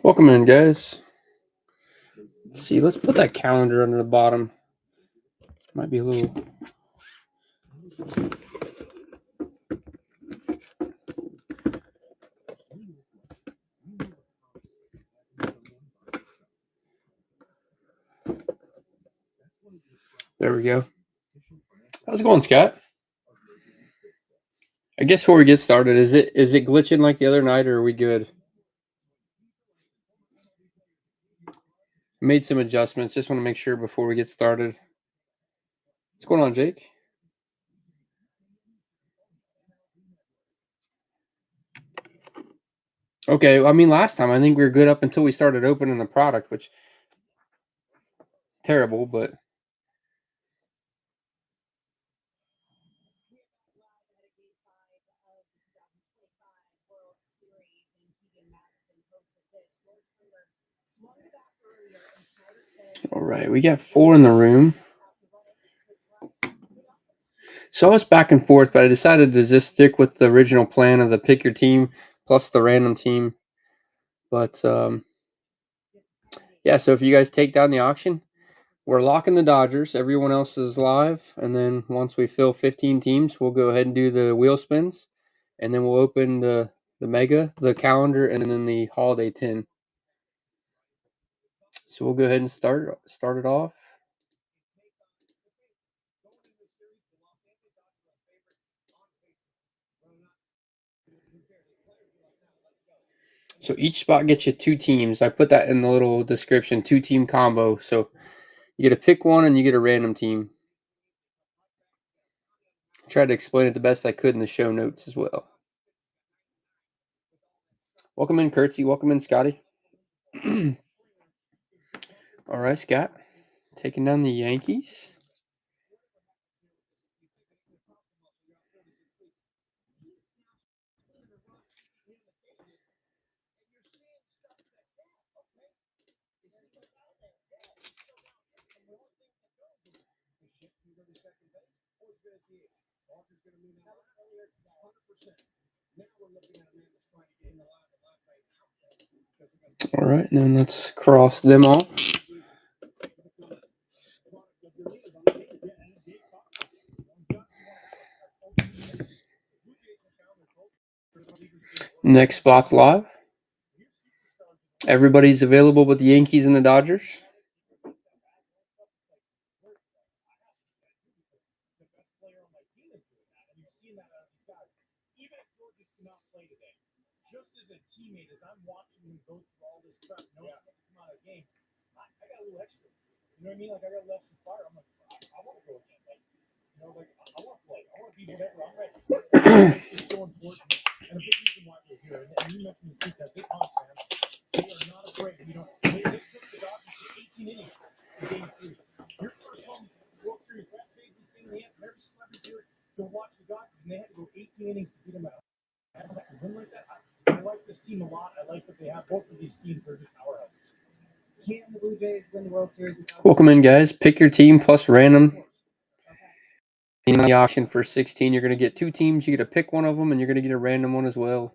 Welcome in, guys. Let's see, let's put that calendar under the bottom. Might be a little. There we go. How's it going, Scott? I guess before we get started, is it glitching like the other night, or are we good? Made some adjustments. Just want to make sure before we get started. What's going on, Jake? Okay, I mean, last time I think we were good up until we started opening the product, which terrible, but all right, we got 4 in the room. So I was back and forth, but I decided to just stick with the original plan of the pick your team plus the random team. But yeah, so if you guys take down the auction, we're locking the Dodgers. Everyone else is live. And then once we fill 15 teams, we'll go ahead and do the wheel spins. And then we'll open the mega, the calendar, and then the holiday tin. So we'll go ahead and start it off. So each spot gets you 2 teams. I put that in the little description, 2-team combo. So you get to pick one and you get a random team. Tried to explain it the best I could in the show notes as well. Welcome in, Curtsy. Welcome in, Scotty. All right, Scott. Taking down the Yankees. All right, and then let's cross them all. Next spot's live. Everybody's available but the Yankees and the Dodgers. Welcome in, guys. Pick your team plus random. In the auction for 16, you're going to get 2 teams. You get to pick one of them, and you're going to get a random one as well.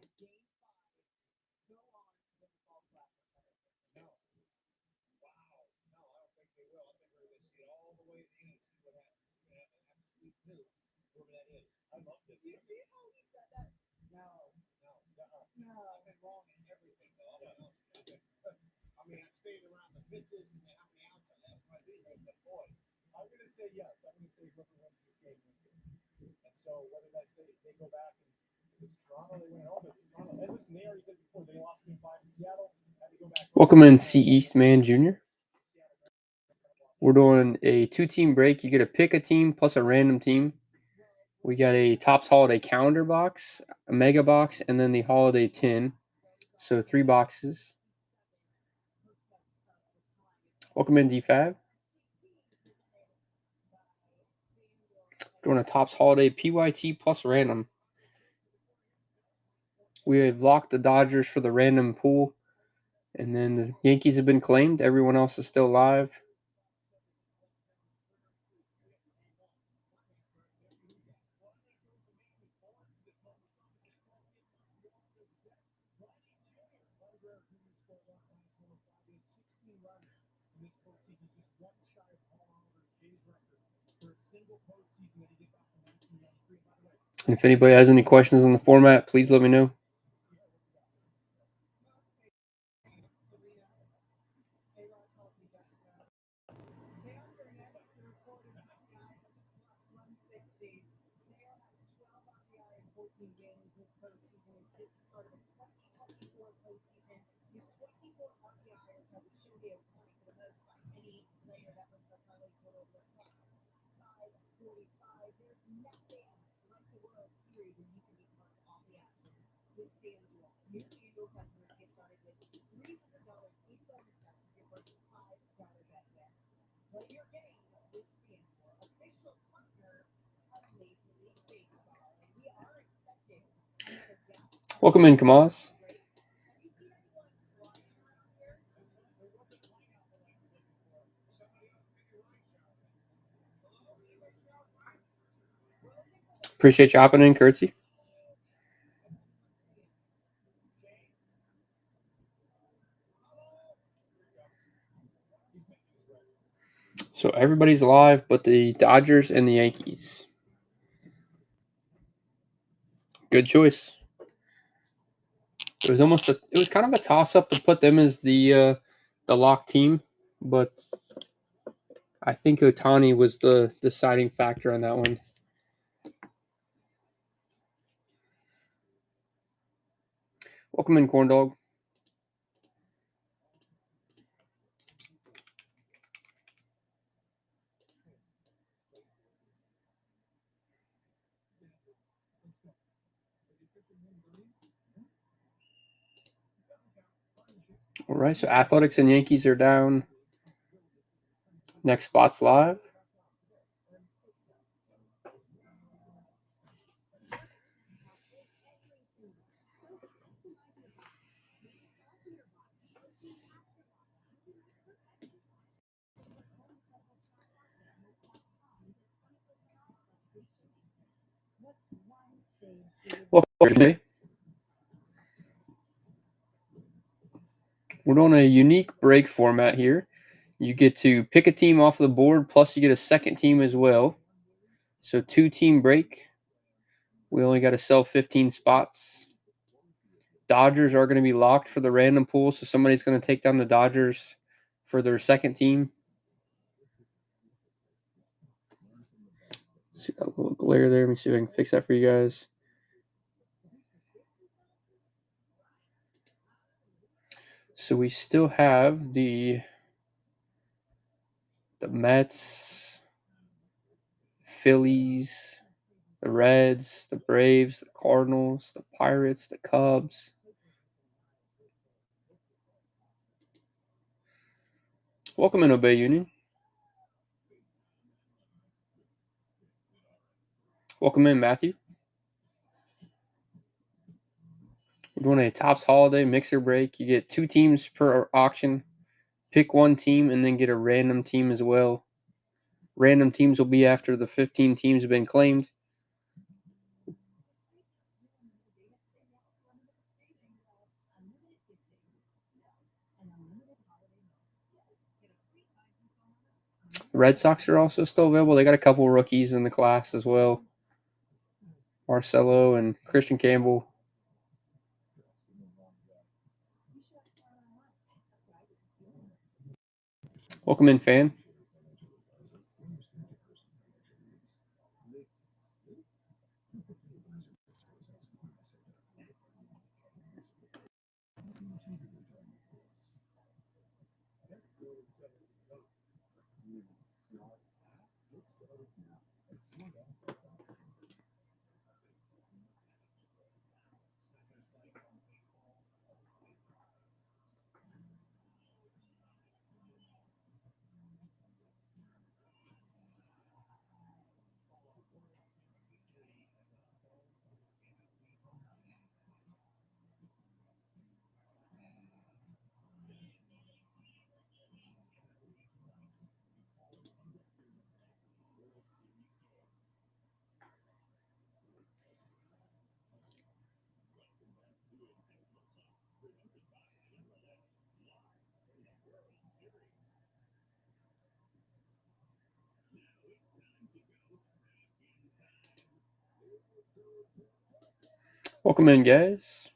Welcome in, C. Eastman Jr. We're doing a 2-team break. You get to pick a team plus a random team. We got a Topps Holiday calendar box, a mega box, and then the holiday tin. So 3 boxes. Welcome in, D5. Doing a Topps Holiday PYT plus random. We have locked the Dodgers for the random pool. And then the Yankees have been claimed. Everyone else is still live. And if anybody has any questions on the format, please let me know. Welcome in, Kamaz. Appreciate you hopping in, Curtsy. So everybody's alive but the Dodgers and the Yankees. Good choice. It was kind of a toss up to put them as the lock team, but I think Ohtani was the deciding factor on that one. Welcome in, Corn Dog. All right, so Athletics and Yankees are down. Next spot's live. Welcome, Jay. We're doing a unique break format here. You get to pick a team off the board, plus you get a second team as well. So 2-team break. We only got to sell 15 spots. Dodgers are going to be locked for the random pool, so somebody's going to take down the Dodgers for their second team. See that little glare there? Let me see if I can fix that for you guys. So we still have the Mets, Phillies, the Reds, the Braves, the Cardinals, the Pirates, the Cubs. Welcome in, Obey Union. Welcome in, Matthew. We're doing a Topps Holiday mixer break. You get 2 teams per auction. Pick one team and then get a random team as well. Random teams will be after the 15 teams have been claimed. The Red Sox are also still available. They got a couple rookies in the class as well. Marcelo and Christian Campbell. Welcome in, fan. Welcome in, guys.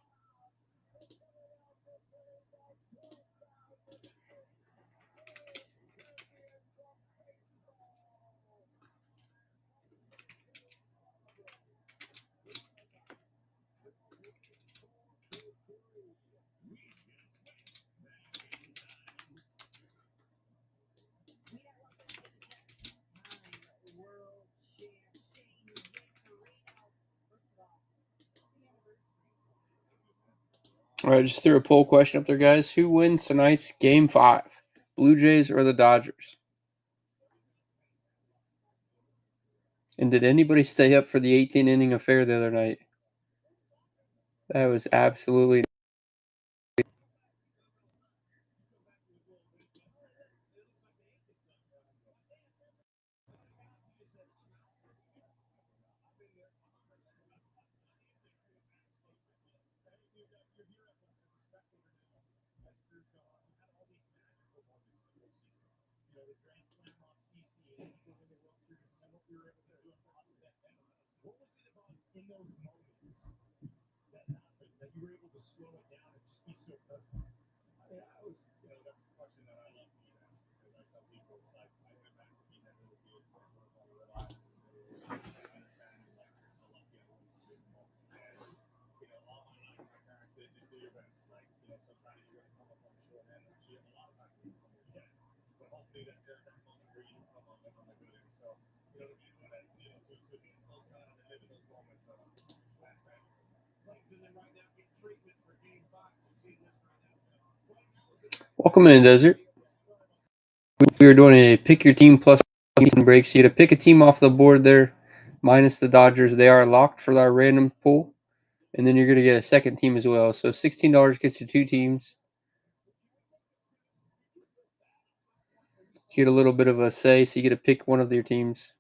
All right, just threw a poll question up there, guys. Who wins tonight's Game 5? Blue Jays or the Dodgers? And did anybody stay up for the 18-inning affair the other night? That was absolutely... Welcome in, Desert. We are doing a pick your team plus break. So you got to pick a team off the board there, minus the Dodgers. They are locked for our random pool. And then you're going to get a second team as well. So $16 gets you 2 teams. You get a little bit of a say, so you get to pick one of your teams.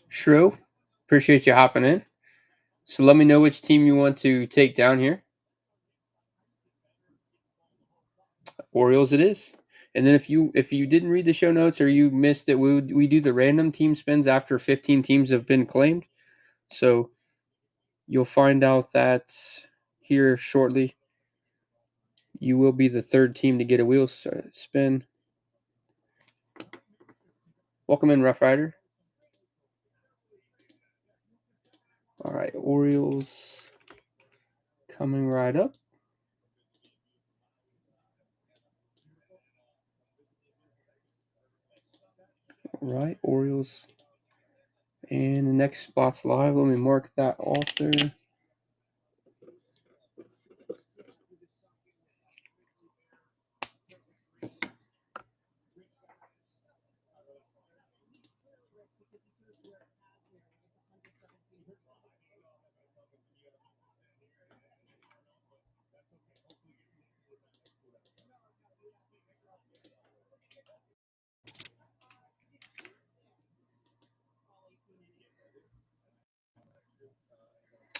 Shrew, appreciate you hopping in. So let me know which team you want to take down here. Orioles it is. And then if you didn't read the show notes or you missed it, we do the random team spins after 15 teams have been claimed. So you'll find out that here shortly. You will be the third team to get a wheel spin. Welcome in, Rough Rider. All right, Orioles coming right up. All right, Orioles. And the next spot's live. Let me mark that off there.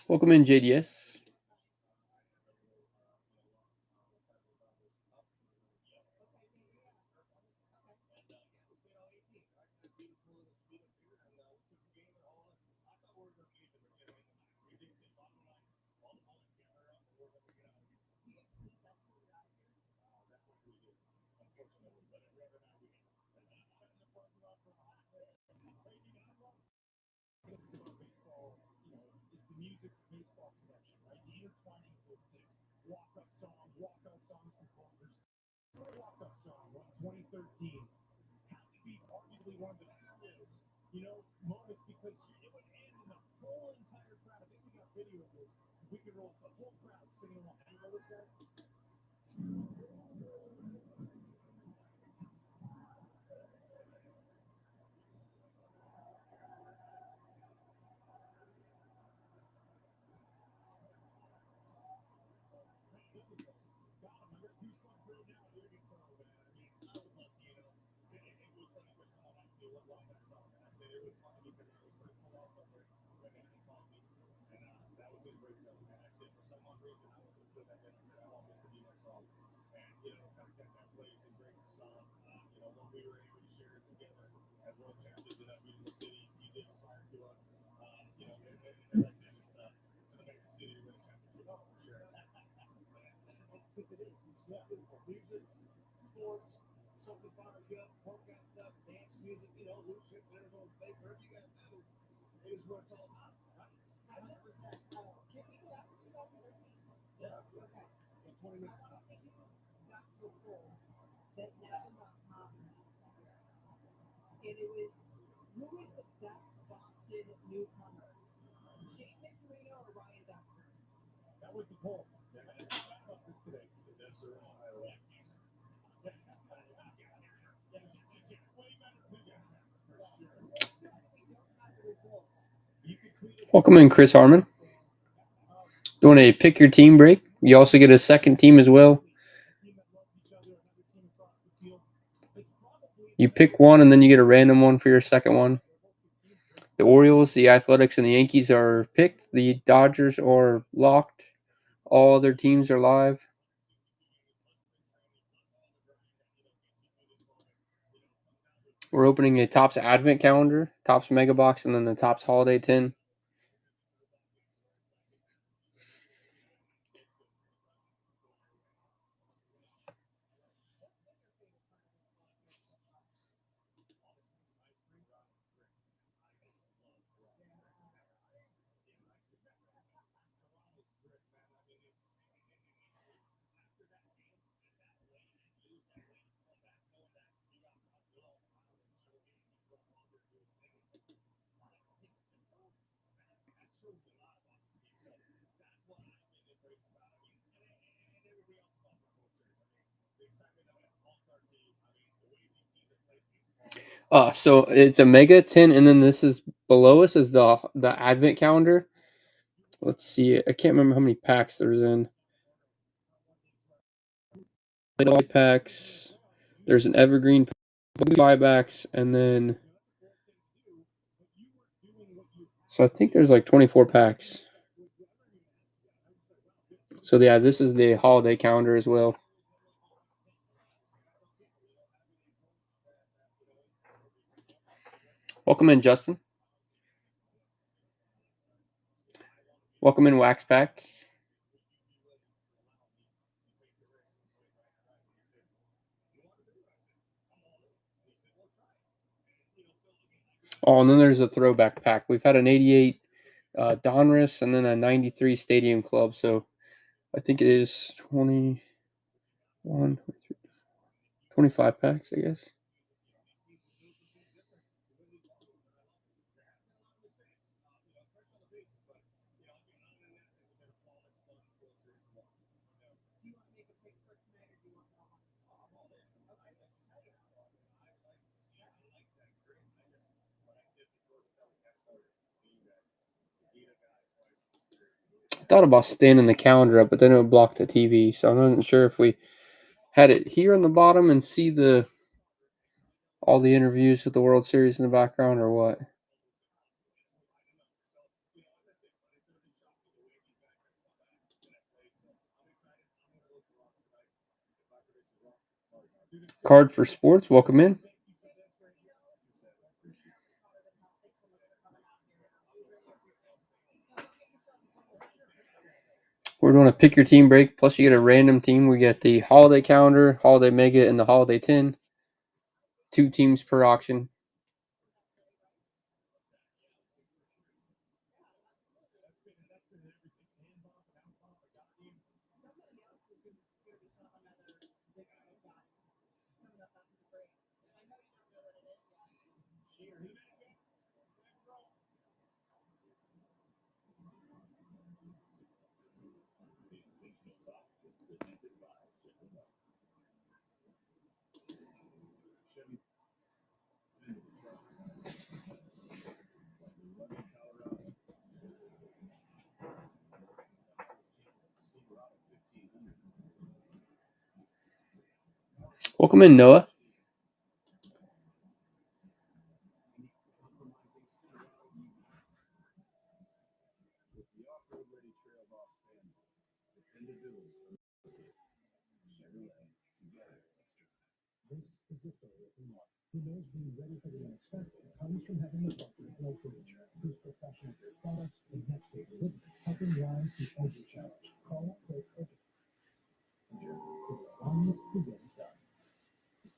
Welcome in, JDS. Welcome in, Chris Harmon. Doing a pick your team break. You also get a second team as well. You pick one, and then you get a random one for your second one. The Orioles, the Athletics, and the Yankees are picked. The Dodgers are locked. All other teams are live. We're opening a Topps Advent Calendar, Topps Mega Box, and then the Topps Holiday Tin. So it's a Mega Tin, and then this is below us is the Advent Calendar. Let's see. I can't remember how many packs there's in. Packs. There's an Evergreen buybacks, and then so I think there's like 24 packs. So yeah, this is the holiday calendar as well. Welcome in, Justin. Welcome in, Wax Pack. Oh, and then there's a throwback pack. We've had an 88 Donruss and then a 93 Stadium Club. So I think it is 21, 25 packs, I guess. I thought about standing the calendar up, but then it would block the TV. So I wasn't sure if we had it here on the bottom and see all the interviews with the World Series in the background or what. Card for Sports, welcome in. We're doing a pick your team break, plus you get a random team. We get the holiday calendar, holiday mega, and the holiday tin. 2 teams per auction. Welcome in, Noah. This is the story of one who knows being ready for the unexpected comes from having a partner in Flow Furniture, whose professional grade products and next day delivery help him rise to every challenge. Call Flow Furniture. It runs to get it done.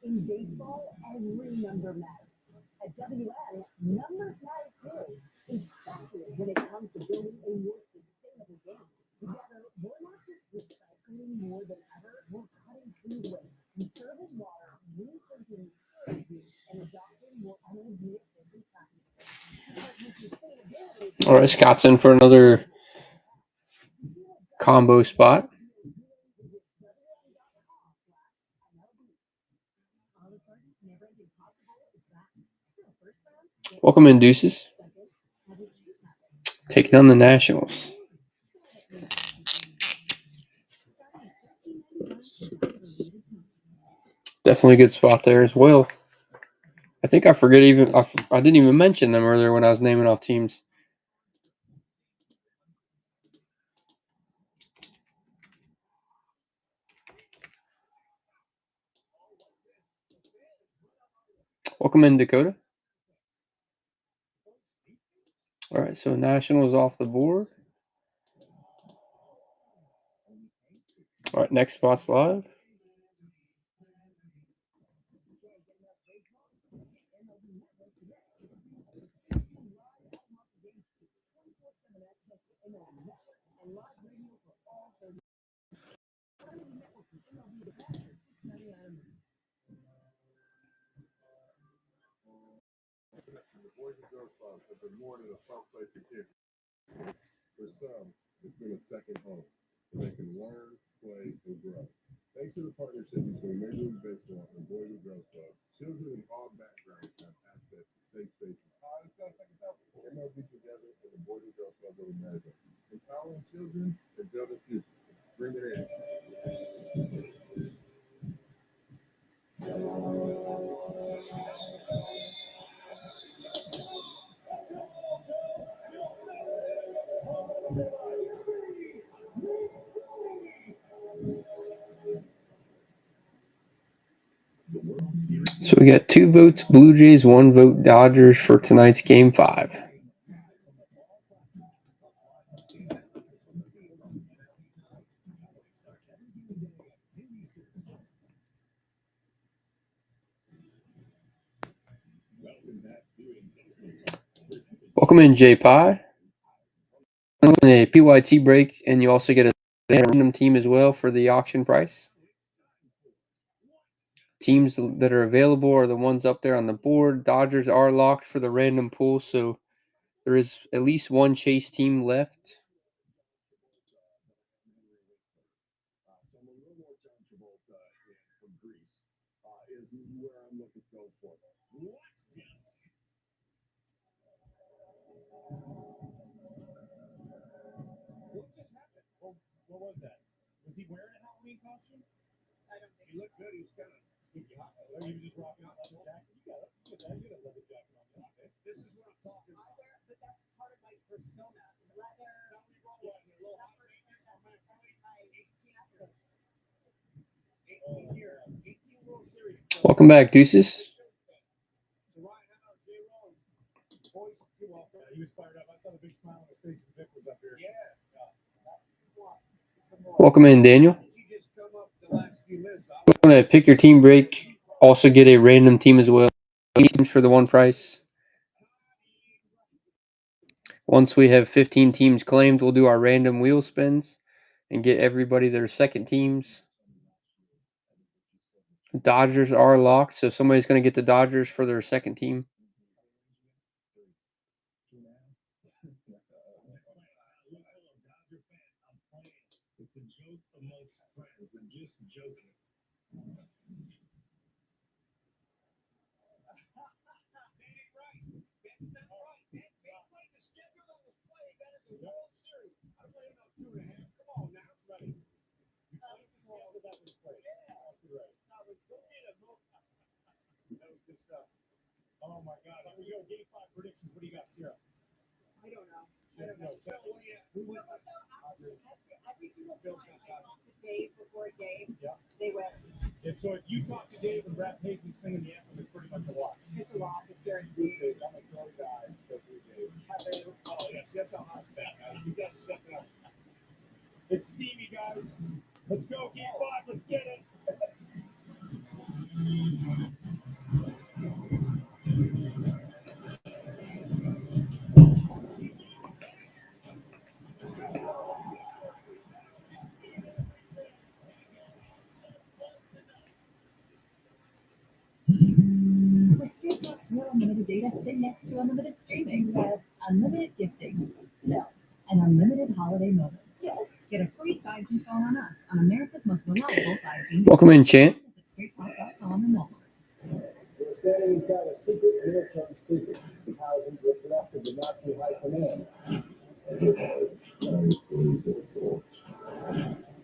In baseball, every number matters. At WN, numbers matter too, especially when it comes to building a more sustainable game. Together, we're not just recycling more than ever, we're cutting through waste, conserving water, rethinking material use, and adopting more energy-efficient practices. Because with sustainability, All right, Scott's in for another combo spot. Welcome in, Deuces. Taking on the Nationals. Definitely a good spot there as well. I think I didn't even mention them earlier when I was naming off teams. Welcome in, Dakota. All right, so Nationals off the board. All right, next spot's live. The Boys and Girls Club have been more than a fun place to kids. For some, it's been a second home where they can learn, play, and grow. Thanks to the partnership between Major League Baseball and Boys and Girls Club, children in all backgrounds have access to safe spaces. MLB together and the Boys and Girls Club of America, empowering children and building futures. Bring it in. So we got 2 votes Blue Jays, 1 vote Dodgers for tonight's Game 5. Welcome in, J Pie. A PYT break, and you also get a random team as well for the auction price. Teams that are available are the ones up there on the board. Dodgers are locked for the random pool, so there is at least one chase team left. I'm a little more John Travolta from Greece is where I'm looking to go for. What's just? What just happened? Well, what was that? Was he wearing a Halloween costume? I don't think he looked good. He was kind of sneaky hot. Or he was just rocking a leather jacket. You got a leather jacket on yesterday. This is what I'm talking about. I wear it, but that's part of my persona. Leather. Tell me wrong. What? A little hot maintenance on my phone? 18 years. 18 World Series. Welcome back, Deuces. He was fired up. I saw the big smile on his face when Vic was up here. Yeah. Welcome in, Daniel. I'm going to pick your team break. Also get a random team as well. Teams for the one price. Once we have 15 teams claimed, we'll do our random wheel spins and get everybody their second teams. Dodgers are locked, so somebody's going to get the Dodgers for their second team. It's a joke amongst friends. I'm just joking. Oh my God! Here we go. Game 5 predictions. What do you got, Sierra? I don't know. positive. Every single time I talk to Dave before a game, Yeah. they win. And so if you talk to Dave and Brad Paisley singing the anthem, it's pretty much a lot. It's a lot. It's Blue guaranteed. Jays, I'm a Philly guy, so Blue Jays. Oh, yes, that's a hot bet. You got to step it up. It's steamy, guys. Let's go, game 5. Let's get it. With Straight Talk's more unlimited data, sit next to unlimited streaming with unlimited gifting. No, and unlimited holiday moments. Get a free 5G phone on us on America's most reliable 5G. Welcome in, Chant. Visit straighttalk.com and Walmart. We're standing inside a secret military prison housing what's left of the Nazi high command.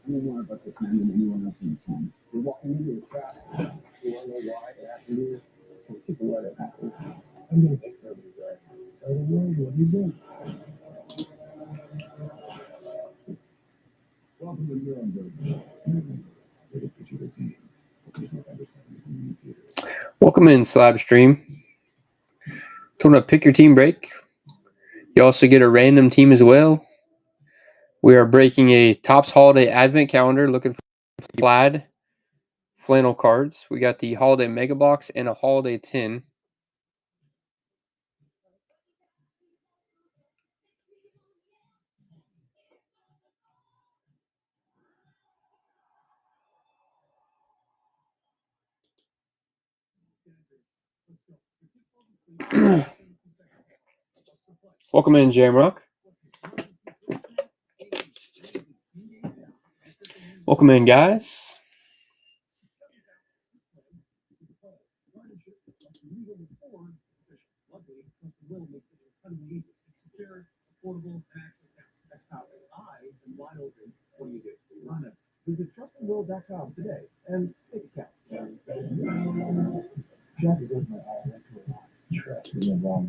I know more about this man than anyone else in the town. We're walking into a trap. We want to know why it happened here. Let's keep a let it happen. I'm going to take care of you guys. I don't know what you doing. Welcome to Nuremberg. Very picture team. Welcome in, Slab Stream. If you want to pick your team break, you also get a random team as well. We are breaking a Topps Holiday Advent Calendar, looking for plaid flannel cards. We got the Holiday Mega Box and a Holiday Tin. Welcome in, Jamrock. Welcome in, guys. Secure, affordable, and actual accounts. That's how I am wide open. What do you do? Run it. Visit trustandworld.com today and take account. Jack is my electoral life. Trust me, I'm wrong.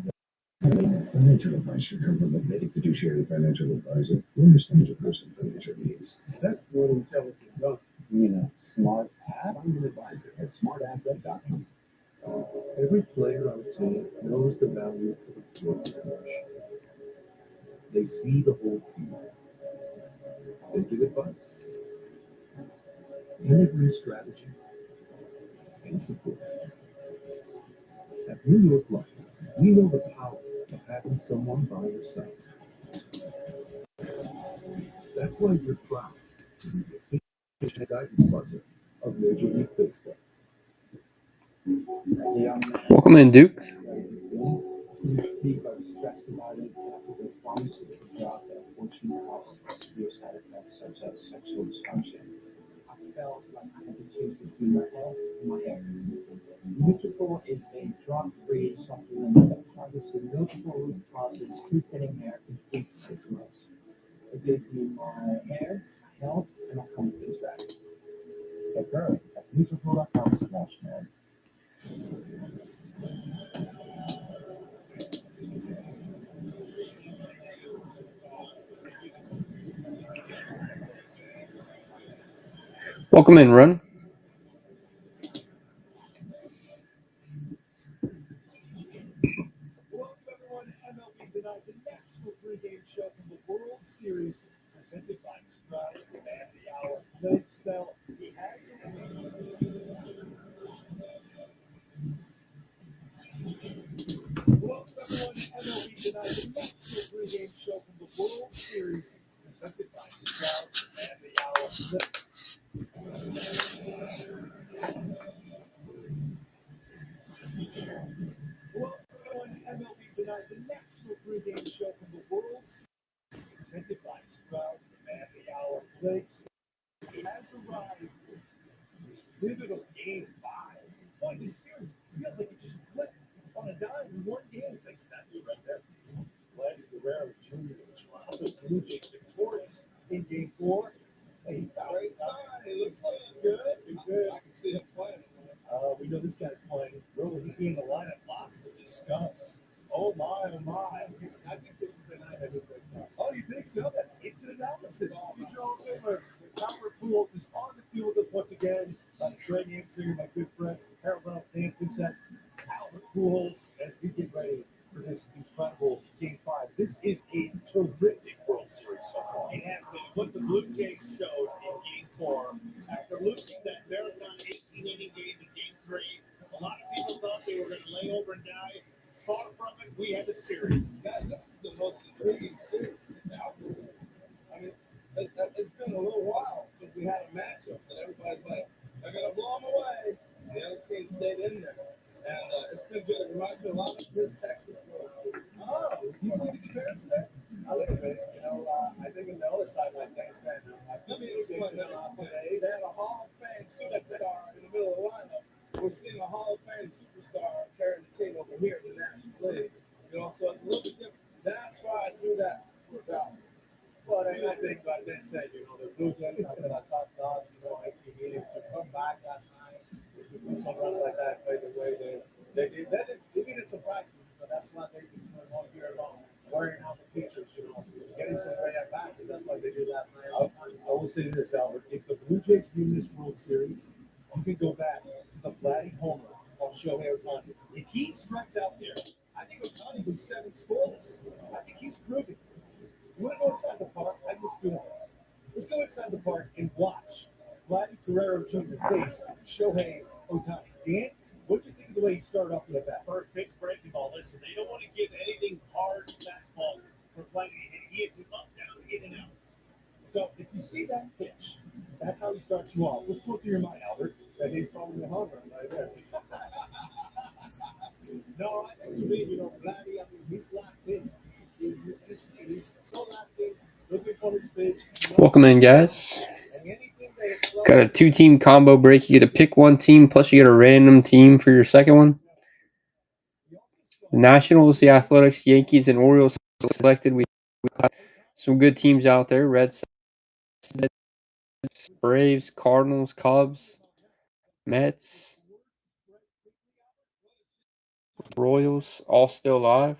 Financial advice should come from a vetted fiduciary financial advisor who understands your personal financial needs. That's what intelligent young. You know, smart ass. Find an advisor at smartasset.com. Every player on the team knows the value of a good coach. They see the whole field. They give advice. And they bring strategy and support. At New York Life, we know the power of having someone by your side. That's why we're proud to be the official guidance partner of Major League Baseball. Welcome in, Duke. Steve, I was stressed about it after the pharmaceutical job that unfortunately caused severe side effects such as sexual dysfunction. I felt like I had to choose between my health and my hair. Nutrafol is a drug-free supplement that targets the multiple root causes to thinning hair in 3 to 6 months. It gave me my hair, my health, and my confidence back. Get her at Nutrafol.com/man. Welcome in, Run. Welcome everyone to MLB Tonight, the national pregame show from the World Series, presented by Stroud and the Hour. Note spell, he has a Welcome everyone to MLB Tonight, the national pregame show from the World Series, presented by Stroud and the Hour. Welcome everyone to MLB Tonight, the national pregame show from the World Series, presented by Stroud and the Hour. Blake has arrived. This pivotal game 5. Boy, this series feels like it just flipped on a dime in one game. Thanks that you right there. Vladdy Guerrero Jr. and Toronto Blue Jays victorious in game 4. Hey, he's got a great sign. He looks good. He's good. I can see him playing. We know this guy's playing. Where will he be in the lineup? Lots to discuss. Oh my, oh my. I think this is the night I do great time. Oh, you think so? That's instant analysis. your Hall of Famer, Albert Pujols, is on the field with us once again. Greg Amsinger, my good friend, Harold Reynolds, Dan Fusek, Albert Pujols, as we get ready for this incredible Game 5. This is a terrific World Series so far. It has been what the Blue Jays showed in Game 4. After losing that marathon 18-inning game in Game 3, a lot of people thought they were going to lay over and die. Far from it, we had the series. Guys, this is the most intriguing series since Albert. I mean, it's been a little while since we had a matchup that everybody's like, they're going to blow them away. And the other team stayed in there. And it's been good. It reminds me a lot of this Texas World Series. Oh, you see the comparison there? A little bit. You know, I think on the other side, like Dan said, let me explain that today. They had a Hall of Fame superstar in the middle of the lineup. We're seeing a Hall of Fame superstar carrying the team over here in the National League. You know, so it's a little bit different. That's why I do that without. Well, I think, like Ben said, you know, the Blue Jays have been a tough loss, you know, 18 meetings to come back last night, to put some run like that, play the way they did. They didn't surprise me, but that's what they've been doing all year long, wearing out the pitchers, you know, getting some great at bats, and that's what they did last night. I will say this, Albert, if the Blue Jays win this World Series, you can go back to the Vladdy homer of Shohei Ohtani. If he strikes out there, I think Ohtani goes 7 scoreless. I think he's cruising. You want to go inside the park? I just do this. Let's go inside the park and watch Vladdy Guerrero Jr. face Shohei Ohtani. Dan, what do you think of the way he started off the at-bat? First pitch, breaking ball. Listen, they don't want to give anything hard fastball for Vladdy to hit. He hits it up, down, in and out. So if you see that pitch, that's how he starts you off. What's going through your mind, Albert? That he's calling the home run right there. No, I think to me, you know, Vladdy, I mean, he's locked in. He's so locked in, looking for his pitch. Welcome in, guys. And anything that is Got a 2-team combo break. You get to pick one team, plus you get a random team for your second one. The Nationals, the Athletics, Yankees, and Orioles selected. We got some good teams out there. Red Sox, Braves, Cardinals, Cubs, Mets, Royals, all still alive.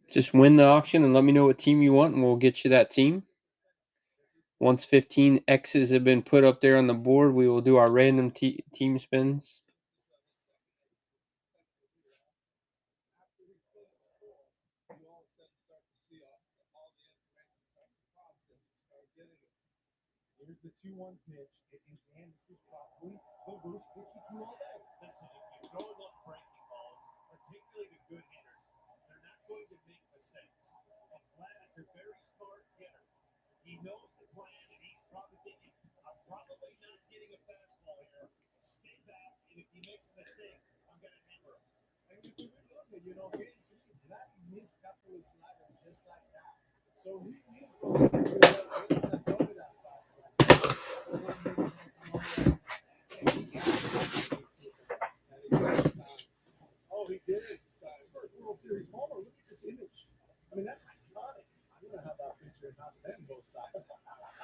Just win the auction and let me know what team you want, and we'll get you that team. Once 15 X's have been put up there on the board, we will do our random team spins. Here's the 2-1 pitch. And Dan, this is probably the worst pitch you threw all day. Listen, if you throw enough breaking balls, particularly to good hitters, they're not going to make mistakes. And Vlad is a very smart hitter. He knows the plan, and he's probably thinking, I'm probably not getting a fastball here. Stay back, and if he makes a mistake, I'm going to hammer him. And if you really look at, you know, Vlad missed a couple of sliders just like that. So he throw it as fast. Oh, he did it. His first World Series homer. Look at this image. I mean, that's iconic. I'm going to have that picture and have them both sides.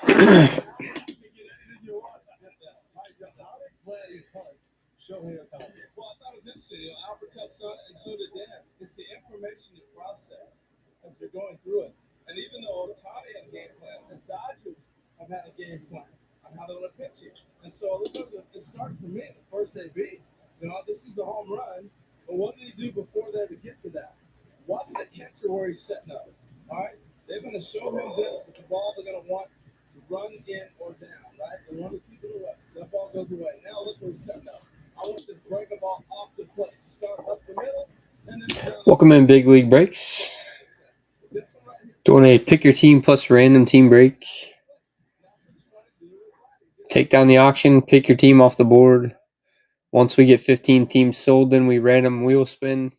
You can get anything you want. How they play punts Shohei Ohtani. Well, I thought it was interesting. You know, Albert touched on it, and so did Dan. It's the information and process as you're going through it. And even though Ohtani had a game plan, the Dodgers have had a game plan on how they're going to pitch it. And so look at it starts for me, the first AB. You know, this is the home run. But what did he do before they ever get to that? Watch the catcher where he's setting up. All right? They're going to show him this with the ball they're going to want to run in or down, right? They want to keep it away. So that ball goes away. Now look where he's setting up. I want this breaking ball off the plate. Start up the middle. And then Welcome in, Big League Breaks. this one right here. Doing a pick your team plus random team break. Take down the auction, pick your team off the board. Once we get 15 teams sold, then we random wheel spin.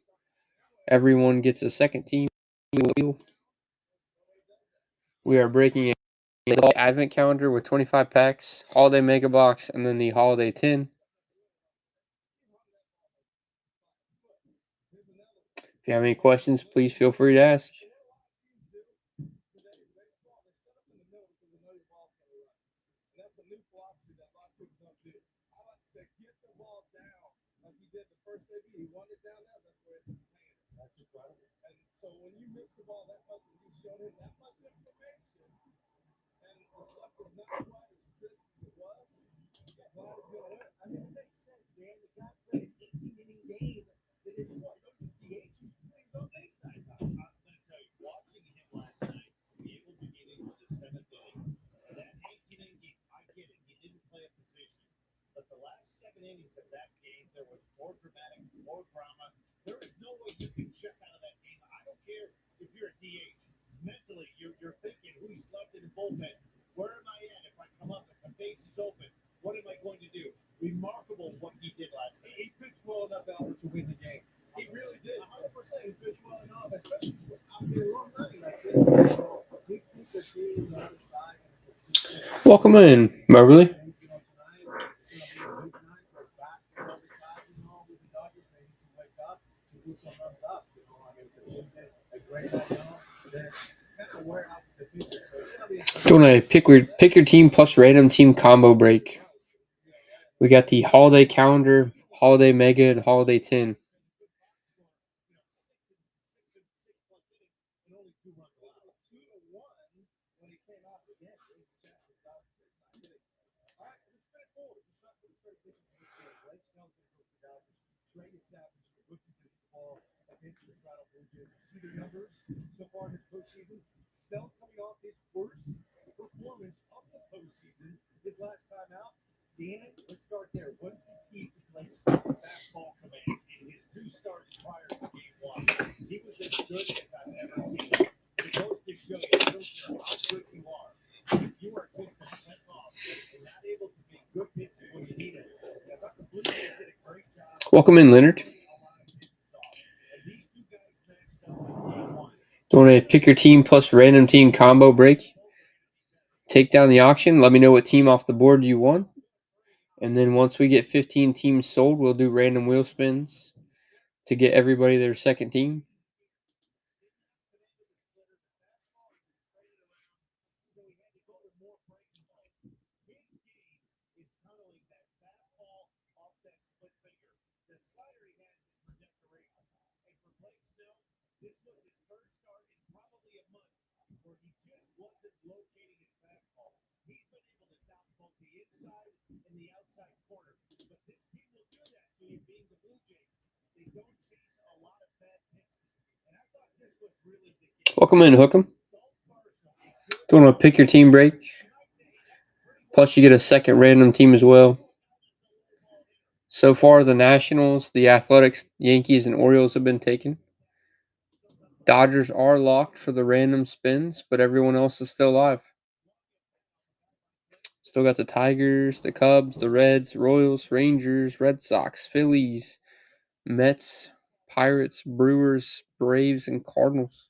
Everyone gets a second team wheel. We are breaking a advent calendar with 25 packs, holiday mega box, and then the holiday tin. If you have any questions, please feel free to ask. That's a new philosophy that a lot of people don't do. I like to say, get the ball down like he did the first AB. He won it down there. That's where it's playing. That's incredible. And so when you miss the ball that much and you showed him that much information, and the stuff was not quite as crisp as it was, Vlad is going to win. I mean, it makes sense, man. The guy played an 18-inning game that didn't want to use DH. Things on base night. I'm going to tell you, watching him last night, be able to get into the seventh inning, that 18-inning game, I get it. He didn't play a position. But the last 7 innings of that game, there was more dramatics, more drama. There is no way you can check out of that game. I don't care if you're a DH. Mentally, you're thinking, who's left in the bullpen? Where am I at if I come up and the base is open? What am I going to do? Remarkable what he did last night. He pitched well enough, Albert, to win the game. He really did. 100%. He pitched well enough, especially after a long running like this. He put the team on the other side. Welcome in, Moberly. Tonight it's going to be a big night for us back on the other side. With the Dodgers, they need to wake up to do some runs up. I mean, it's a great night now. Then kind of wear out the pitchers. So it's going to be Doing a pick your team plus random team combo break. We got the holiday calendar, holiday mega, and holiday 10. See the numbers so far in this postseason. Snell coming off his worst performance of the postseason his last time out. Dan, let's start there. What does he keep to play Fastball command in his 2 starts prior to game 1. He was as good as I've ever seen him. It goes to show you, I don't care how good you are, if you are just a step off and not able to be good pitchers when you need it. I thought the Blue Jays did a great job. Welcome in, Leonard. And these 2 guys matched up in game 1. Doing a pick your team plus random team combo break. Take down the auction. Let me know what team off the board you won. And then once we get 15 teams sold, we'll do random wheel spins to get everybody their second team. This was his first start in probably a month where he just wasn't locating his fastball. He's been able to dot both the inside and the outside corner. But this team will do that to you, being the Blue Jays. They don't chase a lot of bad pitches. And I thought this was really the game. Welcome in, Hookem. Doing a pick your team break. Plus, you get a second random team as well. So far, the Nationals, the Athletics, Yankees, and Orioles have been taken. Dodgers are locked for the random spins, but everyone else is still alive. Still got the Tigers, the Cubs, the Reds, Royals, Rangers, Red Sox, Phillies, Mets, Pirates, Brewers, Braves, and Cardinals.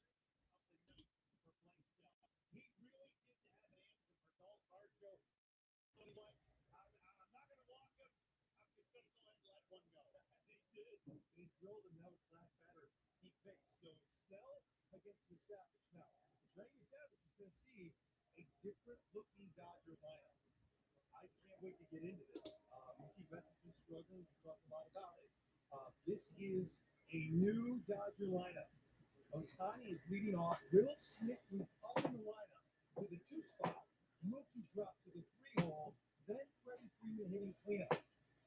Different looking Dodger lineup. I can't wait to get into this. Mookie Betts has been struggling. We talked a lot about it. This is a new Dodger lineup. Ohtani is leading off. Will Smith recalling the lineup to the 2 spot. Mookie dropped to the 3 hole. Then Freddie Freeman hitting cleanup.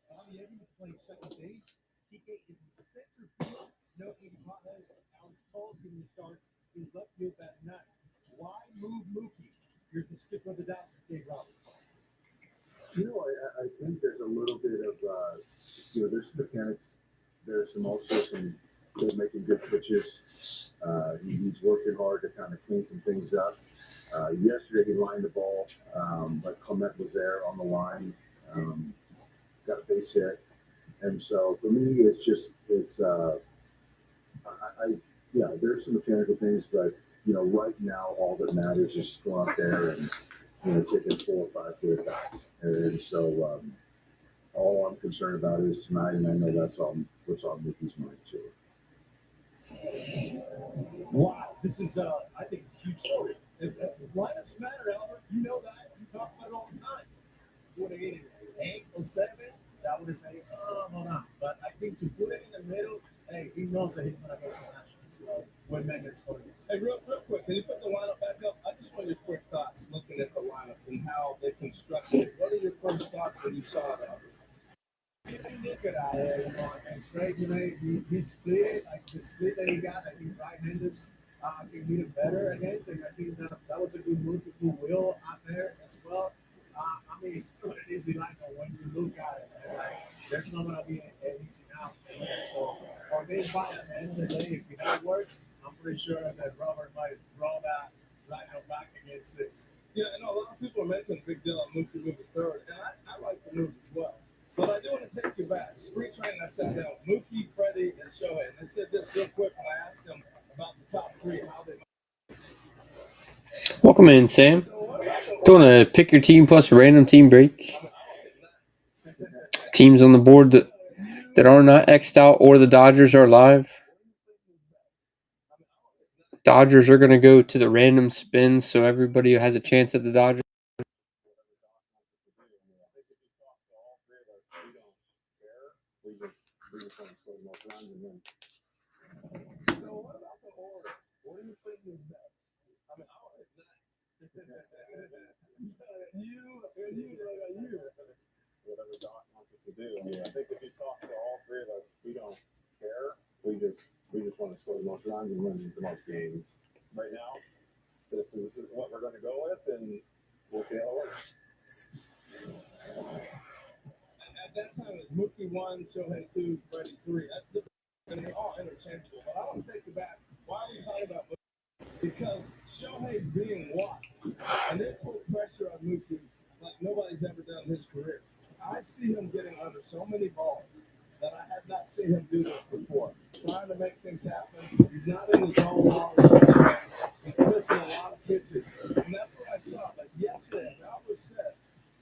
Tommy Evans is playing second base. TK is in center field. No Eddie Pajes. Alex Paul's getting the start in left field that night. Why move Mookie? Here's the skipper of the Dodgers, Dave Roberts. I think there's a little bit of, there's some mechanics. There's also some good making good pitches. He's working hard to kind of clean some things up. Yesterday he lined the ball, but Clement was there on the line, got a base hit. And so for me, there's some mechanical things, but right now, all that matters is just going out there and taking 4 or 5 good bats. And so all I'm concerned about is tonight, and I know that's what's on Mookie's mind too. Wow, this is, I think it's a huge story. Lineups matter, Albert. You know that. You talk about it all the time. You want to get it 8 or 7? I would say, oh, hold on. But I think to put it in the middle, hey, he knows that he's gonna get some action as well when Megan's going. Hey, real quick, can you put the lineup back up? I just want your quick thoughts looking at the lineup and how they constructed it. What are your first thoughts when you saw that? If you look at it, and straight, he split it, like the split that he got, I think right-handers can hit it better against, and I think that was a good move to put Will out there as well. I mean, it's not an easy lineup when you look at it, man. Like, there's not going to be an easy out there. So, for game 5, at the end of the day, if that works, I'm pretty sure that Robert might roll that lineup back against 6. Yeah, I know a lot of people are making a big deal on Mookie moving third, and I like the move as well. But I do want to take you back. Spring training, I sat down with Mookie, Freddie, and Shohei, and they said this real quick when I asked them about the top 3 and how they. Welcome in, Sam. Doing a pick your team plus random team break. Teams on the board that are not X'd out or the Dodgers are live. Dodgers are going to go to the random spin, so everybody has a chance at the Dodgers. We just want to score more runs and win. So what about the order? What do you think is best? I mean, Whatever Doc wants us to do. I mean, I think if you talk to all 3 of us, we don't care. We just want to score the most runs and win the most games. Right now, this is what we're going to go with, and we'll see how it works. At that time, it was Mookie 1, Shohei 2, Freddie 3. And they're all interchangeable. But I want to take you back. Why are we talking about Mookie? Because Shohei's being watched, and they put pressure on Mookie like nobody's ever done in his career. I see him getting under so many balls that I have not seen him do this before. Trying to make things happen. He's not in his own knowledge. He's missing a lot of pitches. And that's what I saw. Like yesterday, as Albert said,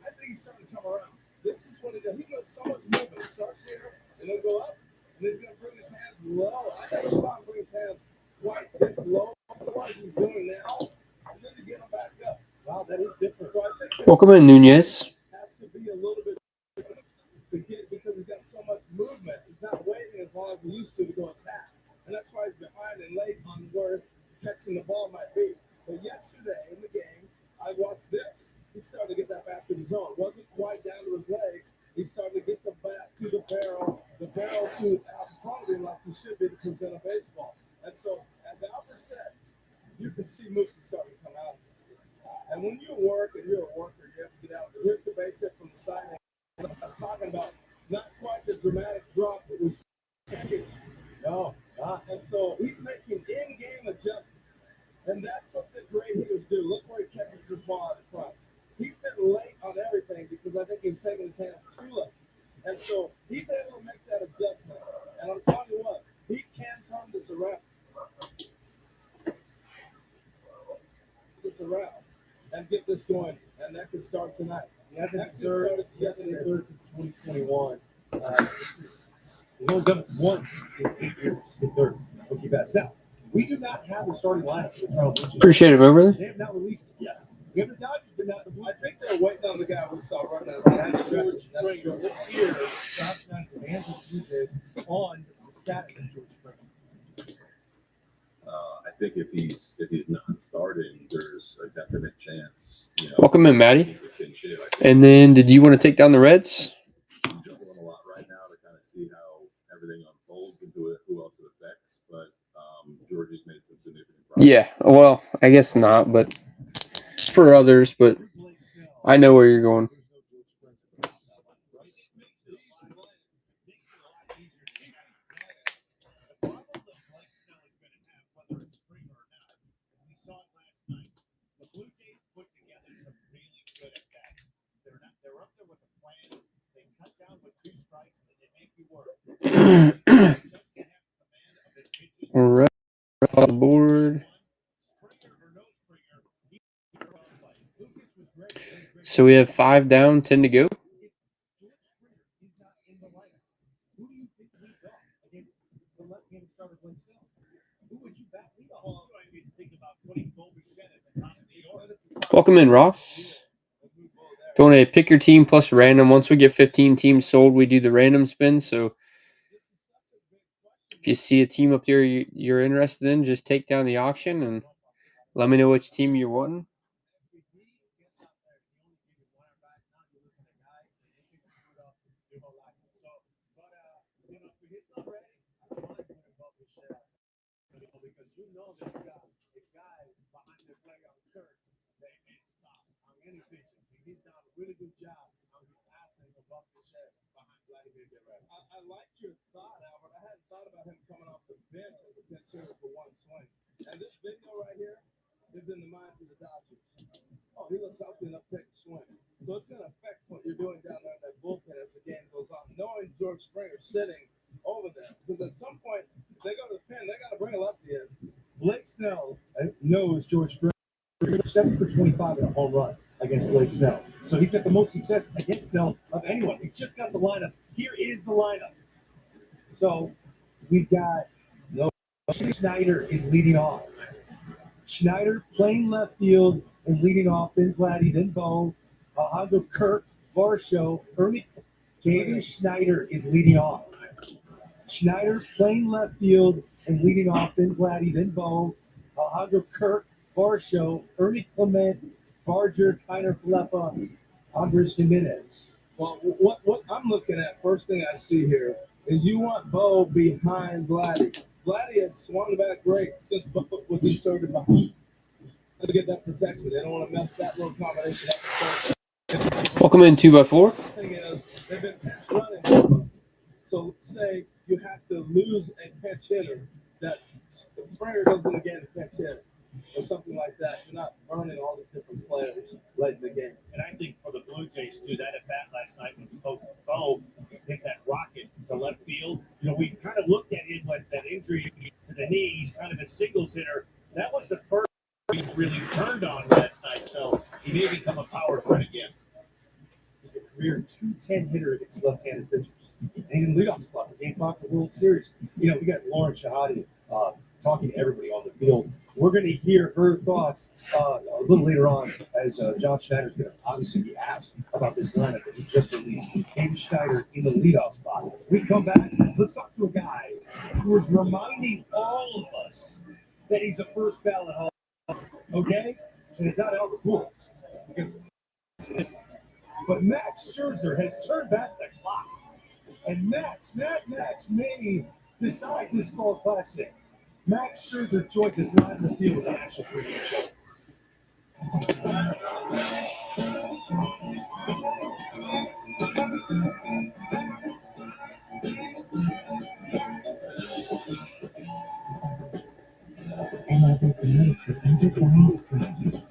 I think he's starting to come around. This is what he does. He does so much movement. He starts here, and he'll go up, and he's going to bring his hands low. I never saw him bring his hands quite this low. Otherwise, he's doing now, and then to get him back up. Wow, that is different. So I think Welcome in, Nunez. has to be a little bit different to get because he's got so much movement. He's not waiting as long as he used to go attack. And that's why he's behind and late on where it's catching the ball might be. But yesterday in the game, I watched this. He started to get that back to the zone. Wasn't quite down to his legs. He started to get the bat to the barrel to out in front of him like he should be to present a baseball. And so, as Albert said, you can see Mookie starting to come out of this. And when you work and you're a worker, you have to get out there. Here's the base hit from the side. I was talking about not quite the dramatic drop that we seconds. No. And so he's making in-game adjustments. And that's what the great hitters do. Look where he catches the ball in front. He's been late on everything because I think he's taking his hands too late. And so he's able to make that adjustment. And I'm telling you what, he can turn this around. And get this going. And that could start tonight. He hasn't started since 2021. He's only done it once in 8 years in third rookie bats. Now, we do not have a starting lineup for the trial pitches. Appreciate it, my brother. They have not released it yet. We have the Dodgers, but not. I think they're waiting on the guy we saw running out. That's George Springer. This year, Josh Nine demands of Blue Jays on the status of George Springer. I think if he's not starting, there's a definite chance. Welcome in, Maddie. He could pinch hit. I think And then, did you want to take down the Reds? I'm juggling a lot right now to kind of see how everything unfolds and who else it affects. But Georgie's made some significant progress. Yeah, well, I guess not, but for others, but I know where you're going. They're up there with a plan. They cut down with 2 strikes and they make you work. Right on the board. So we have 5 down, 10 to go. George Springer, he's not in the lineup. Who do you think leads off against the left-handed starter Glenn Snell? Who would you back lead off? I didn't think about putting Colby Shen at the top of the order. Welcome in, Ross. Let's move over there. Doing a pick your team plus random. Once we get 15 teams sold, we do the random spin. So if you see a team up there you're interested in, just take down the auction and let me know which team you're wanting. Because you know that you got a guy behind the play on Kirk that is top on any pitcher. He's done a really good job on his asset above the shed behind Vladimir Guerrero. I like your thought, Albert. I hadn't thought about him coming off the bench as a pinch hitter for one swing. And this video right here is in the minds of the Dodgers. Oh, he looks healthy enough to take a swing. So it's going to affect what you're doing down there in that bullpen as the game goes on. Knowing George Springer sitting over there, because at some point they go to the pen, they got to bring a lefty in. Blake Snell knows George Springer. 7 for 25 in a home run against Blake Snell. So he's got the most success against Snell of anyone. He just got the lineup. Here is the lineup. So we've got Schneider is leading off. Schneider playing left field and leading off, then Vladdy, then Bo, Alejandro Kirk, Varsho, Ernie. David Schneider is leading off. Schneider playing left field and leading off, then Vladdy, then Bo, Alejandro Kirk, Varsho, Ernie Clement, Barger, Kiner Falefa, Andres Jimenez. Well, what I'm looking at, first thing I see here, is you want Bo behind Vladdy. Vladdy has swung back great since Bo was inserted behind. To get that protection. They don't want to mess that little combination up. Welcome in 2x4. The thing is, they've been pinch running. So let's say you have to lose a pinch hitter that Springer doesn't again pinch hitter or something like that. You're not burning all these different players late in the game. And I think for the Blue Jays, too, that at bat last night when Bo hit that rocket to left field, we kind of looked at him with that injury to the knee. He's kind of a singles hitter. That was the first he really turned on last night, so he may become a power threat again. He's a career 210 hitter against left-handed pitchers. And he's in the leadoff spot for Game 5 of the World Series. We got Lauren Shahadi talking to everybody on the field. We're going to hear her thoughts a little later on as John Schneider's going to obviously be asked about this lineup that he just released. David Schneider in the leadoff spot. When we come back, let's talk to a guy who is reminding all of us that he's a first ballot Hall. Okay? And it's not Albert Pujols. But Max Scherzer has turned back the clock. And Max may decide this fall classic. Max Scherzer joins us live in the field with the National Pregame Show. MLB is presented by Strings.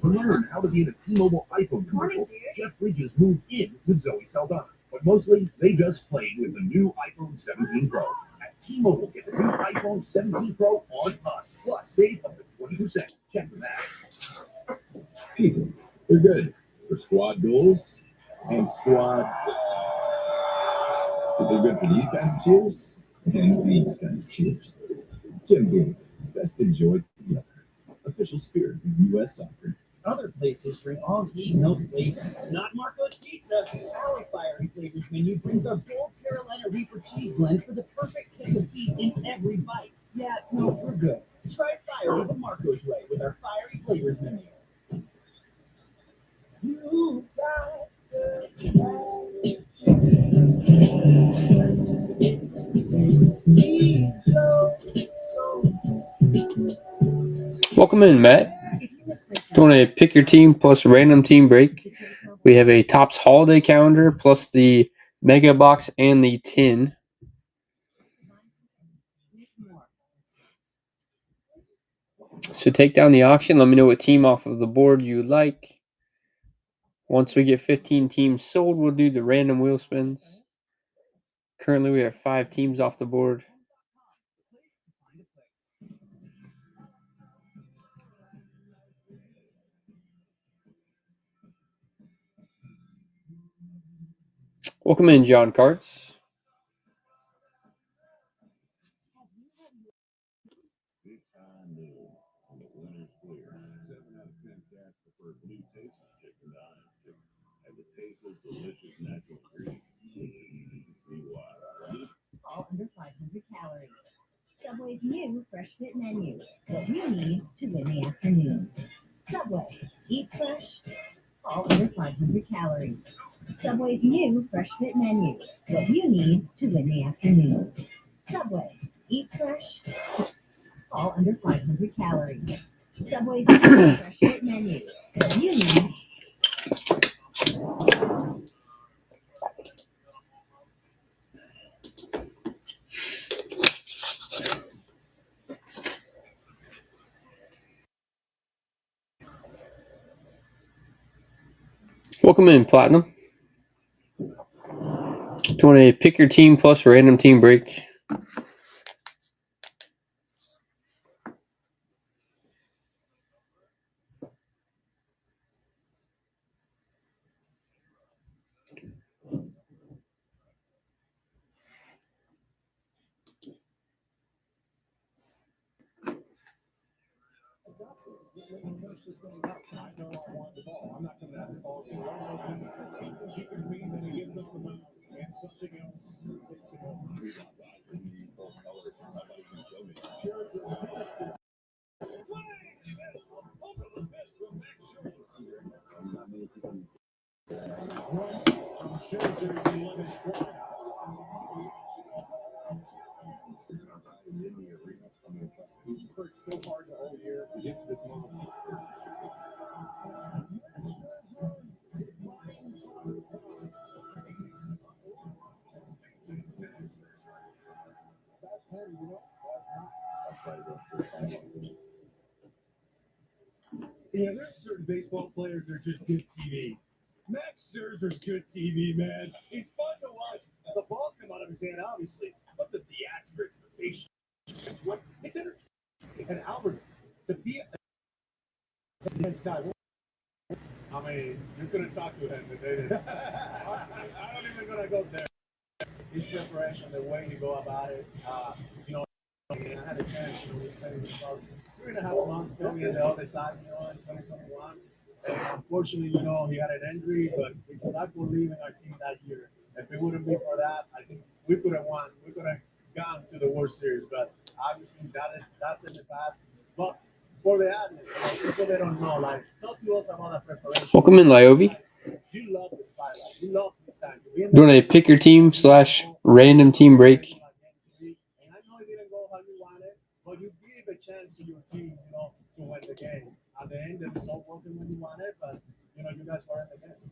To learn how to be in a T-Mobile iPhone commercial, Jeff Bridges moved in with Zoe Saldana. But mostly, they just played with the new iPhone 17 Pro. At T-Mobile, get the new iPhone 17 Pro on us. Plus, save up to 20%. Check for that. People, they're good for squad goals and squad. But they're good for these kinds of cheers and these kinds of cheers. Jim Beam, best enjoyed together. Official spirit of U.S. soccer. Other places bring all heat, no flavor. Not Marco's Pizza. Our Fiery Flavors menu brings our bold Carolina Reaper cheese blend for the perfect kick of heat in every bite. Yeah, no, we're good. Try Fiery the Marco's way with our Fiery Flavors menu. You got Welcome in, Matt. Doing a pick your team plus random team break. We have a Topps holiday calendar plus the mega box and the tin. So take down the auction. Let me know what team off of the board you like. Once we get 15 teams sold, we'll do the random wheel spins. Currently, we have 5 teams off the board. Welcome in, John Carts. Big time news on the winner's clear. 7 out of 10 cats prefer blue taste delicious natural ingredients. It's easy to see why. All under 500 calories. Subway's new Fresh Fit menu. What you need to win the afternoon. Subway. Eat fresh. All under 500 calories. Subway's new Fresh Fit menu. What you need to win the afternoon. Subway. Eat fresh. All under 500 calories. Subway's new Fresh Fit menu. What you need. Welcome in, Platinum. Do you want to pick your team plus random team break? Let me finish this thing up. I know I want the ball. I'm not going to have the ball. One of those inconsistencies you can read when he gets on the mound and something else takes it over. Scherzer. He's worked so hard the whole year to get to this moment. That's him, you know. Yeah, there's certain baseball players that are just good TV. Max Scherzer's good TV, man. He's fun to watch. The ball come out of his hand, obviously, but the theatrics, the big what it's entertaining. And Albert, to be a guy. I mean, you couldn't talk to him today. I don't even gonna go there. His preparation, the way he go about it, you know, and I had a chance, we spent about 3.5 months filming on the other side, in 2021. And unfortunately, he had an injury, but because I believe in our team that year, if it wouldn't be for that, I think we could have won. We could have gone to the World Series, but obviously that's in the past. But for the audience, people that don't know, talk to us about the preparation. Welcome in, Liovi. You love the spotlight. You love this time. Do you want to pick your team / random team break? And I know it didn't go how you wanted, but you gave a chance to your team, to win the game. At the end, the result wasn't what you wanted, but you guys were in the game.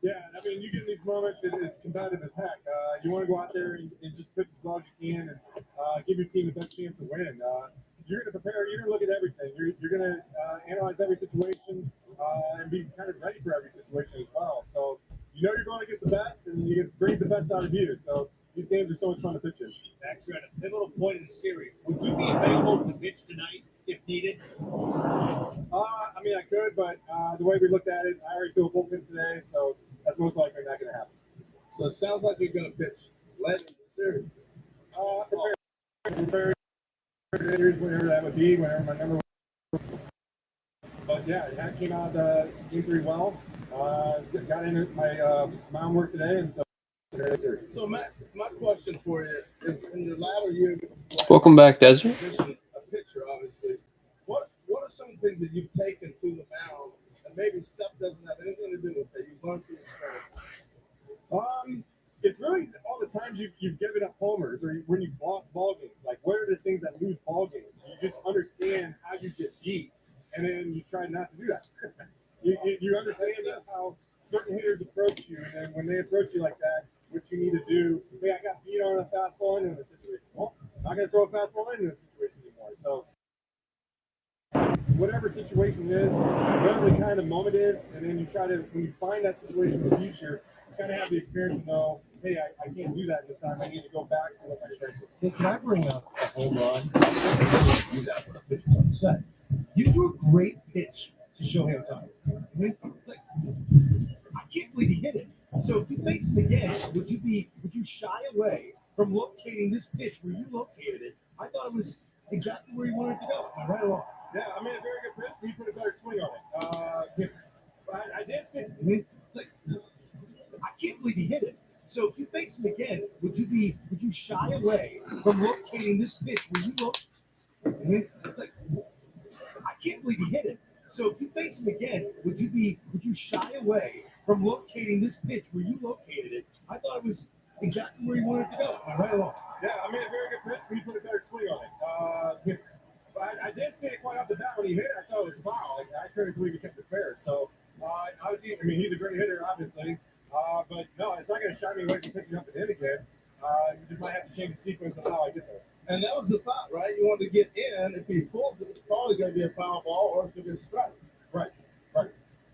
Yeah, I mean, you get in these moments, it is competitive as heck. You want to go out there and just pitch as well as you can and give your team the best chance to win. You're going to prepare, you're going to look at everything. You're going to analyze every situation and be kind of ready for every situation as well. So you're going against the best, and you get to bring the best out of you. So these games are so much fun to pitch in. Max, you're at a pivotal point in the series. Would you be available to pitch tonight if needed? I mean, I could, but the way we looked at it, I already threw a bullpen today, so that's most likely not going to happen. So it sounds like you're going to pitch late in the series. Prepare whatever that would be, whatever my number was. But yeah, it came out game 3 well. Got in my mound work today, and so Max, my question for you is: in your latter year, Welcome back, Desert. A pitcher, obviously. What are some things that you've taken to the mound and maybe stuff doesn't have anything to do with that you've learned through experience? It's really all the times you've given up homers or when you've lost ball games. Like, what are the things that lose ball games? You just understand how you get beat, and then you try not to do that. you understand how certain hitters approach you, and then when they approach you like that, what you need to do. Hey, I got beat on a fastball into a situation. Well, I'm not going to throw a fastball into a situation anymore. So whatever situation is, whatever the kind of moment is, and then you try to, when you find that situation in the future, you kind of have the experience to know, hey, I can't do that this time. I need to go back to what my strength is. Hey, can I bring up a home run? Do that when a pitcher's on set. You threw a great pitch to Shohei Ohtani. I can't believe he hit it. So if you face him again, would you shy away from locating this pitch where you located it? I thought it was exactly where you wanted to go. Am I right or wrong? Yeah, I mean, a very good pitch, but you put a better swing on it. I did see. I can't believe he hit it. So if you face him again, would you shy away from locating this pitch where you look? Like, I can't believe he hit it. So if you face him again, would you shy away from locating this pitch where you located it? I thought it was exactly where he wanted to go. Am I right or wrong? Yeah, I mean, a very good pitch, but he put a better swing on it. I did see it quite off the bat when he hit it. I thought it was foul. I couldn't believe he kept it fair. So, obviously, I mean, he's a great hitter, obviously. But no, it's not going to shy me away from pitching up at him again. You just might have to change the sequence of how I get there. And that was the thought, right? You want to get in. If he pulls it, it's probably going to be a foul ball or it's going to be a strike. Right.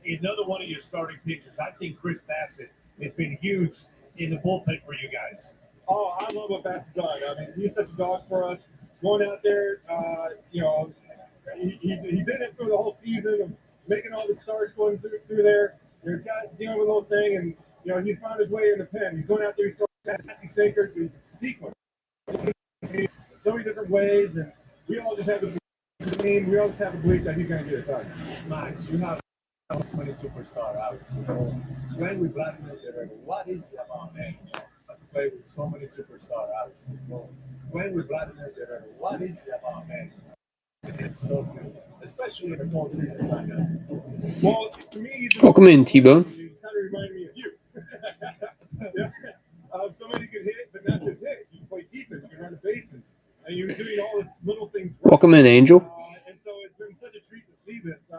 Another one of your starting pitchers. I think Chris Bassett has been huge in the bullpen for you guys. Oh, I love what Bassett's done. I mean, he's such a dog for us. Going out there, you know, he did it for the whole season of making all the starts going through there. He's got dealing with the whole thing, and you know, he's found his way in the pen. He's going out there, he's going fantasy sinkers, but sequence. So many different ways, and we all just have the belief that he's going to get it done. Max, you have so many superstar outs. You know, playing with Vladimir Guerrero, what is it about, man? You know, to play with so many superstar outs. You know, playing with Vladimir Guerrero, what is it about, man? It's so good, especially in the postseason right now. Well, to me, he's Welcome in, T-Bone. He's kind of reminded me of you. Yeah. Somebody could hit, but not just hit. You can play defense, you can run the bases, and you're doing all the little things right. Welcome in, Angel. And so it's been such a treat to see this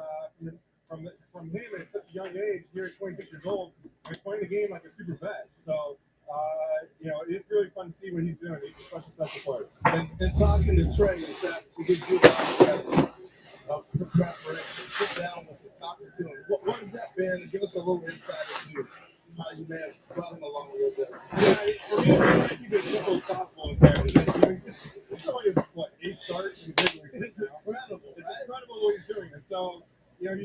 from him at such a young age, here at 26 years old, and playing the game like a super vet. So, you know, it's really fun to see what he's doing. He's a special player. And talking to Trey, you said to get good of preparation, sit down with the talking to him. What has that been? Give us a little insight into how you may have brought him along a little bit. Yeah, for me, I'm trying to keep it as simple as possible in there. It's only his, what, 8 starts in the big leagues. It's incredible. It's incredible what he's doing. And so, you know,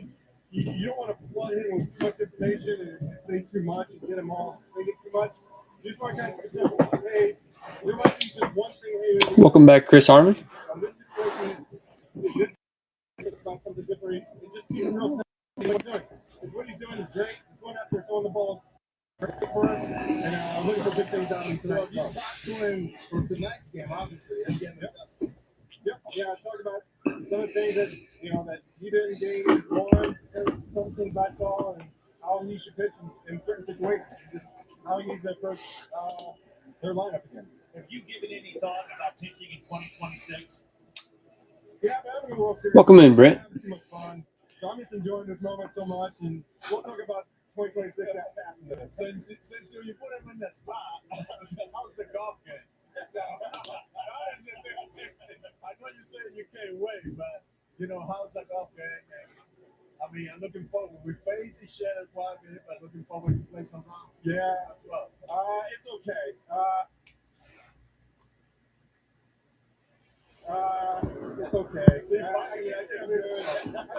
you don't want to flood him with too much information and say too much and get him all thinking too much. You just want to kind of keep it simple. Like, hey, there might be just one thing. Hey, Welcome back, Chris Harmon. on this situation, about something different, and just keep it real simple. What he's doing. What he's doing is great. He's going out there throwing the ball for us, and looking for big things out of him So tonight. you talked to him for tonight's game, obviously, and getting the dust. Yep. Yeah, I talked about some of the things that that he did in game one, and some things I saw, and how he should pitch in certain situations, just how he needs to approach their lineup again. Have you given any thought about pitching in 2026? Yeah, but I'm in the World Series. Welcome in, Brent. I'm having too much fun, so I'm just enjoying this moment so much, and we'll talk about 2026 after this. Since you put him in that spot, how's the golf game? I know you said you can't wait, but you know, how's the golf game? I mean, I'm looking forward. We played to share it quite a bit, but looking forward to play some round. Yeah, as well. it's okay. It's okay. I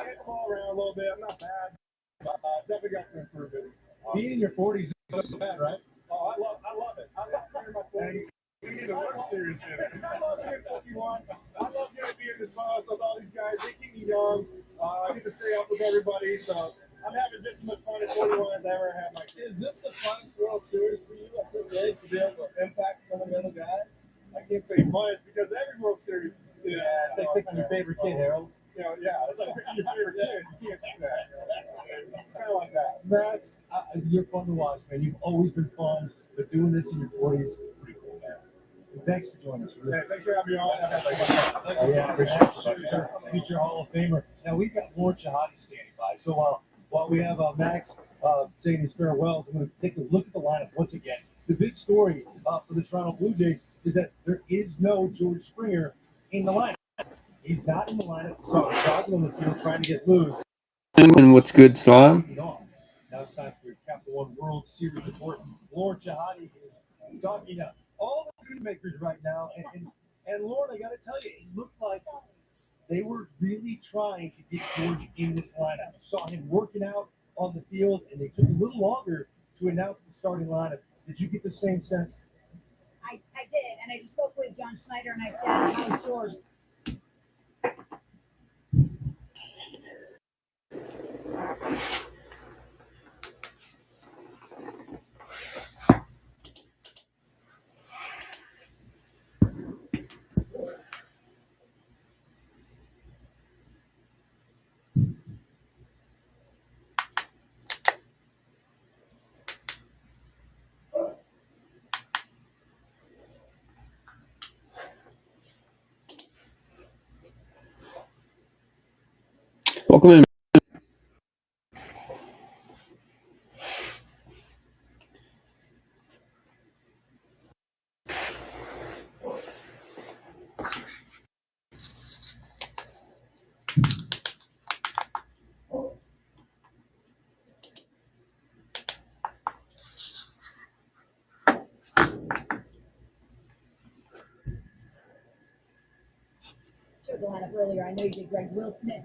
hit the ball around a little bit. I'm not bad. Definitely got some improvement. Being in your 40s is so bad, right? Oh, I love it. I love being in my 40s. We need a World Series here. I love being 51. I love getting to be in this bus with all these guys. They keep me young. I get to stay up with everybody. So I'm having just as much fun at 41 as I ever had my kids. Is this the funnest World Series for you at this age to be able to impact some of the other guys? I can't say much because every World Series is It's like picking your favorite kid, Harold. You know, yeah, it's like picking your favorite kid. You can't do that. It's kind of like that. Max, you're fun to watch, man. You've always been fun, but doing this in your 40s, pretty cool, man. And thanks for joining us. Hey, thanks for having me on. Yeah, appreciate it. Future Hall of Famer. Now, we've got Lauren Shahadi standing by. So while we have Max saying his farewells, I'm going to take a look at the lineup once again. The big story for the Toronto Blue Jays is that there is no George Springer in the lineup. He's not in the lineup. So jogging on the field trying to get loose. And what's good, Slime? Now it's time for your Capital One World Series report. Lauren Shahadi is talking to all the food makers right now. And Lauren, I got to tell you, it looked like they were really trying to get George in this lineup. You saw him working out on the field, and they took a little longer to announce the starting lineup. Did you get the same sense? I did, and I just spoke with John Schneider, and I said, how's George? at the lineup earlier. I know you did, Greg. Will Smith,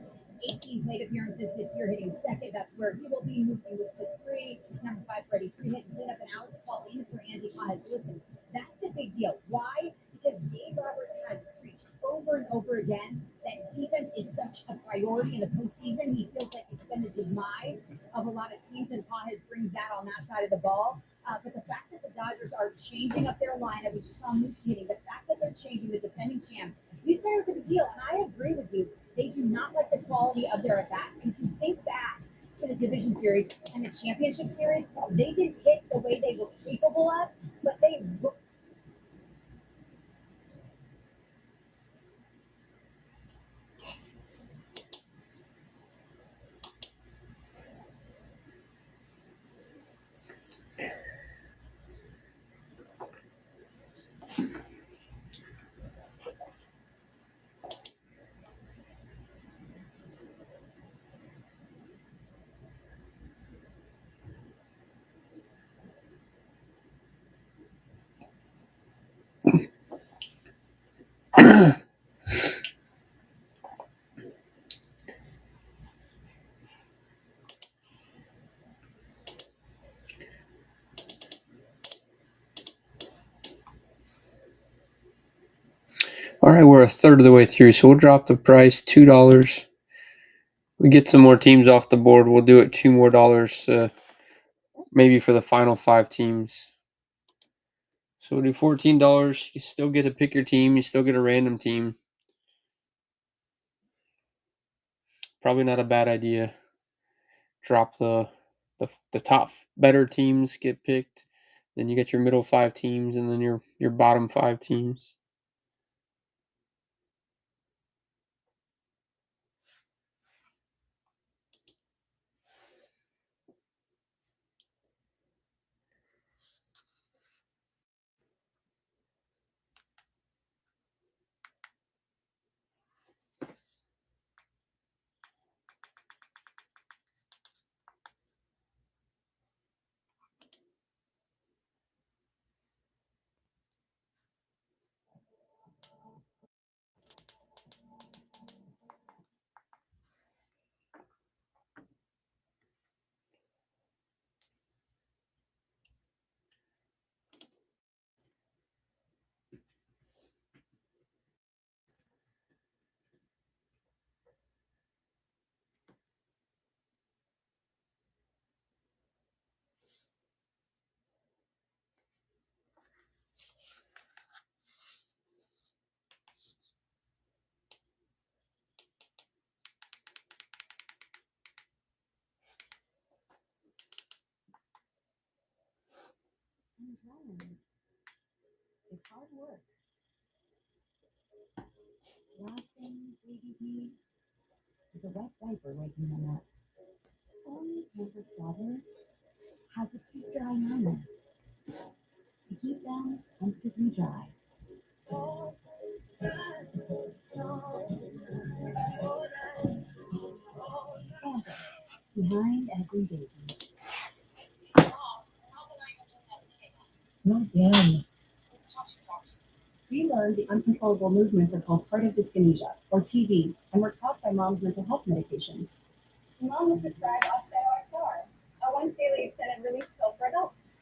18 plate appearances this year, hitting second. That's where he will be. Moving moves to 3. Number 5, Freddie Freeman, cleanup, and Alex Paul in for Andy Paez. Listen, that's a big deal. Why? Because Dave Roberts has preached over and over again that defense is such a priority in the postseason. He feels like it's been the demise of a lot of teams, and Paez brings that on that side of the ball. But the fact that the Dodgers are changing up their lineup, we just saw Mookie hitting, the fact that they're changing the defending champs, you said it was a big deal, and I agree with you. They do not like the quality of their at-bats. If you think back to the division series and the championship series, they didn't hit the way they were capable of, but they All right, we're a third of the way through, so we'll drop the price $2. We get some more teams off the board. We'll do it $2 more, maybe for the final 5 teams. So we'll do $14. You still get to pick your team. You still get a random team. Probably not a bad idea. Drop the top better teams get picked. Then you get your middle 5 teams, and then your bottom 5 teams. It's hard work. Last thing babies need is a wet diaper waking them up. Only Pampers Toddlers has a keep dry liner to keep them comfortably dry. Pampers, behind every baby. Not again. We learned the uncontrollable movements are called tardive dyskinesia, or TD, and were caused by mom's mental health medications. Mom was prescribed Austedo XR, a once-daily extended release pill for adults.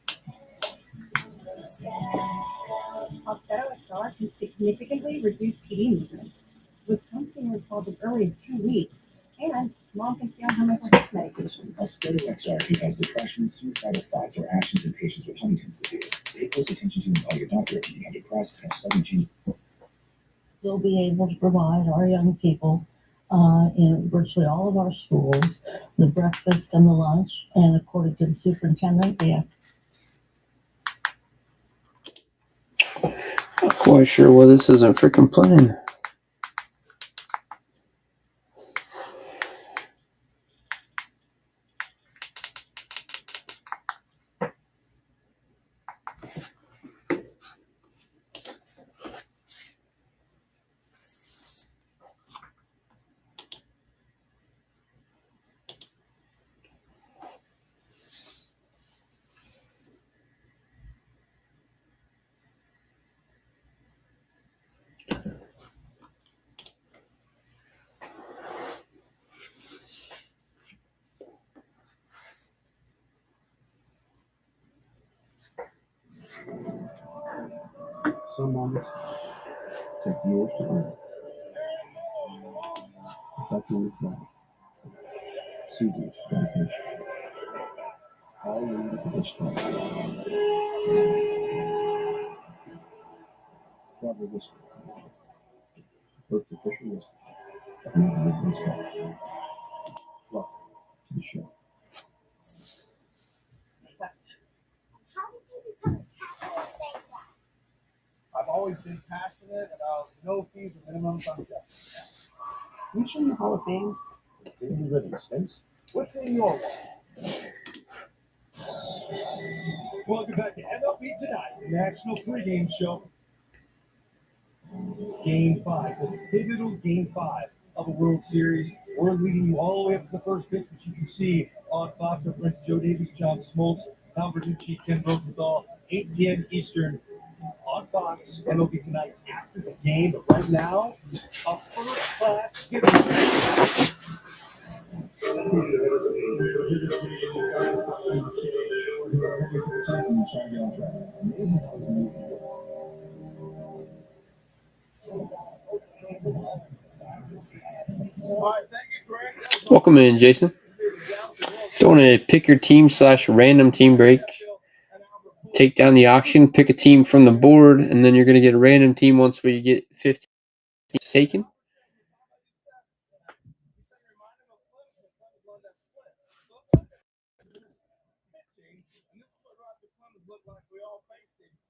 Austedo XR can significantly reduce TD movements, with some seeing results as early as 2 weeks, and mom can stay on her mental health medications. Austedo XR can cause depression, suicidal thoughts, or actions in patients with Huntington's disease. Pay close attention to and call your doctor if you become depressed, have sudden change. We'll be able to provide our young people in virtually all of our schools the breakfast and the lunch, and according to the superintendent, they have Not quite sure why this isn't freaking playing. Some moments take years to earn. Effectively planned. Seasons, dedication. All leading to this point. Probably this first official list of Major League Baseball. Welcome to the show. How did you become passionate baseball? I've always been passionate about no fees and minimums on steps. Reach in the Hall of Fame. Do you live in space? What's in your wall? Welcome back to MLB Tonight, the national pregame show. Game 5, the pivotal Game 5 of a World Series. We're leading you all the way up to the first pitch, which you can see on Fox reference Joe Davis, John Smoltz, Tom Verducci, Ken Rosenthal, 8 p.m. Eastern on Fox. MLB Tonight after the game. But right now, a first-class giving. All right, thank you, Greg. Welcome in, Jason. Doing a pick your team / random team break. Take down the auction, pick a team from the board, and then you're going to get a random team once we get 15 taken.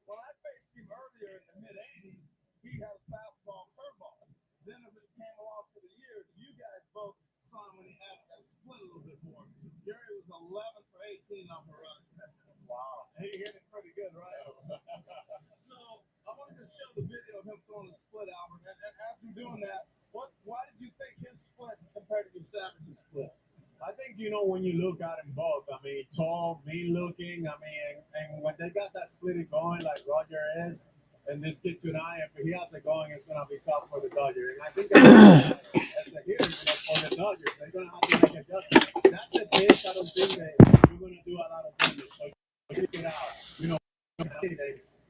When I faced him earlier in the mid-'80s, he had a fastball curveball. Then as it came along for the years, you guys both saw him when he had that split a little bit more. Gary was 11 for 18 off a run. Wow. He hit it pretty good, right? So I wanted to show the video of him throwing the split, Albert. And as you're doing that, why did you think his split compared to your Savage's split? I think, when you look at them both, tall, mean looking, and when they got that split going like Roger is, and this kid tonight, if he has it going, it's going to be tough for the Dodgers. And I think as a hitter, for the Dodgers, they're going to have to make adjustments. That's a pitch. I don't think that you're going to do a lot of damage. So you get out.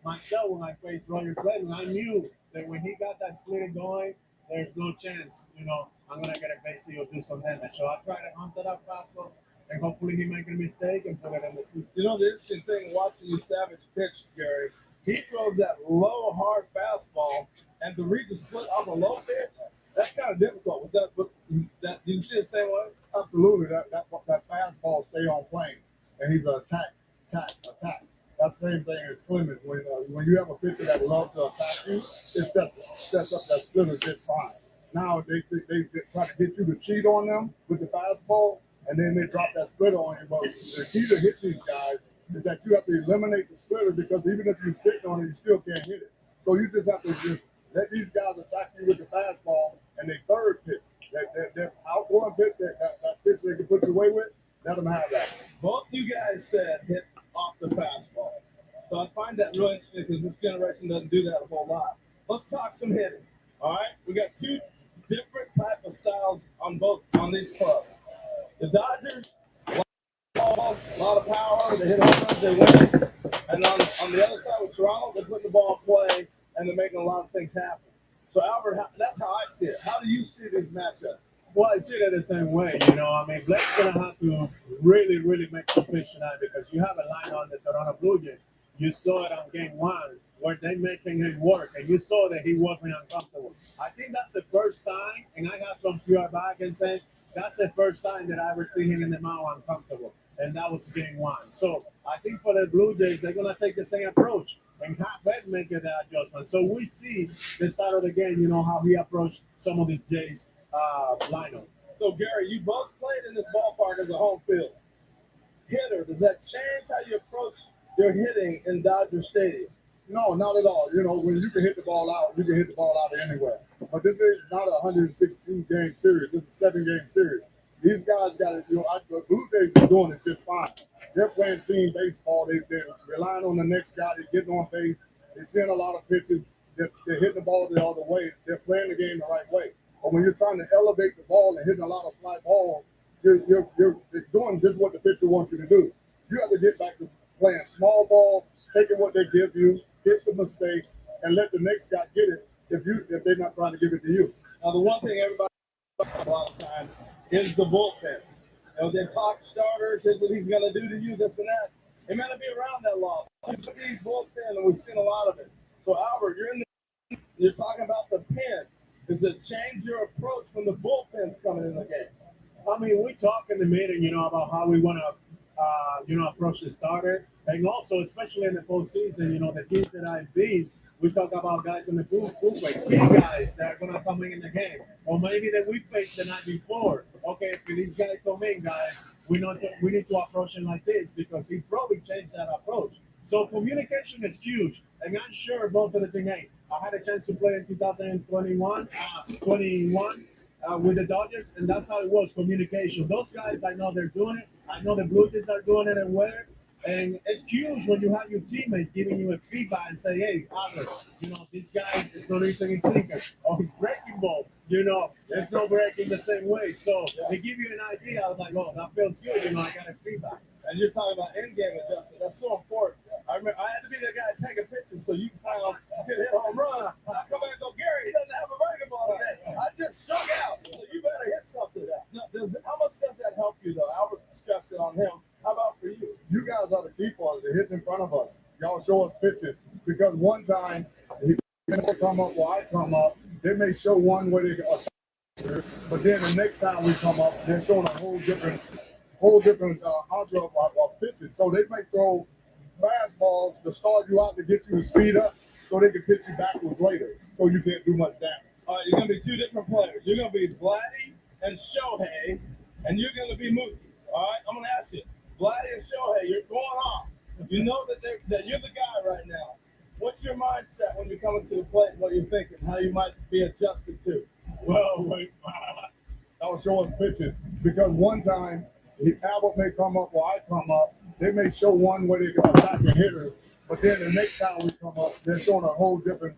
Myself, when I faced Roger Clayton, I knew that when he got that split going, there's no chance, I'm going to get a base or do some damage. So I try to hunt it up fastball, and hopefully he make a mistake and put it in the seat. The interesting thing watching you Savage pitch, Gary, he throws that low, hard fastball, and to read the split off a low pitch, that's kind of difficult. Was that did you see it the same way? Absolutely. That fastball stay on plane, and he's an attack. That's the same thing as Clemens. When you have a pitcher that loves to attack you, it sets up that splitter just fine. Now they try to get you to cheat on them with the fastball, and then they drop that splitter on you. But the key to hit these guys is that you have to eliminate the splitter, because even if you're sitting on it, you still can't hit it. So you just have to just let these guys attack you with the fastball, and their third pitch, that outgoing pitch, that pitch they can put you away with, let them have that. Both you guys said hit off the fastball. So I find that really interesting because this generation doesn't do that a whole lot. Let's talk some hitting. All right, we got two different type of styles on these clubs. The Dodgers, a lot of power, they hit home runs, they win. And on the other side with Toronto, they're putting the ball in play and they're making a lot of things happen. So Albert, that's how I see it. How do you see this matchup? Well, I see it the same way. Blake's going to have to really, really make some pitch tonight, because you have a line on the Toronto Blue Jays. You saw it on game 1 where they making him work, and you saw that he wasn't uncomfortable. I think that's the first time, and I have some PR back and say that's the first time that I ever see him in the mound uncomfortable, and that was game 1. So I think for the Blue Jays, they're going to take the same approach and have that make that adjustment. So we see the start of the game, how he approached some of these Jays lineup. So Gary, you both played in this ballpark as a home field hitter. Does that change how you approach your hitting in Dodger Stadium? No, not at all. When you can hit the ball out, you can hit the ball out anywhere. But this is not a 116-game series. This is a 7-game series. These guys got it. The Blue Jays are doing it just fine. They're playing team baseball. They're relying on the next guy. They're getting on base. They're seeing a lot of pitches. They're hitting the ball the other way. They're playing the game the right way. But when you're trying to elevate the ball and hitting a lot of fly balls, you're doing just what the pitcher wants you to do. You have to get back to playing small ball, taking what they give you, get the mistakes, and let the next guy get it if they're not trying to give it to you. Now, the one thing everybody talks a lot of times is the bullpen. You know, their top starters, here's what he's going to do to you, this and that. It may not be around that long. These bullpen, and we've seen a lot of it. So, Albert, you're talking about the pen. Does it change your approach when the bullpen's coming in the game? I mean, we talk in the meeting, about how we want to, approach the starter. And also, especially in the postseason, the teams that I've beat, we talk about guys in the bullpen, key guys that are going to come in the game. Or maybe that we faced the night before. Okay, if these guys come in, guys, we need to approach him like this because he probably changed that approach. So communication is huge. And I'm sure both of the team, I had a chance to play in 2021, with the Dodgers, and that's how it was, communication. Those guys, I know they're doing it. I know the Blue Jays are doing it and where. And it's huge when you have your teammates giving you a feedback and say, hey, Albert, this guy is not using his sinker or his breaking ball. There's no breaking the same way. So they give you an idea. I was like, oh, that feels good. I got a feedback. And you're talking about in-game adjustment. That's so important. I remember I had to be the guy taking pictures so you can find out hit a home run. I come back and go, Gary, he doesn't have a breaking ball today. I just struck out. So you better hit something. Now, how much does that help you, though? Albert discussed it on him. How about for you? You guys are the people that hit in front of us. Y'all show us pitches because one time, if they come up or I come up, they may show one way they go, but then the next time we come up, they're showing a whole different order of pitches. So they may throw fastballs to start you out to get you to speed up, so they can pitch you backwards later, so you can't do much damage. All right, you're going to be two different players. You're going to be Vladdy and Shohei, and you're going to be Mookie. All right, I'm going to ask you, Vladdy and Shohei, you're going off. You know that you're the guy right now. What's your mindset when you're coming to the plate? What you're thinking? How you might be adjusted to? Well, wait, I'll show us pitches because one time, Albert may come up or I come up. They may show one way they can attack the hitter, but then the next time we come up, they're showing a whole different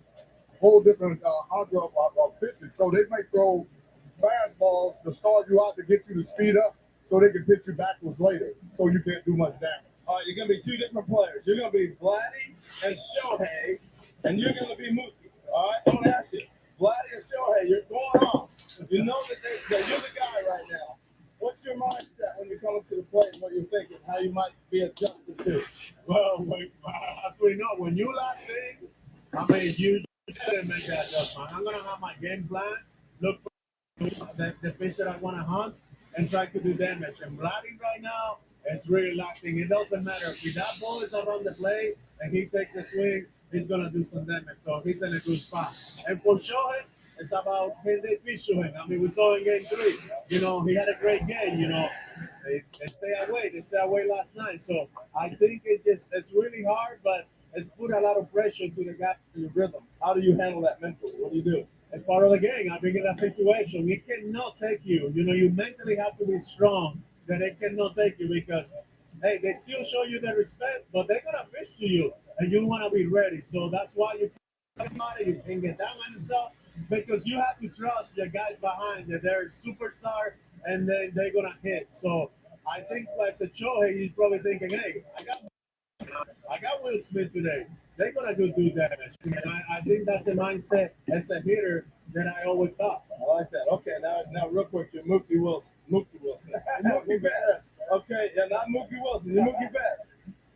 order of pitches. So they may throw fastballs to start you out to get you to speed up, so they can pitch you backwards later, so you can't do much damage. All right, you're going to be two different players. You're going to be Vladdy and Shohei, and you're going to be Mookie. All right, I'm going to ask you, Vladdy and Shohei, you're going off. You know that you're the guy right now. What's your mindset when you're coming to the plate and what you're thinking? How you might be adjusted to? Well, wait, as we know, when you last thing, you didn't make that adjustment. I'm going to have my game plan, look for the pitch that I want to hunt, and try to do damage. And Vladdy right now is really lacking. It doesn't matter. If that ball is around the plate and he takes a swing, he's going to do some damage. So he's in a good spot. And for Shohei, it's about can they pitch to him. We saw in game 3. He had a great game. They stay away last night. So I think it's really hard, but it's put a lot of pressure to the guy in the rhythm. How do you handle that mentally? What do you do? It's part of the game. I think in that situation, it cannot take you. You mentally have to be strong that it cannot take you because, hey, they still show you their respect, but they're going to pitch to you, and you want to be ready. So that's why you can get down on yourself because you have to trust the guys behind that they're superstar and then they're going to hit. So I think like Shohei, he's probably thinking, hey, I got Will Smith today. They're going to do damage. And I think that's the mindset as a hitter that I always thought. I like that. Okay, now real quick, you're Mookie Wilson. Mookie Betts. Okay, yeah, not Mookie Wilson. You're Mookie Betts.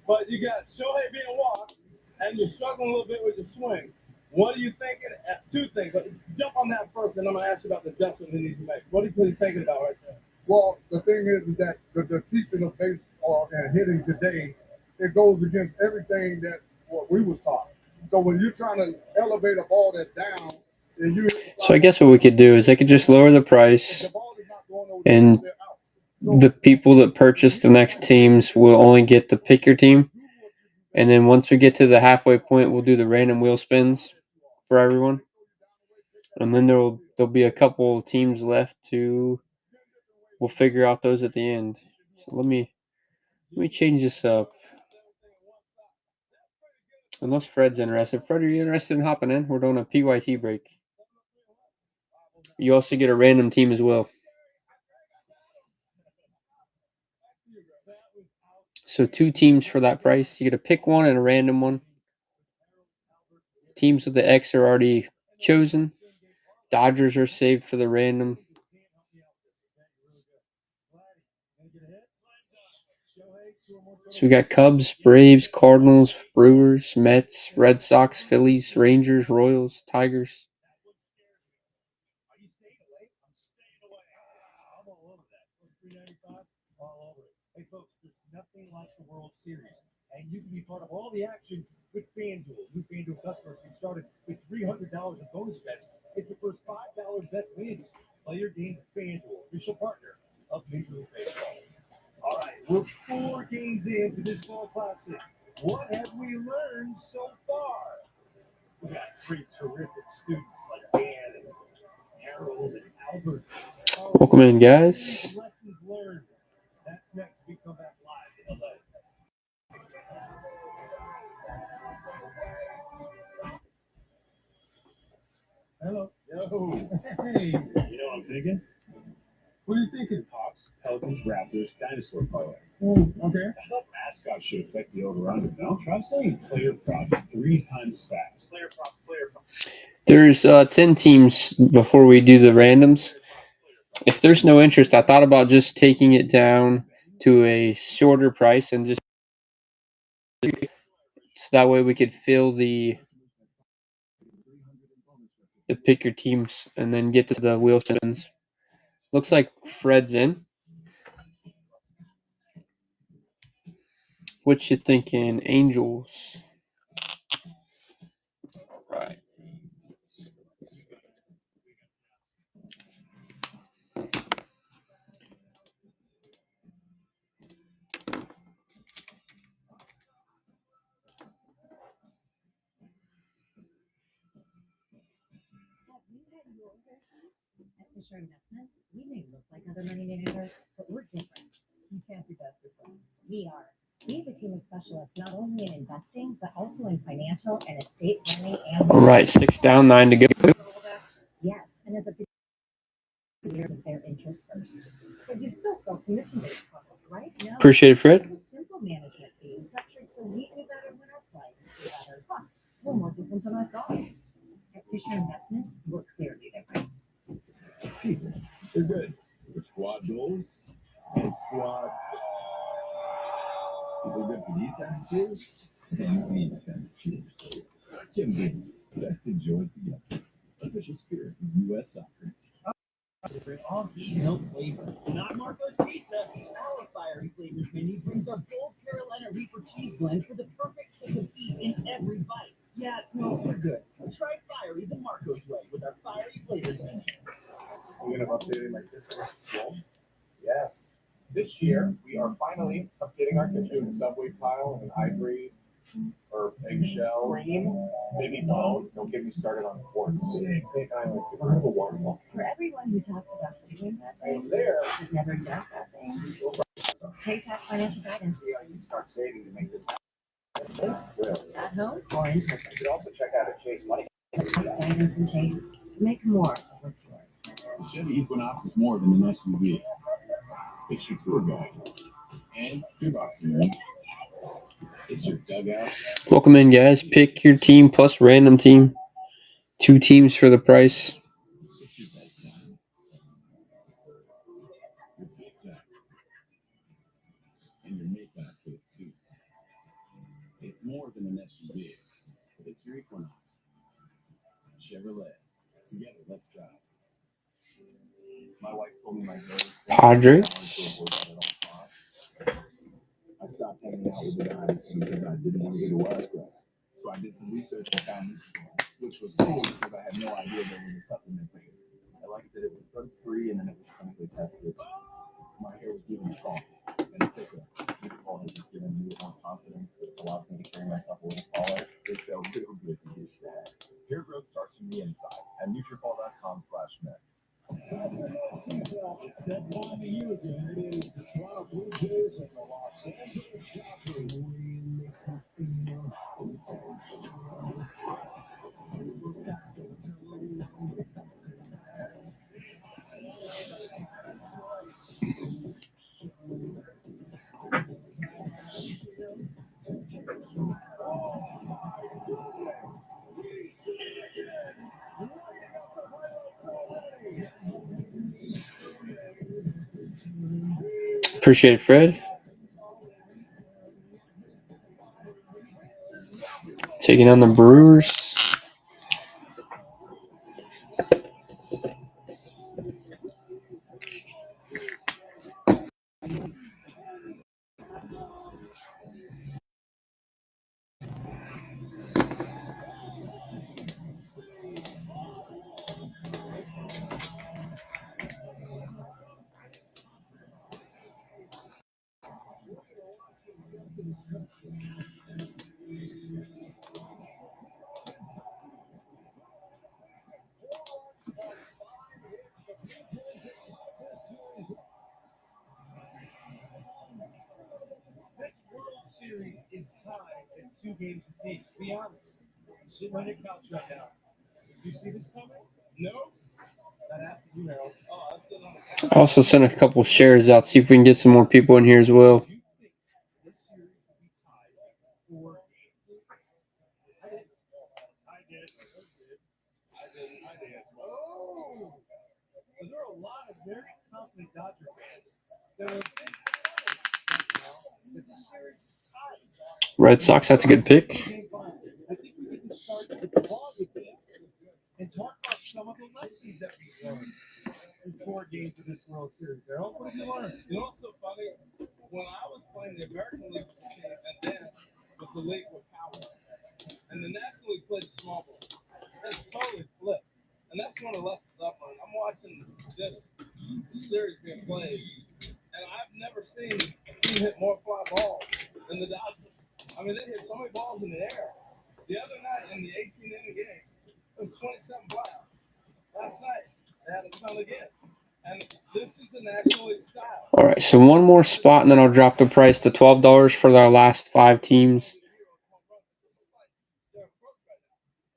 But you got Shohei being walked, and you're struggling a little bit with your swing. What are you thinking? Two things. Jump on that first, and I'm going to ask you about the adjustment he needs to make. What are you thinking about right there? Well, the thing is that the teaching of baseball and hitting today, it goes against everything that what we was taught. So when you're trying to elevate a ball that's down, and you So I guess what we could do is they could just lower the price, and the people that purchase the next teams will only get to pick your team. And then once we get to the halfway point, we'll do the random wheel spins for everyone. And then there'll be a couple teams left we'll figure out those at the end. So let me change this up. Unless Fred's interested. Fred, are you interested in hopping in? We're doing a PYT break. You also get a random team as well. So 2 teams for that price. You get to pick one and a random one. Teams with the X are already chosen. Dodgers are saved for the random. So we got Cubs, Braves, Cardinals, Brewers, Mets, Red Sox, Phillies, Rangers, Royals, Tigers. Are you staying away? I'm staying away. I'm all over that. Plus 395, all over it. Hey, folks, there's nothing like the World Series. And you can be part of all the action with FanDuel. New FanDuel customers get started with $300 in bonus bets if your first $5 bet wins. Play your game with FanDuel, official partner of Major League Baseball. All right, we're 4 games into this fall classic. What have we learned so far? We got 3 terrific students like Dan and Harold and Albert. Welcome in, guys. Lessons learned. That's next. We come back live in LA. Hello. Yo. Hey. You know what I'm thinking? What are you thinking? Hawks, Pelicans, Raptors, Dinosaur parlay. Okay. I thought mascots should affect the over-under. No, try saying player props 3 times fast. Player props. There's 10 teams before we do the randoms. If there's no interest, I thought about just taking it down to a shorter price and just so that way we could fill the pick your teams and then get to the wheel spins. Looks like Fred's in. What you thinking, Angels? Right. At Fisher Investments, we may look like other money managers, but we're different. You can't be that different. We are. We have a team of specialists not only in investing, but also in financial and estate planning and. All right, 6 down, 9 to go. Yes, and as a clear with their interests first. But you still sell commission-based products, right? No. Appreciate it, Fred. We have a simple management fee structured so we do better when our clients do better. Huh. We're more different than I thought. At Fisher Investments, we're clearly different. People, they're good. The squad goals and squad. People good for these kinds of cheers and these kinds of cheers. Jim Beam, best enjoyed together. Official spirit of U.S. soccer. All heat, no flavor. Not Marco's Pizza. Our fiery flavors menu brings our bold Carolina Reaper cheese blend for the perfect kick of heat in every bite. Yeah, no, we're good. Try fiery the Marco's way with our fiery flavors menu. We're going to update like this. Yes. This year, we are finally updating our kitchen with Subway tile and ivory or eggshell. Cream, maybe bone. Don't get me started on quartz. Big island. We're a waterfall. For everyone who talks about doing that thing, And there, but never does that thing, Chase has financial guidance. see how you can start saving to make this happen. Really. At home or in person. You should also check out a Chase Money. Chase guidance from Chase. Make more of what's yours. The Chevy Equinox is more than an SUV. It's your tour guide and your boxing ring. It's your dugout. Welcome in, guys. Pick your team plus random team. 2 teams for the price. It's your bedtime. Your bedtime. And your makeup kit, too. It's more than an SUV. It's your Equinox. Chevrolet. Together, let's drive. My wife told me my hair was Padres. I stopped hanging out with the guys because I didn't want to go to Wise Guys. So I did some research and found Nutrafol, which was cool because I had no idea there was a supplement thing. I liked that it was drug-free and then it was clinically tested. My hair was getting strong and thicker. Nutrafol has just given me more confidence. It allows me to carry myself a little taller. It felt real good to get that. Hair growth starts from the inside at Nutrafol.com/men. It's that time of year again. It is the Toronto Blue Jays and the Los Angeles Dodgers. Rain makes me feel. Appreciate it, Fred. Taking on the Brewers. This World Series is tied at 2 games apiece. Be honest. I'm sitting on your couch right now. Did you see this coming? No? That has to be Harold. Oh, I'm sitting on the couch. I also sent a couple shares out, see if we can get some more people in here as well. Do you think this series will be tied at 4 games? I did. I did. I did as well. Oh! So there are a lot of very confident Dodger fans that are thinking that this series is tied. Red Sox, that's a good pick. I think we need to start at the ball again and talk about some of the lessons that we've learned in 4 games of this World Series. Harold, what have you learned? You know what's so funny? When I was playing the American League with the team, and then was the league with power, and the National League played the small ball. That's totally flipped. And that's one of the lessons I've learned. I'm watching this series being played, and I've never seen a team hit more fly balls than the Dodgers. I mean, they hit so many balls in the air. The other night in the 18-inning game, it was 27 flyouts. Last night, they had a ton again. And this is the National League style. All right, so one more spot, and then I'll drop the price to $12 for our last 5 teams.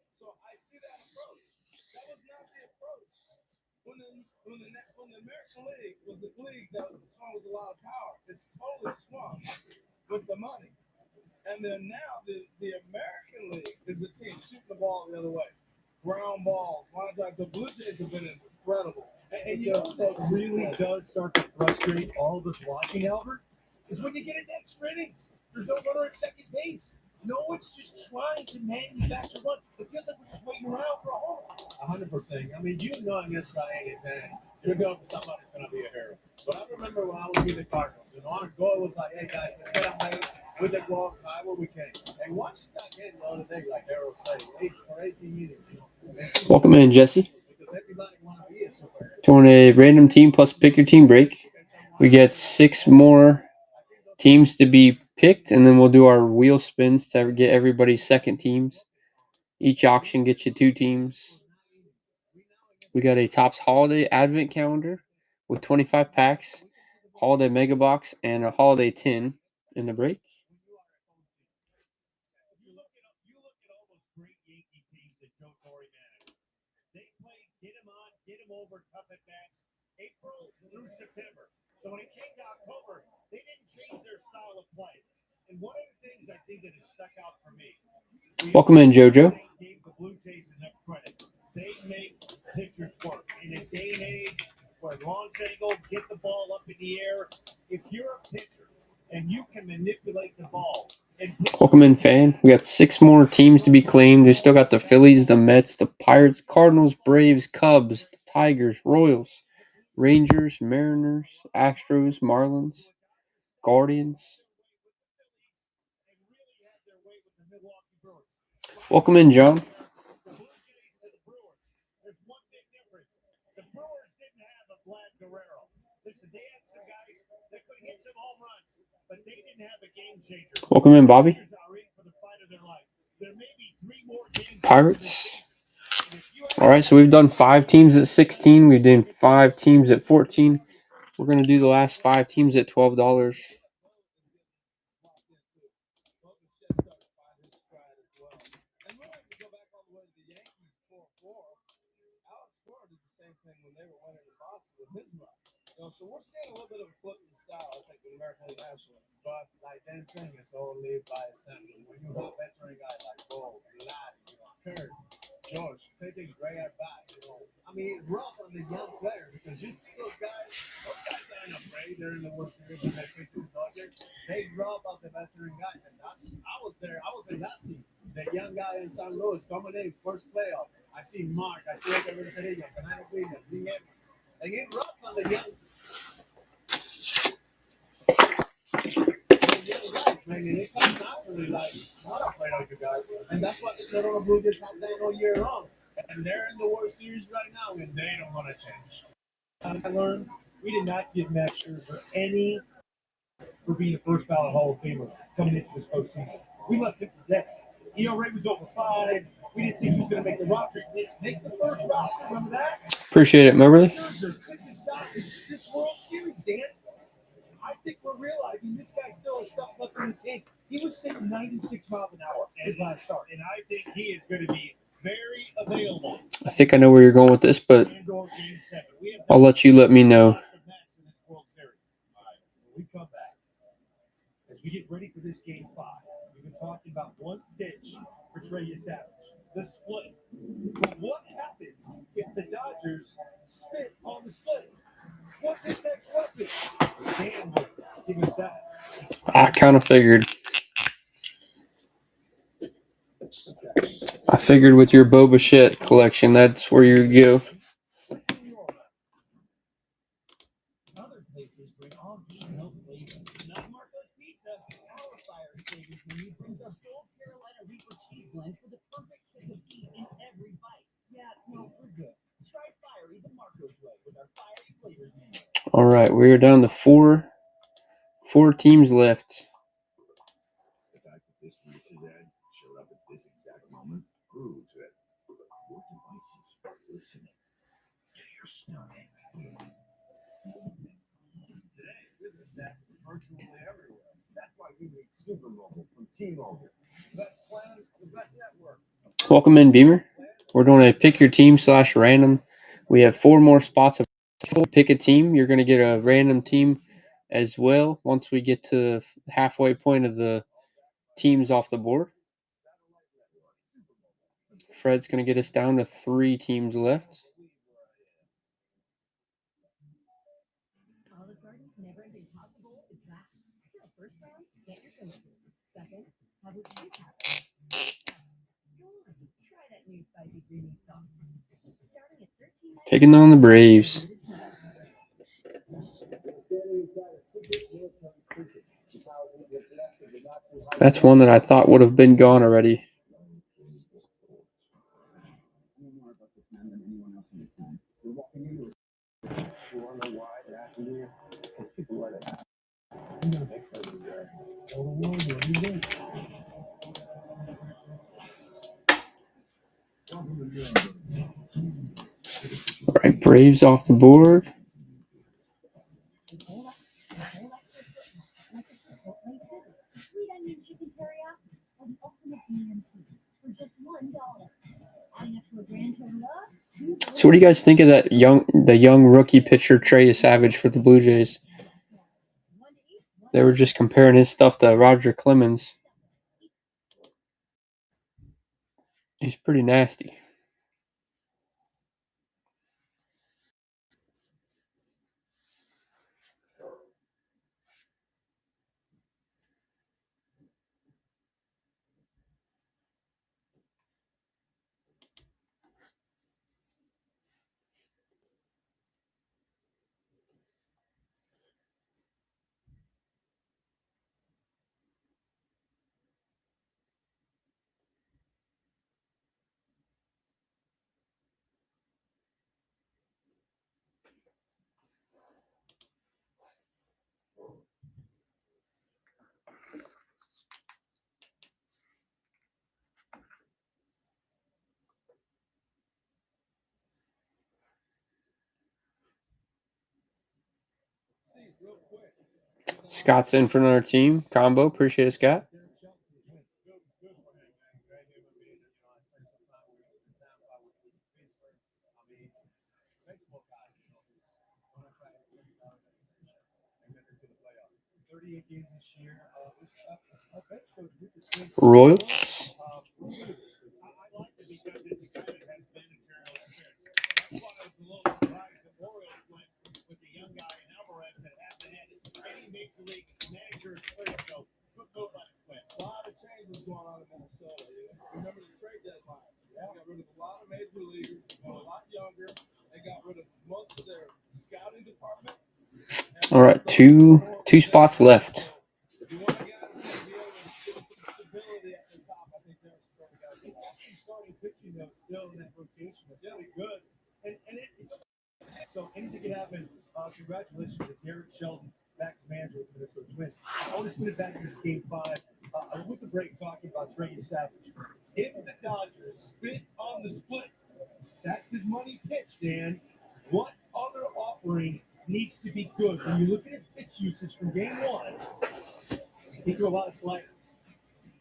So I see that approach. That was not the approach when the American League was the league that swung with a lot of power. It's totally swung with the money. And then now the American League is a team shooting the ball the other way. Ground balls. A lot of times the Blue Jays have been incredible. And you know what that really does start to frustrate all of us watching, Albert? Is when you get into extra innings. There's no runner at second base. No one's just trying to manufacture one. It feels like we're just waiting around for a home. 100%. I mean, you know, in Israeli, man, you know somebody's going to be a hero. But I remember when I was with the Cardinals, you know, our goal was like, hey, guys, let's get away with the ball however we can. And watching that game the other day, like Harold said, 18 minutes, you know. Welcome in, Jesse. Because everybody want to be a superhero. Throwing a random team plus pick your team break. We get 6 more teams to be picked, and then we'll do our wheel spins to get everybody's second teams. Each auction gets you 2 teams. We got a Topps Holiday Advent Calendar with 25 packs, Holiday Mega Box, and a Holiday Tin in the break. You look at all those great Yankee teams that Joe Torre managed. They played get him on, get him over, tough at bats, April through September. So when it came to October, they didn't change their style of play. And one of the things I think that has stuck out for me. Welcome in, JoJo. Gave the Blue Jays enough credit. They make pitchers work in a day and age where launch angle, get the ball up in the air. If you're a pitcher and you can manipulate the ball. Welcome in, fan. We got 6 more teams to be claimed. We still got the Phillies, the Mets, the Pirates, Cardinals, Braves, Cubs, the Tigers, Royals, Rangers, Mariners, Astros, Marlins, Guardians. Welcome in, John. The Blue Jays and the Brewers. There's one big difference. The Brewers didn't have a Vlad Guerrero. Listen, they had some guys that could hit some home runs, but they didn't have a game changer. Welcome in, Bobby. There may be 3 more games. Pirates. All right, so we've done 5 teams at 16. We've done 5 teams at 14. We're going to do the last 5 teams at $12. So we're seeing a little bit of a flip in style, I think, in American League National. But like Dan saying, it's all live by example. When you have veteran guys like Bo, Vlad, Kurt, Joe coach taking great advice. You know, I mean, it rubs on the young player because you see those guys aren't afraid. They're in the World Series and they're facing the Dodgers. They rub on the veteran guys, and I was there. I was in that scene. The young guy in St. Louis coming in first playoff. I see Mark. I see Edgar Renteria, Fernando Williams, Lee Evans, and it rubs on the young guys, man, and it comes naturally, like, I'm not afraid of you guys. And that's what the Toronto Blue Jays have done all year long. And they're in the World Series right now, and they don't want to change. As I learned, we did not give Max Scherzer any for being a first ballot Hall of Famer coming into this postseason. We left him for dead. ERA was over 5. We didn't think he was going to make the roster. He didn't make the first roster. Remember that? Appreciate it, Moberly. Scherzer could decide this World Series, Dan. I think we're realizing this guy still has stuff left in the tank. He was sitting 96 miles an hour his last start. And I think he is going to be very available. I think I know where you're going with this, but Indoor Game 7. I'll let you let me know. Max in this World Series. All right, when we come back, as we get ready for this Game 5, we've been talking about one pitch for Trey Savage, the split. But what happens if the Dodgers spit on the split? What's his next weapon? Dan will give us that. I kind of figured. I figured with your Boba Fett collection, that's where you go. Other places bring all heat and no flavor. Not Marco's Pizza. Our fire flavors menu brings our bold Carolina Reaper cheese blend for the perfect kick of heat in every bite. Yeah, no, we're good. Try fiery the Marco's way with our fiery flavors menu. All right, we're down to four teams left. The fact that this Reese's ad showed up at this exact moment proves that your devices are listening to your snoring. Today, business apps are virtually everywhere. That's why we made Super Mobile from T-Mobile. Best plan, the best network. Welcome in, Beamer. We're doing a pick your team / random. We have 4 more spots of pick a team. You're going to get a random team as well once we get to the halfway point of the teams off the board. Fred's going to get us down to 3 teams left. Olive Garden's never-ending pasta bowl is back. So first round, get your go-to. Second, have what you have. Go on, try that new spicy creamy sauce. Starting at $13.99. Taking on the Braves. That's one that I thought would have been gone already. All right, Braves off the board. Sweet onion chicken teriyaki or the ultimate BMT for just $1. Adding up to a grand total of So what do you guys think of the young rookie pitcher Trey Savage for the Blue Jays? They were just comparing his stuff to Roger Clemens. He's pretty nasty. Scott's in for another team. Combo. Appreciate it, Scott. Royals. Major League manager and player go, good move by the Twins. A lot of changes going on in Minnesota. Remember the trade deadline? They got rid of a lot of major leaguers. They're a lot younger. They got rid of most of their scouting department. All right, two spots left. If you want a guy that's going to be able to give some stability at the top, I think Derek Shelton got to actually starting pitching though still in that rotation. It's really good. And it's so anything can happen. Congratulations to Derek Shelton, back as manager of the Minnesota Twins. I want to spin it back to this game 5. I was with the break talking about Trey Savage. If the Dodgers spit on the split, that's his money pitch, Dan. What other offering needs to be good? When you look at his pitch usage from game 1, he threw a lot of sliders.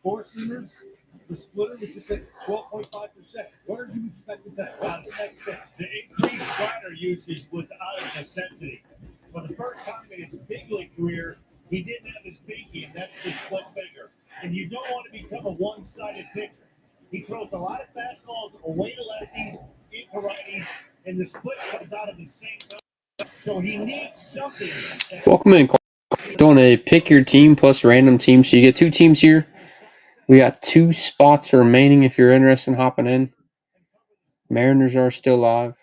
4 seamers, the splitter was just at 12.5%. What are you expecting to have the next pitch? The increased slider usage was out of necessity. For the first time in his big league career, he didn't have his pinky, and that's the split finger. And you don't want to become a one-sided pitcher. He throws a lot of fastballs away to lefties, into righties, and the split comes out of the same number. So he needs something. Welcome in. Doing a pick your team plus random team. So you get 2 teams here. We got 2 spots remaining if you're interested in hopping in. Mariners are still live.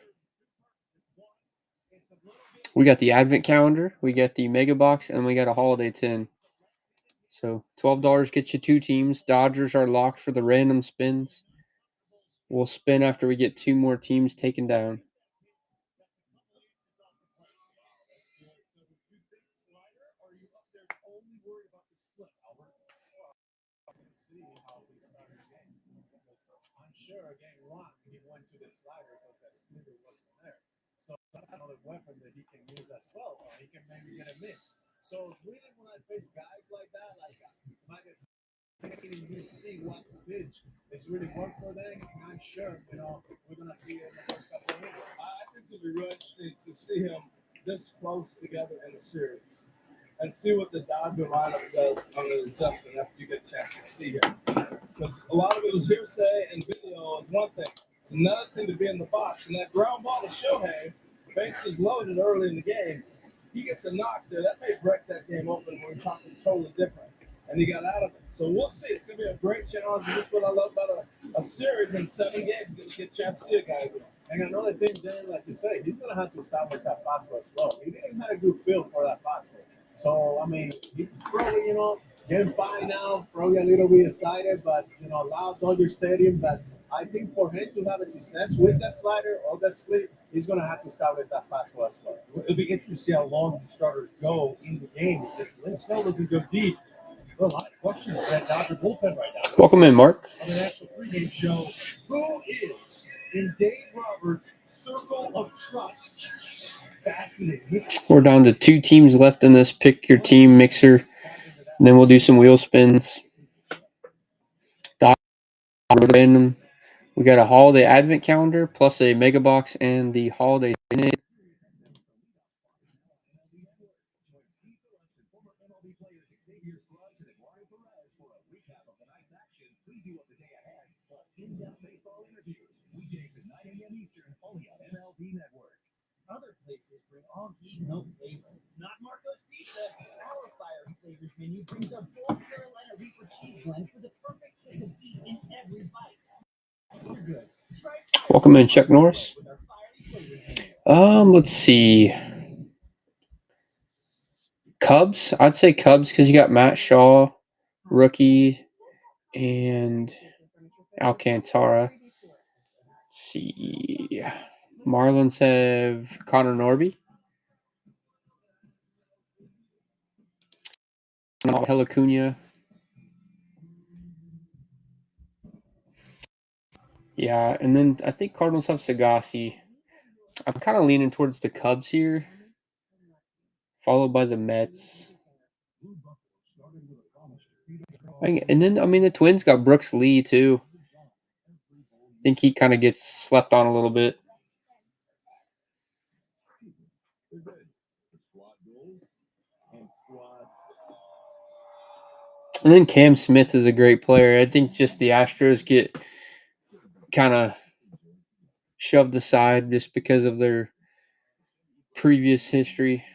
We got the Advent Calendar, we got the Mega Box, and we got a Holiday 10. So $12 gets you 2 teams. Dodgers are locked for the random spins. We'll spin after we get 2 more teams taken down. I'm sure game 1 he went to the slider because that splitter wasn't there. So that's another weapon that he can use as well, or he can maybe get a miss. So really when I face guys like that, like you see what pitch is really work for them, and I'm sure we're gonna see it in the first couple of innings. I think it'll be real interesting to see him this close together in a series and see what the Dodger lineup does on the adjustment after you get a chance to see him. Because a lot of it is hearsay and video is one thing. It's another thing to be in the box. And that ground ball to Shohei, bases loaded early in the game, he gets a knock there. That may break that game open when we're talking totally different. And he got out of it. So we'll see. It's going to be a great challenge. And this is what I love about a series in 7 games. You're going to get a chance to see a guy again. And another thing, Dan, like you say, he's going to have to establish that fastball as well. He didn't have a good feel for that fastball. So, I mean, he probably, getting 5 now, probably a little bit excited, but, loud Dodger Stadium. But I think for him to have a success with that slider or that split, he's going to have to establish that fastball as well. It'll be interesting to see how long the starters go in the game. If Lynch Snell doesn't go deep, there are a lot of questions for that Dodger bullpen right now. Welcome in, Mark. On the National Pregame Show, who is in Dave Roberts' circle of trust? Fascinating. We're down to 2 teams left in this pick your team mixer. And then we'll do some wheel spins. Random. We got a Holiday Advent Calendar plus a Mega Box and the Holiday. Other places bring all heat, no flavor. Not Marco's Pizza. Our fiery flavors menu brings our bold Carolina Reaper cheese blend for the perfect kick of heat in every bite. We're good. Welcome in, Chuck Norris. Let's see. Cubs. I'd say Cubs because you got Matt Shaw, rookie, and Alcantara. Let's see. Marlins have Connor Norby. Helicunia. Yeah, and then I think Cardinals have Sagasi. I'm kind of leaning towards the Cubs here, followed by the Mets. And then, the Twins got Brooks Lee, too. I think he kind of gets slept on a little bit. And then Cam Smith is a great player. I think just the Astros get kind of shoved aside just because of their previous history.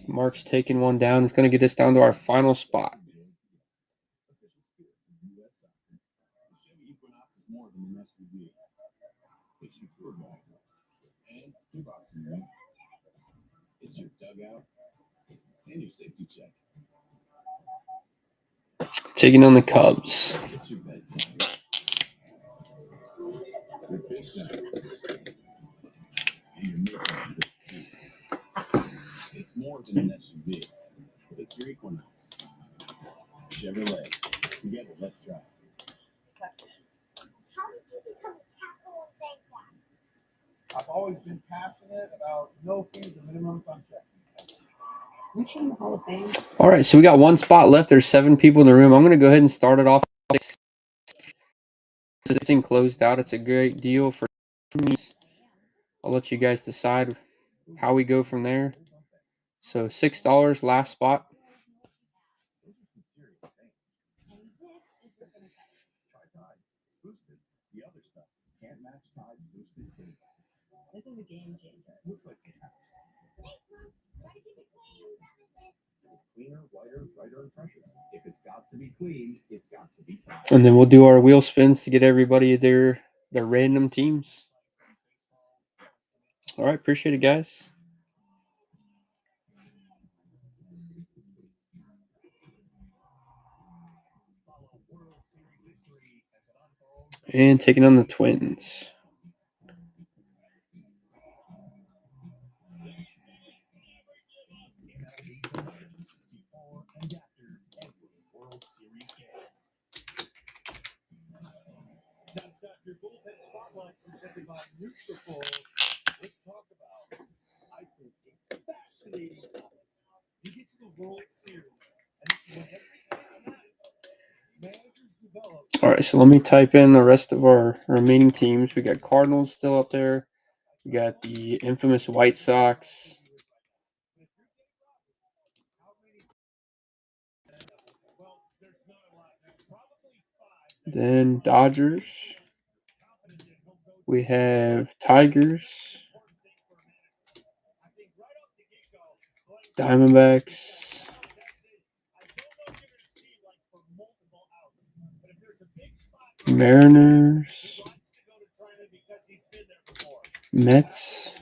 Mark's taking one down. It's going to get us down to our final spot. Chevy Equinox is more than an SUV. It's your tour guide and your boxing ring. It's your dugout and your safety check. Taking on the Cubs. It's your bedtime. Your big time. And your midnight too. It's more than an SUV. It's your Equinox. Chevrolet. Together, let's drive. How did you become a capital bank guy? I've always been passionate about no fees and minimums on checking. Which in the Hall of Fame? All right, so we got one spot left. There's 7 people in the room. I'm going to go ahead and start it off. This thing closed out. It's a great deal for me. I'll let you guys decide how we go from there. So $6 last spot. Those are some serious things. Try Tide. It's boosted. The other stuff can't match Tide's boosted clean. This is a game changer. Looks like it has. Thanks, Mom. Try to keep it clean. Promises. It's cleaner, whiter, brighter, and fresher. If it's got to be clean, it's got to be Tide. And then we'll do our wheel spins to get everybody their random teams. All right, appreciate it, guys. And taking on the Twins. Before and after every World Series game. Now it's time for your bullpen spotlight presented by Nutrafol. Let's talk about, I think, a fascinating topic. You get to the World Series, and it's when everything matters. Managers develop. All right, so let me type in the rest of our remaining teams. We got Cardinals still up there. We got the infamous White Sox. Then Dodgers. We have Tigers. Diamondbacks. Mariners. Mets.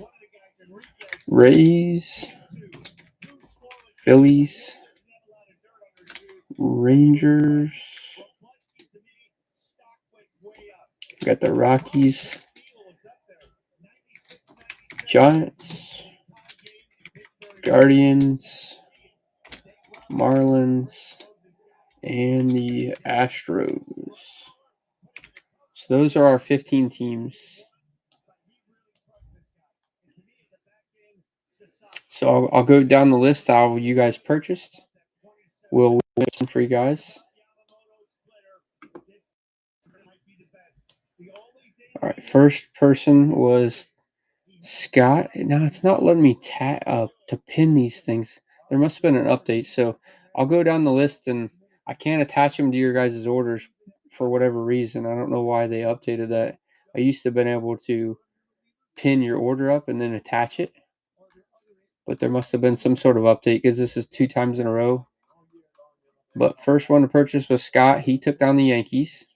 Rays. Phillies. Rangers. Got the Rockies. Giants. Guardians. Marlins. And the Astros. So those are our 15 teams. So I'll go down the list how you guys purchased. We'll listen for you guys. All right, first person was Scott. Now it's not letting me to pin these things. There must have been an update. So I'll go down the list and I can't attach them to your guys' orders for whatever reason. I don't know why they updated that. I used to have been able to pin your order up and then attach it. But there must have been some sort of update because this is 2 times in a row. But first one to purchase was Scott. He took down the Yankees.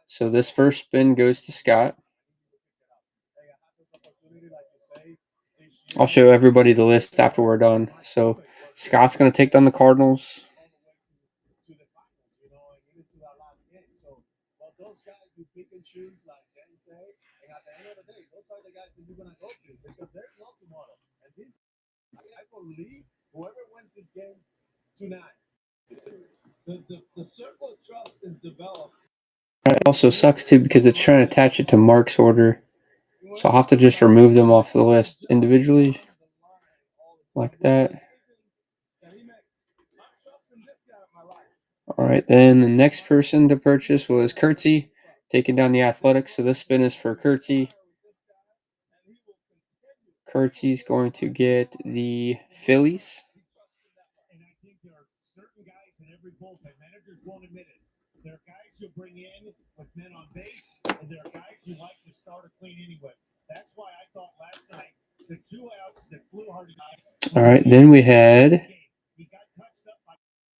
So this first spin goes to Scott. I'll show everybody the list after we're done. So Scott's going to take down the Cardinals. Those guys who pick and choose, like Dan say, and at the end of the day, those are the guys that you're gonna go to because there's no tomorrow. And this, I believe, whoever wins this game tonight, the circle of trust is developed. It also sucks too because it's trying to attach it to Mark's order, so I'll have to just remove them off the list individually, like that. All right, then the next person to purchase was Kurtzy, taking down the Athletics. So this spin is for Kurtzy. Kurtzy's going to get the Phillies. And I think there are certain guys in every bullpen. Managers won't admit it. There are guys you bring in with men on base, and there are guys you like to start or clean anyway. That's why I thought last night The 2 outs that flew hard All right, then we had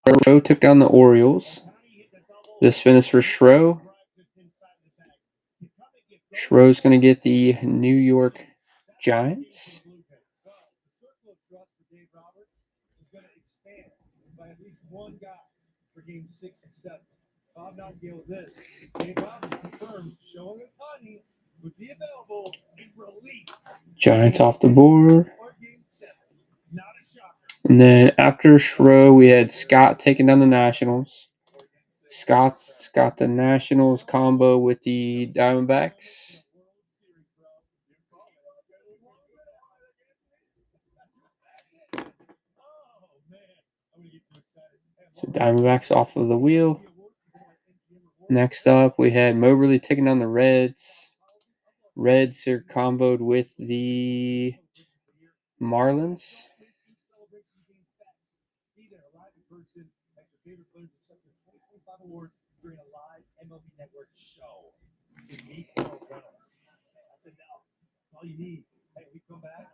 Schro took down the Orioles. This spin is for Schro. Schro's going to get the New York Giants. The circle of trust for Dave Roberts is going to expand by at least one guy for games 6 and 7. Bob Nightingale with this. Dave Roberts confirms Shohei Ohtani would be available in relief. Giants off the board. Or game 7. Not a shocker. And then after Schro, we had Scott taking down the Nationals. Scott's got the Nationals combo with the Diamondbacks. So Diamondbacks off of the wheel. Next up, we had Moberly taking down the Reds. Reds are comboed with the Marlins. Be there, arrive in person as your favorite players accept their 2025 awards during a live MLB Network show. You meet Carl Reynolds. That's enough. All you need. Hey, we come back.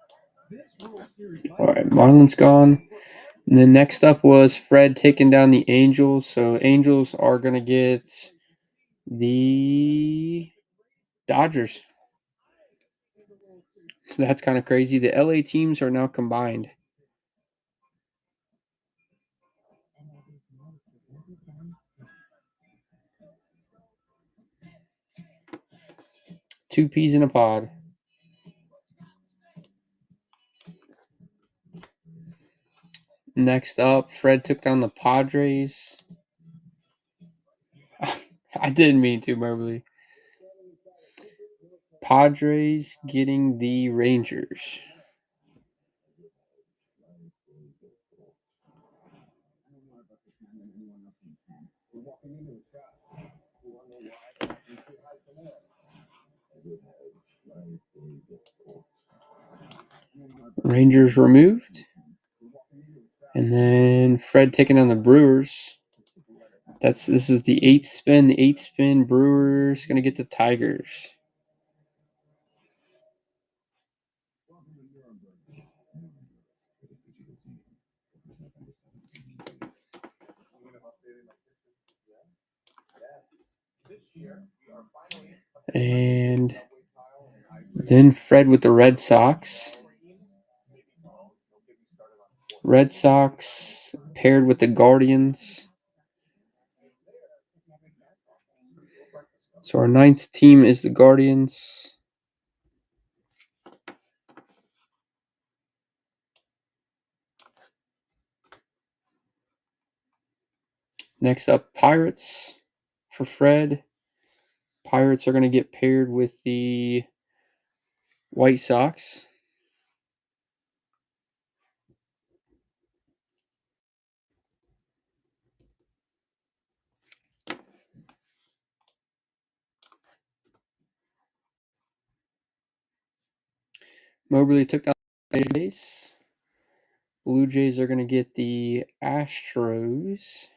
This World Series. All right, Marlins gone. And then next up was Fred taking down the Angels. So Angels are going to get the Dodgers. So that's kind of crazy. The LA teams are now combined. Two peas in a pod. Next up, Fred took down the Padres. I didn't mean to, Moberly. Padres getting the Rangers. Rangers removed. And then Fred taking on the Brewers. This is the 8th spin. The 8th spin, Brewers going to get the Tigers. And then Fred with the Red Sox. Red Sox paired with the Guardians. So our 9th team is the Guardians. Next up, Pirates for Fred. Pirates are going to get paired with the White Sox. Moberly took down the Jays. Blue Jays are going to get the Astros.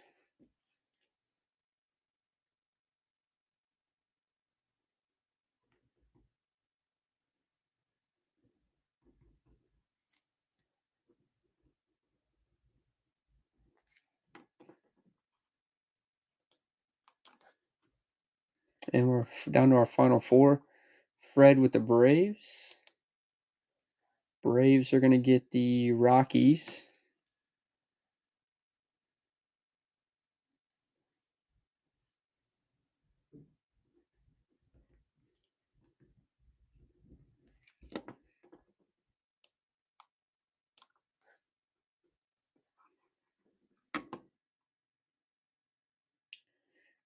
And we're down to our final 4. Fred with the Braves. Braves are going to get the Rockies.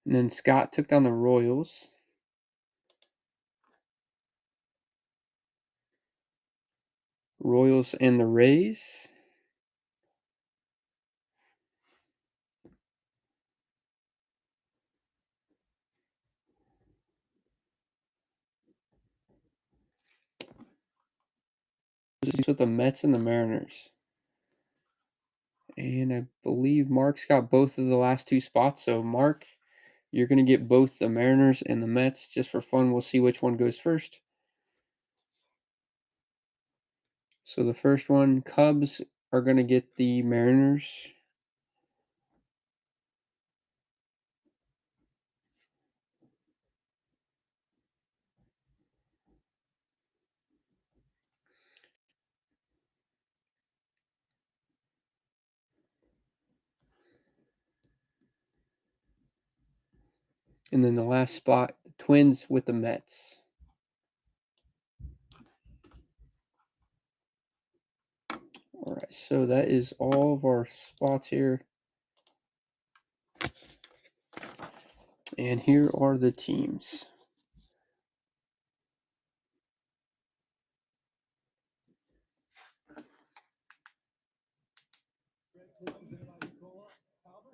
And then Scott took down the Royals. Royals and the Rays. With the Mets and the Mariners. And I believe Mark's got both of the last 2 spots. So Mark, you're going to get both the Mariners and the Mets. Just for fun, we'll see which one goes first. So the first one, Cubs are going to get the Mariners. And then the last spot, the Twins with the Mets. All right, so that is all of our spots here. And here are the teams.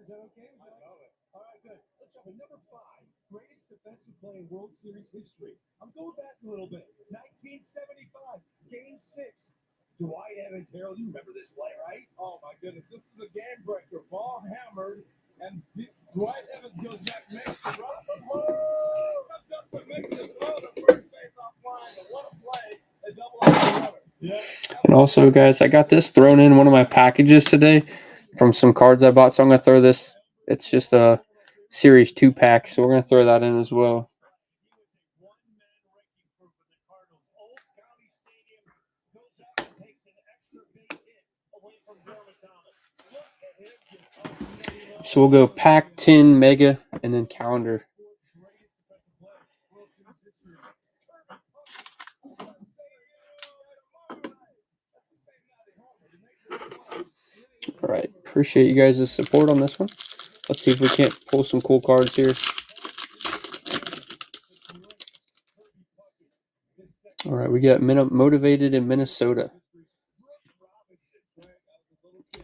Is that okay? I love it. All right, good. Let's have a number 5. Greatest defensive play in World Series history. I'm going back a little bit. 1975, Game 6. Dwight Evans, Harold, you remember this play, right? Oh, my goodness. This is a game breaker. Ball hammered, and Dwight Evans goes back, makes the run. Comes up and makes the throw to first base off line. But what a play. A double off the runner. Yeah. And also, guys, I got this thrown in one of my packages today from some cards I bought. So I'm going to throw this. It's just a Series 2 pack. So we're going to throw that in as well. So we'll go pack, 10, mega, and then calendar. All right. Appreciate you guys' support on this one. Let's see if we can't pull some cool cards here. All right. We got Motivated in Minnesota.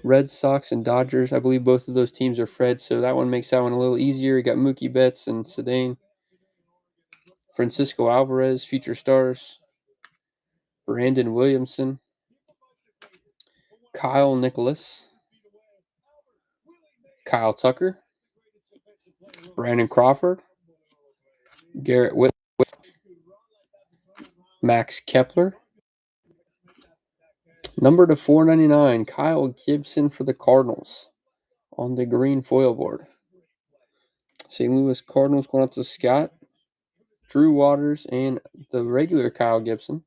Red Sox and Dodgers. I believe both of those teams are Fred, so that one makes that one a little easier. You got Mookie Betts and Sedane. Francisco Alvarez, Future Stars. Brandon Williamson. Kyle Nicholas. Kyle Tucker. Brandon Crawford. Garrett Whitlock. Max Kepler. Number to 499, Kyle Gibson for the Cardinals on the green foil board. St. Louis Cardinals going out to Scott, Drew Waters, and the regular Kyle Gibson.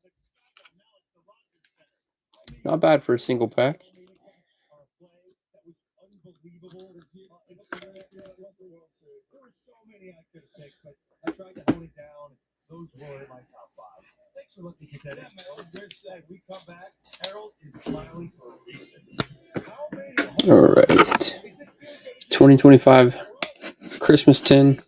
Not bad for a single pack. I tried to hone it down. Those were my top 5. Thanks for letting me get that in. There's that. We come back. Harold is smiling for a reason. All right. 2025 Christmas 10.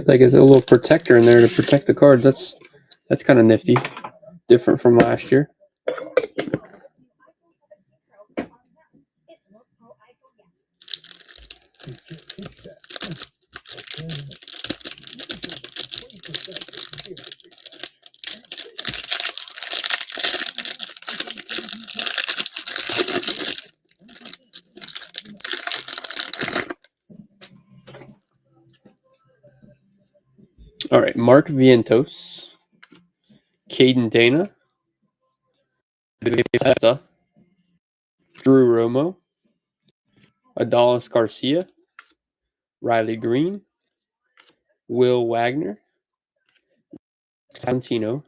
Like a little protector in there to protect the cards. That's kind of nifty. Different from last year. All right, Mark Vientos, Caden Dana, Drew Romo, Adolis Garcia, Riley Green, Will Wagner, Santino,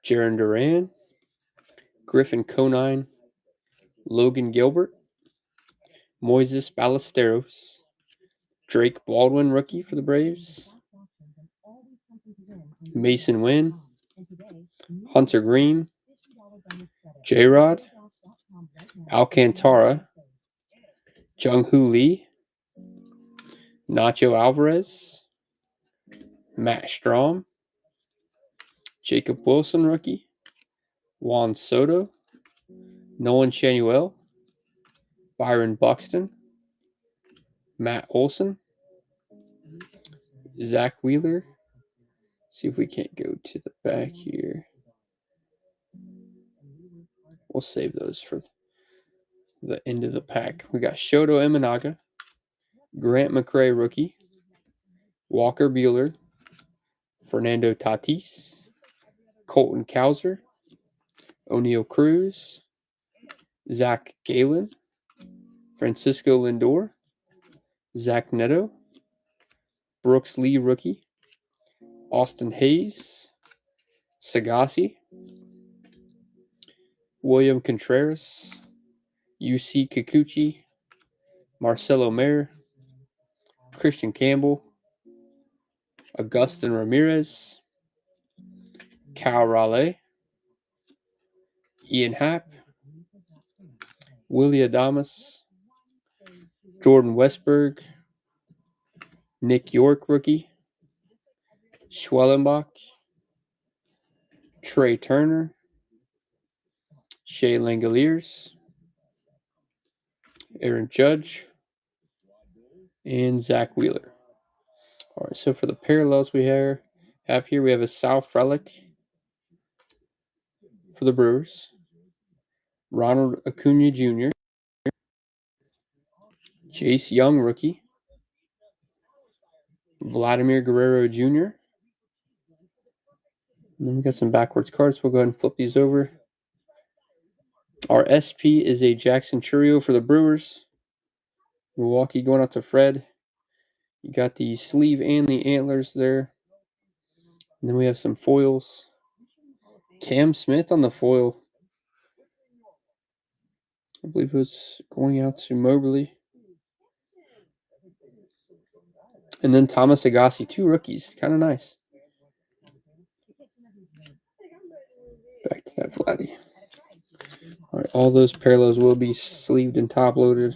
Jaron Duran, Griffin Conine, Logan Gilbert, Moises Ballesteros, Drake Baldwin, rookie for the Braves, Mason Wynn, Hunter Green, J-Rod, Alcantara, Jung-Hoo Lee, Nacho Alvarez, Matt Strom, Jacob Wilson, rookie, Juan Soto, Nolan Shanuel, Byron Buxton, Matt Olson, Zach Wheeler, See if we can't go to the back here. We'll save those for the end of the pack. We got Shoto Imanaga, Grant McCray rookie, Walker Buehler, Fernando Tatis, Colton Cowser, O'Neal Cruz, Zach Gallen, Francisco Lindor, Zach Neto, Brooks Lee rookie, Austin Hayes, Sagasi, William Contreras, UC Kikuchi, Marcelo Mayer, Christian Campbell, Augustin Ramirez, Cal Raleigh, Ian Happ, Willie Adames, Jordan Westberg, Nick York rookie, Schwellenbach, Trey Turner, Shea Langoliers, Aaron Judge, and Zach Wheeler. All right, so for the parallels we have here, we have a Sal Frelick for the Brewers, Ronald Acuna Jr., Chase Young rookie, Vladimir Guerrero Jr., and then we got some backwards cards. We'll go ahead and flip these over. Our SP is a Jackson Chourio for the Brewers. Milwaukee going out to Fred. You got the sleeve and the antlers there. And then we have some foils. Cam Smith on the foil. I believe it was going out to Moberly. And then Thomas Agassi, 2 rookies. Kind of nice. Back to that Vladdy. All right, all those parallels will be sleeved and top loaded.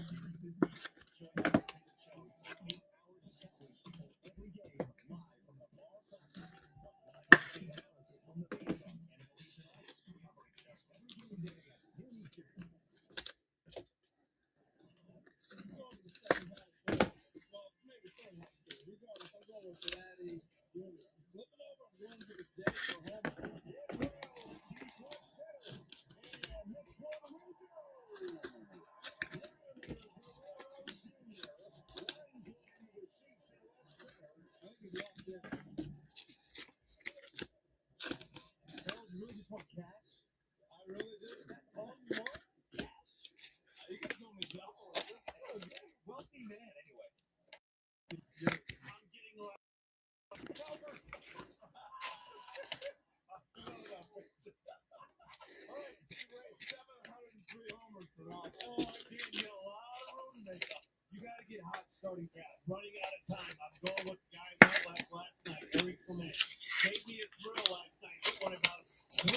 You got to get hot starting time. Running out of time. I'm going with the guy I felt like last night, Eric Clement. Gave me a thrill last night. Hit one about 3/4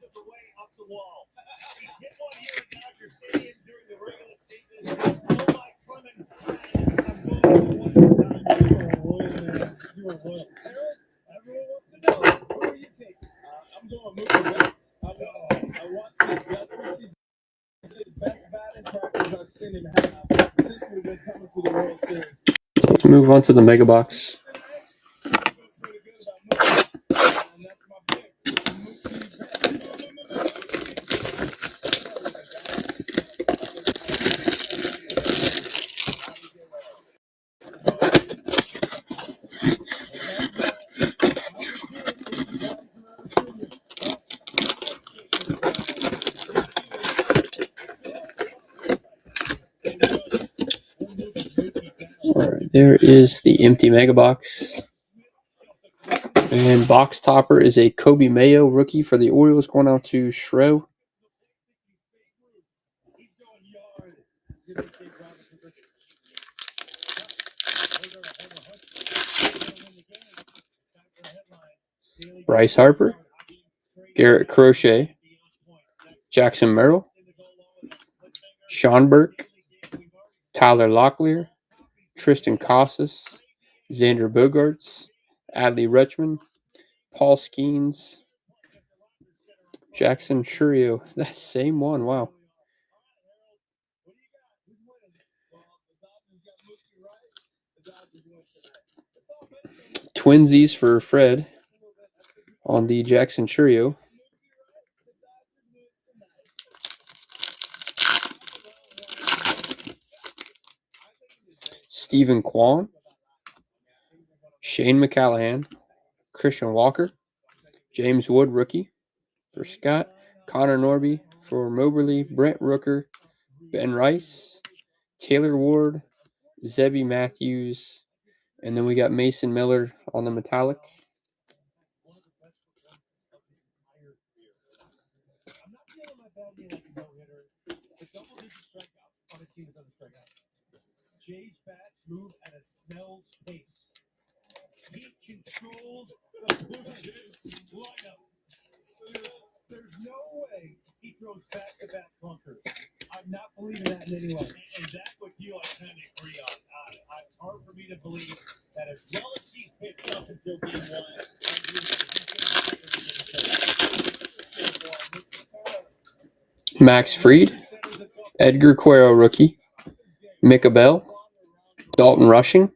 of the way up the wall. He hit one here at Dodger Stadium during the regular season. Oh, my Clement. I'm going with one more time. You are loyal, man. You are loyal. Eric, everyone wants to know, who are you taking? I'm going Mookie Betts. I watched the adjustments. He's the best batting practice I've seen him have since we've been coming to the World Series. Move on to the Mega Box. All right, there is the empty Mega Box. And box topper is a Kobe Mayo rookie for the Orioles going out to Shrew. Bryce Harper, Garrett Crochet, Jackson Merrill, Sean Burke, Tyler Locklear, Tristan Casas, Xander Bogaerts, Adley Rutschman, Paul Skeens, Jackson Chourio. That same one, wow. Twinsies for Fred. on the Jackson Trio. Stephen Kwan, Shane McCallahan, Christian Walker, James Wood, rookie for Scott, Connor Norby for Moberly, Brent Rooker, Ben Rice, Taylor Ward, Zebby Matthews, and then we got Mason Miller on the metallic. I'm not feeling my bad knee like a no-hitter, but double-digit strikeouts on a team that doesn't strike out. Jay's bats move at a snail's pace. He controls the Blue Jays lineup. There's no way he throws back-to-back clunkers. I'm not believing that in any way. And that's what you I kind of agree on. It's hard for me to believe that as well as he's pitched up until game one, Max Fried, Edgar Cuero, rookie, Micah Bell, Dalton Rushing,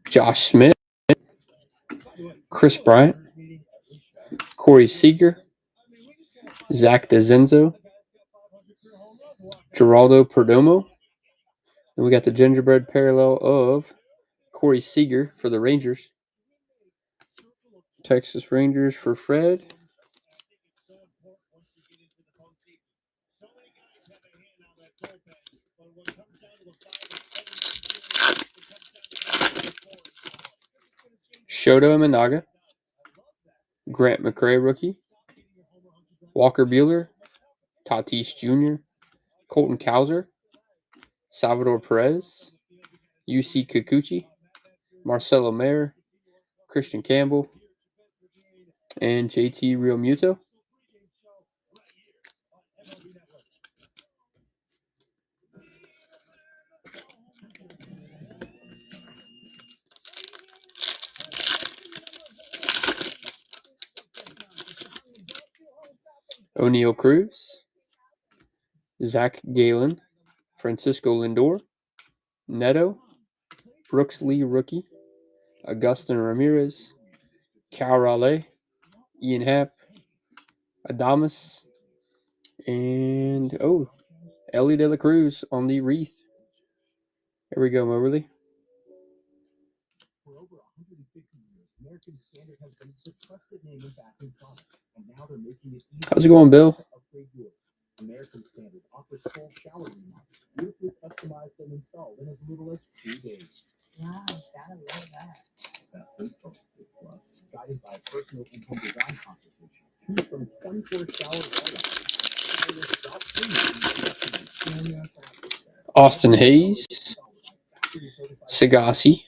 Josh Smith, Chris Bryant, Corey Seager, Zach DeZenzo, Geraldo Perdomo. And we got the gingerbread parallel of Corey Seager for the Rangers. Texas Rangers for Fred. Shoto Imanaga, Grant McCray, rookie, Walker Buehler, Tatis Jr., Colton Cowser, Salvador Perez, UC Kikuchi, Marcelo Mayer, Christian Campbell, and JT Realmuto. O'Neal Cruz, Zach Galen, Francisco Lindor, Neto, Brooks Lee, rookie, Augustin Ramirez, Cal Raleigh, Ian Happ, Adames, and Ellie De La Cruz on the wreath. Here we go, Moberly. For over 150 years, American Standard has been the trusted name in bathroom products, and now they're making it easy. How's it going, Bill? To upgrade yours. American Standard offers full shower remodels, beautifully customized and installed in as little as 2 days. Wow, gotta love that. Best install plus, guided by a personal in-home design consultation. Choose from 24 shower wall Austin Hayes, Sagasi,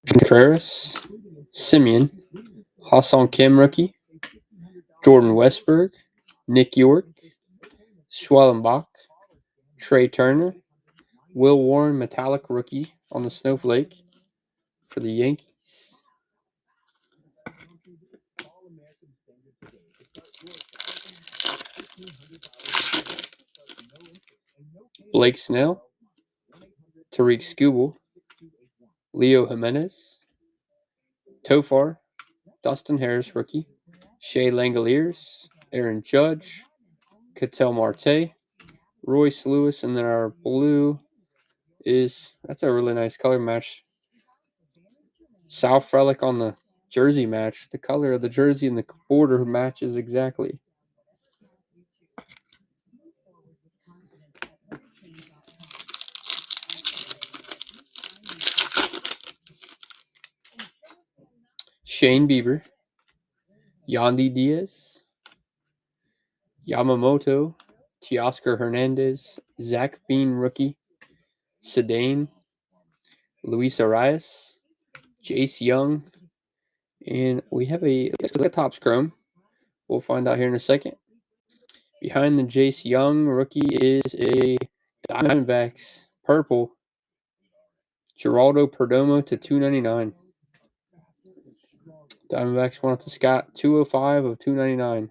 Contreras, Simeon, Hassan Kim, rookie, Jordan Westberg, Nick York, Schwellenbach, Trey Turner, Will Warren, metallic rookie on the Snowflake for the Yankees. Blake Snell, Tariq Skubal, Leo Jimenez, Tofar, Dustin Harris, rookie, Shea Langoliers, Aaron Judge, Ketel Marte, Royce Lewis, and then our blue that's a really nice color match. Sal Frelick on the jersey match. The color of the jersey and the border matches exactly. Shane Bieber, Yandy Diaz, Yamamoto, Teoscar Hernandez, Zach Bean, rookie, Sedane, Luis Arias, Jace Young, and we have a Topps Chrome. We'll find out here in a second. Behind the Jace Young rookie is a Diamondbacks purple, Geraldo Perdomo to 299. Diamondbacks went up to Scott, 205 of 299.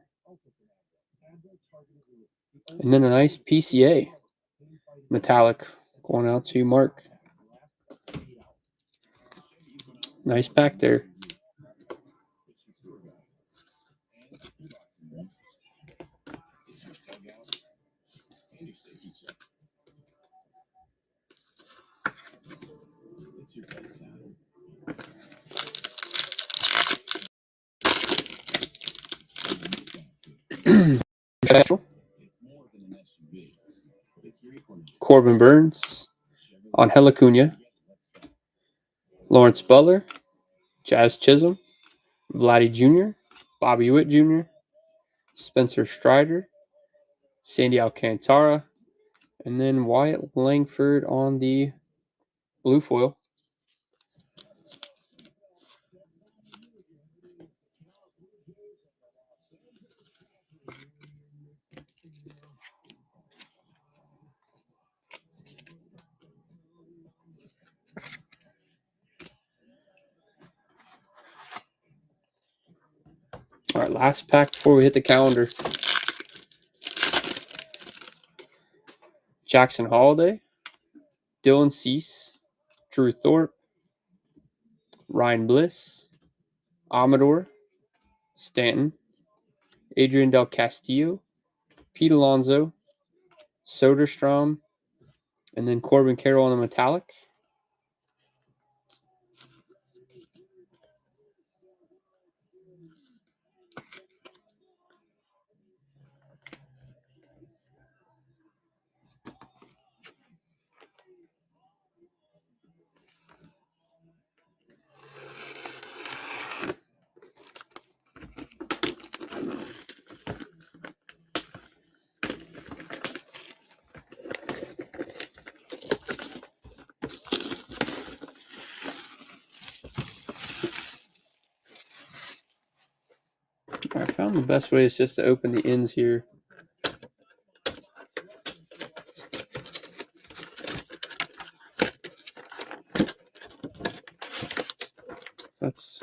And then a nice PCA metallic going out to Mark. Nice pack there. And your safety check. It's your bedtime. Special. It's more than an SUV. It's your equinox. Corbin Burns, Angel Acuna, Lawrence Butler, Jazz Chisholm, Vladdy Jr., Bobby Witt Jr., Spencer Strider, Sandy Alcantara, and then Wyatt Langford on the blue foil. All right, last pack before we hit the calendar. Jackson Holiday, Dylan Cease, Drew Thorpe, Ryan Bliss, Amador, Stanton, Adrian Del Castillo, Pete Alonso, Soderstrom, and then Corbin Carroll on the metallic. I found the best way is just to open the ends here. So that's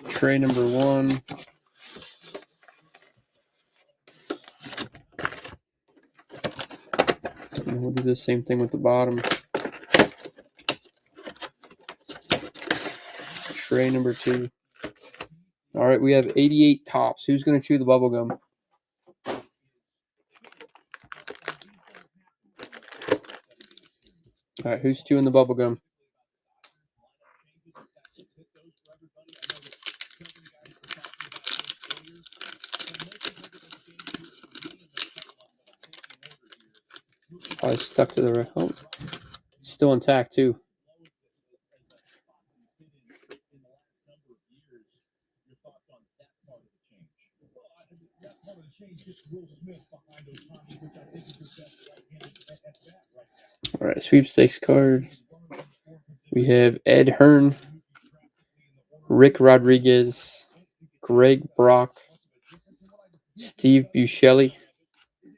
tray number 1. And we'll do the same thing with the bottom. Tray number 2. All right, we have 88 tops. Who's going to chew the bubble gum? All right, who's chewing the bubble gum? Probably stuck to the right. Oh, it's still intact too. All right, sweepstakes card. We have Ed Hearn, Rick Rodriguez, Greg Brock, Steve Buscemi,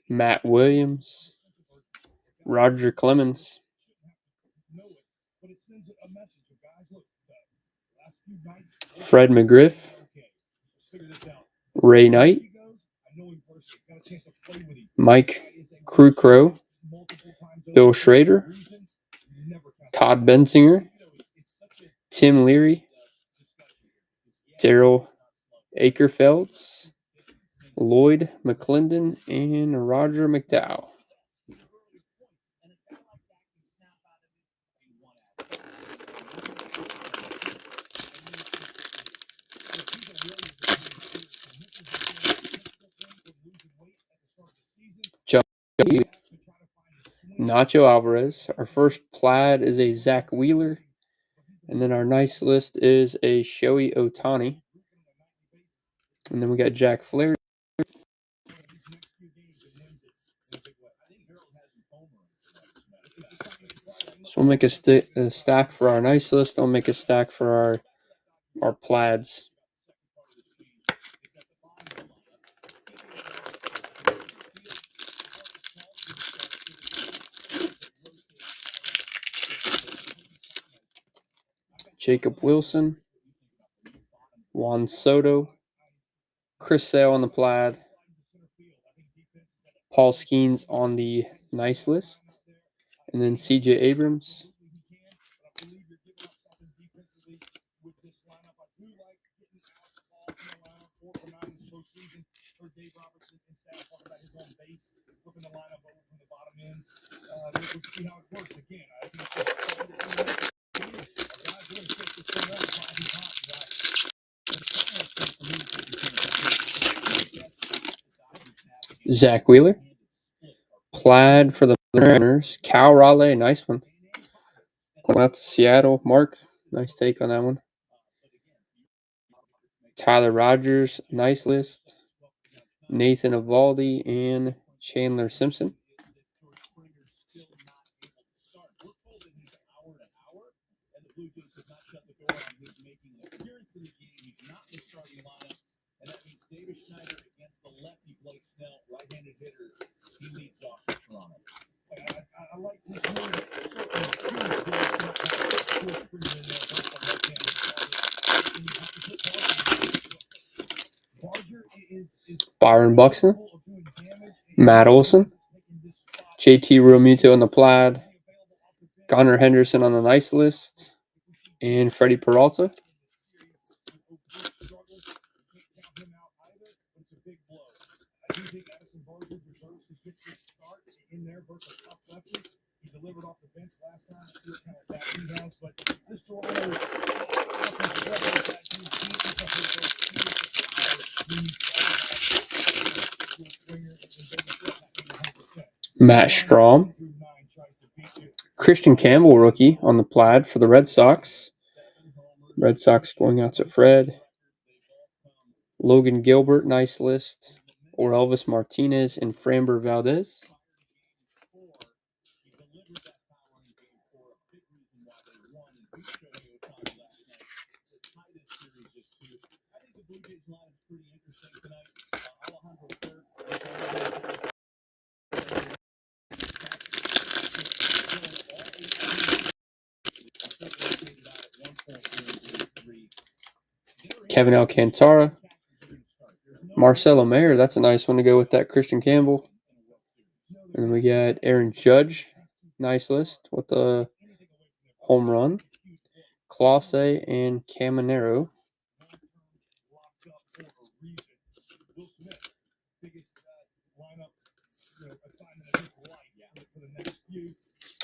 Matt Williams, Roger Clemens, Fred McGriff, Ray Knight, Mike Krukow, Bill Schrader, Todd Bensinger, Tim Leary, Daryl Akerfelds, Lloyd McClendon, and Roger McDowell. Nacho Alvarez. Our first plaid is a Zach Wheeler. And then our nice list is a Shohei Ohtani. And then we got Jack Flaherty. So we'll make a stack for our nice list. I'll make a stack for our plaids. Jacob Wilson, Juan Soto, Chris Sale on the plaid, Paul Skeens on the nice list, and then CJ Abrams. we'll see how it works again. I think it's just fun to see what our guys are going to take this thing up. Bobby Hot, Zach Wheeler. Plaid for the Mariners. Cal Raleigh, nice one. Going out to Seattle. Mark, nice take on that one. Tyler Rogers, nice list. Nathan Eovaldi and Chandler Simpson. Blue Jays have not shut the door on his making an appearance in the game. He's not in the starting lineup, and that means David Schneider against the lefty Blake Snell, right-handed hitter. He leads off for Toronto. I like this move. Byron Buxton, Matt Olson, JT Realmuto on the Plaid, Gunnar Henderson on the nice list, and Freddie Peralta. He delivered off the bench last time. See what kind of back he has, but this Toronto offensive level is that huge Matt Strahm, Christian Campbell rookie on the Plaid for the Red Sox. Red Sox going out to Fred. Logan Gilbert, nice list. Or Elvis Martinez and Framber Valdez. Kevin Alcantara. Marcelo Mayer, that's a nice one to go with that Christian Campbell. And then we got Aaron Judge, nice list with the home run. Clase and Caminero.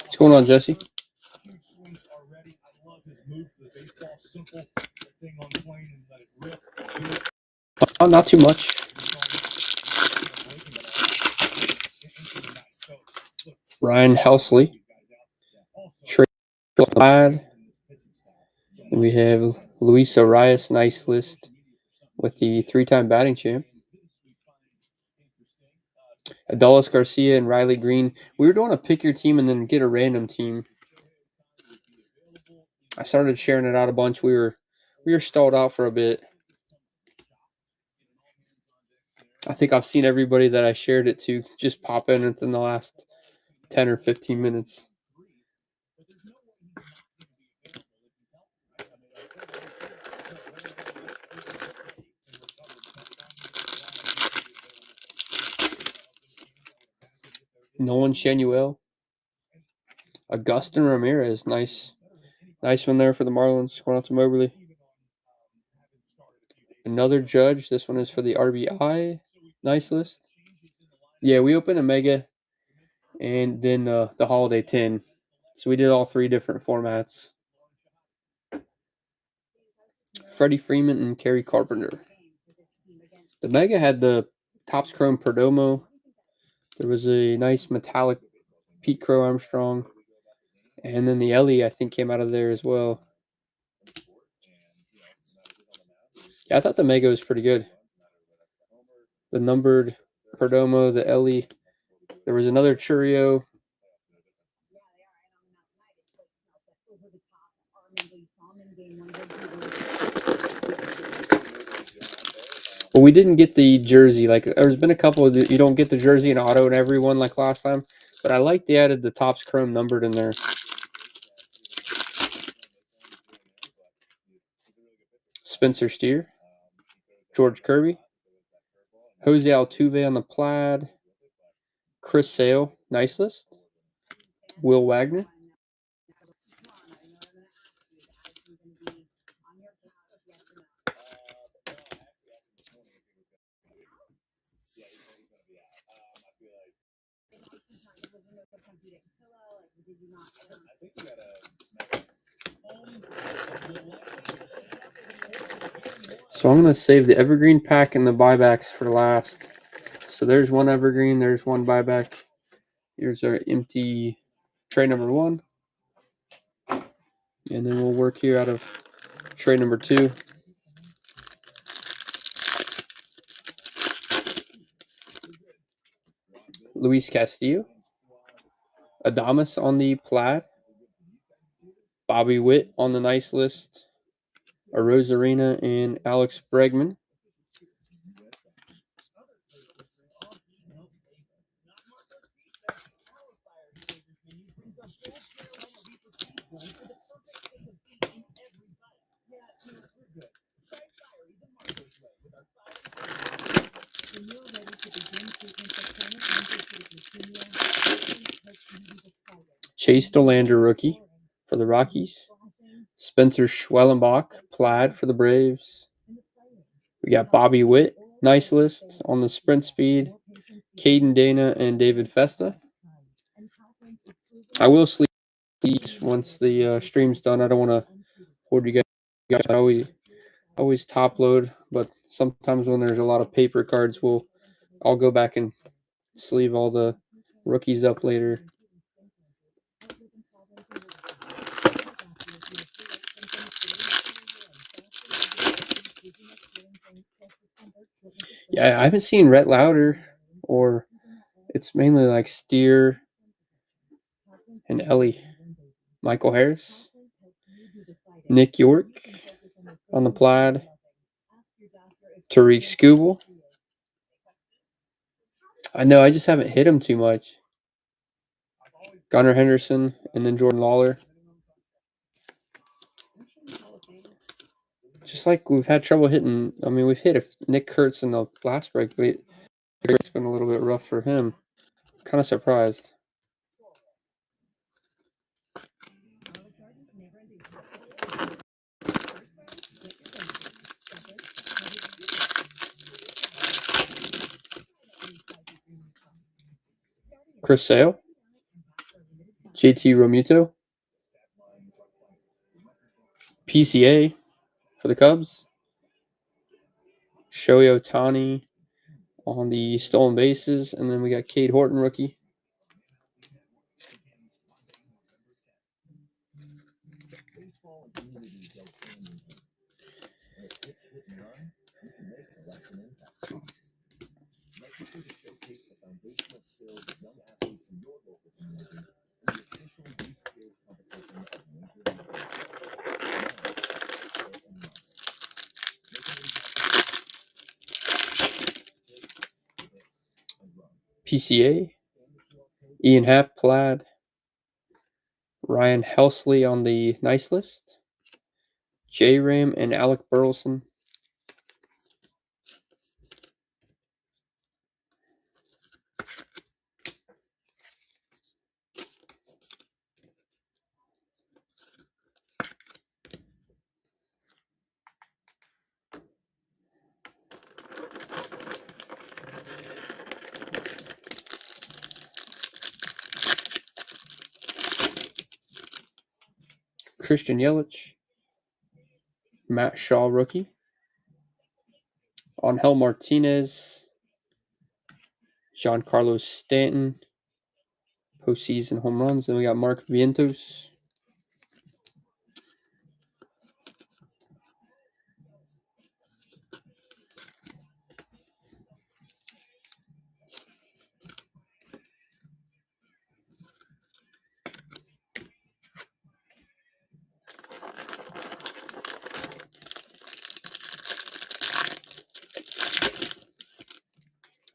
What's going on, Jesse? Oh, not too much. Ryan Helsley. Trey Plaid. And we have Luis Arias, nice list with the 3-time batting champ. Adolis Garcia and Riley Green. We were doing a pick your team and then get a random team. I started sharing it out a bunch. We were stalled out for a bit. I think I've seen everybody that I shared it to just pop in within the last 10 or 15 minutes. Nolan Shanuel. Augustin Ramirez. Nice one there for the Marlins. Going out to Moberly. Another Judge. This one is for the RBI. Nice list. Yeah, we opened a Mega and then the Holiday 10. So we did all 3 different formats. Freddie Freeman and Kerry Carpenter. The Mega had the Topps Chrome Perdomo. There was a nice metallic Pete Crow Armstrong. And then the Ellie, I think, came out of there as well. Yeah, I thought the Mega was pretty good. The numbered Perdomo, the Ellie. There was another Churio. But we didn't get the jersey. Like, there's been a couple that you don't get the jersey and auto and everyone like last time. But I like they added the Topps Chrome numbered in there. Spencer Steer. George Kirby. Jose Altuve on the Plaid. Chris Sale. Nice list. Will Wagner. I think you got a. So I'm going to save the evergreen pack and the buybacks for last. So there's one evergreen, there's one buyback. Here's our empty tray number 1. And then we'll work here out of tray number 2. Luis Castillo. Adames on the plaid. Bobby Witt on the nice list. Arozarena and Alex Bregman. Chase Dolander rookie for the Rockies. Spencer Schwellenbach plaid for the Braves. We got Bobby Witt, nice list on the sprint speed. Caden Dana and David Festa. I will sleep once the stream's done. I don't want to hold you guys. I always top load, but sometimes when there's a lot of paper cards, I'll go back and sleeve all the rookies up later. Yeah, I haven't seen Rhett Lauder, or it's mainly like Steer and Ellie. Michael Harris. Nick York on the plaid. Tariq Skubal. I know, I just haven't hit him too much. Gunnar Henderson and then Jordan Lawler. Just like we've had trouble hitting. I mean, we've hit Nick Kurtz in the last break, but it's been a little bit rough for him. Kind of surprised. Chris Sale. JT Realmuto. PCA for the Cubs. Shohei Ohtani on the stolen bases. And then we got Cade Horton, rookie. PCA. Ian Happ, plaid. Ryan Helsley on the nice list. J-Ram and Alec Burleson. Christian Yelich. Matt Shaw, rookie. Angel Martinez. Giancarlo Stanton. Postseason home runs. Then we got Mark Vientos.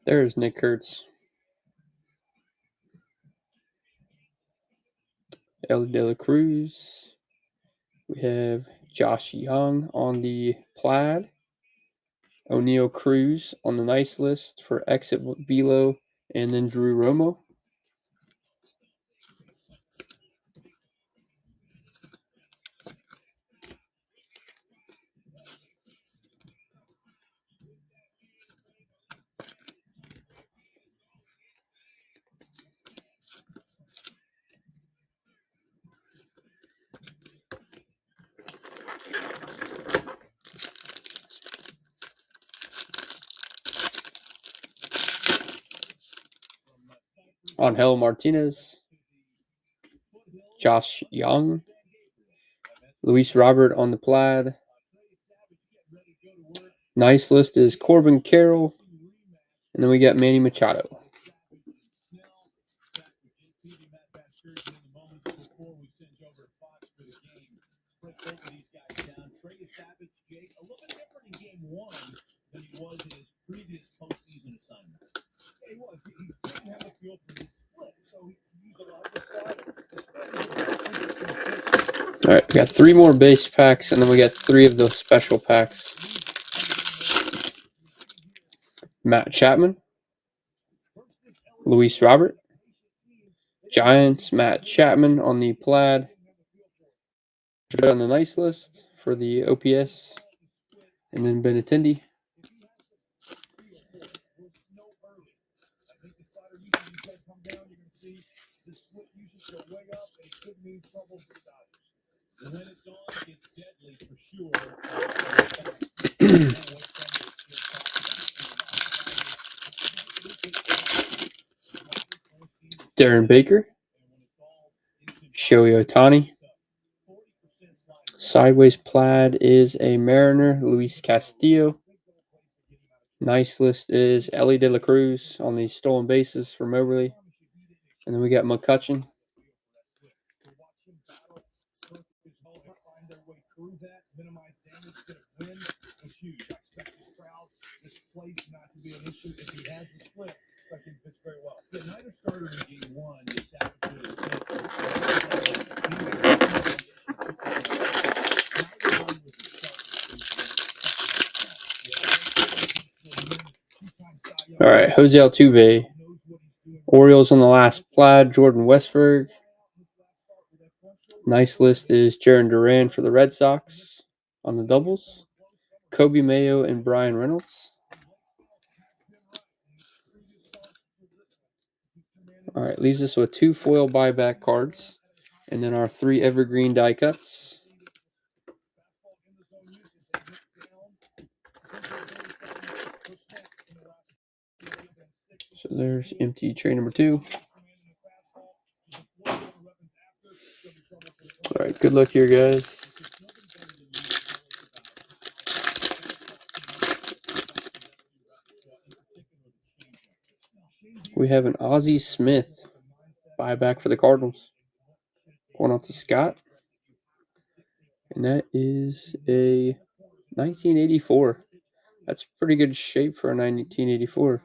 There's Nick Kurtz. El De La Cruz. We have Josh Young on the plaid. O'Neal Cruz on the nice list for Exit Velo. And then Drew Romo. Angel Martinez, Josh Young, Luis Robert on the plaid. Nice list is Corbin Carroll, and then we got Manny Machado. Than he was in his previous postseason assignments. He was. He didn't have a feel for this split, so he used a lot of the side. All right, we got 3 more base packs, and then we got 3 of those special packs. Matt Chapman, Luis Robert, Giants, Matt Chapman on the plaid. On the nice list for the OPS, and then Benintendi. When it's on, it's deadly for sure. Darren Baker, Shohei Ohtani. Sideways plaid is a Mariner, Luis Castillo. Nice list is Ellie De La Cruz on the stolen bases for Moberly. And then we got McCutchen. All right, Jose Altuve. Orioles on the last plaid, Jordan Westberg. Nice list is Jarren Duran for the Red Sox on the doubles. Kobe Mayo and Brian Reynolds. All right, leaves us with 2 foil buyback cards, and then our 3 evergreen die cuts. So there's empty tray number 2. All right, good luck here, guys. We have an Ozzie Smith buyback for the Cardinals. Going out to Scott. And that is a 1984. That's pretty good shape for a 1984.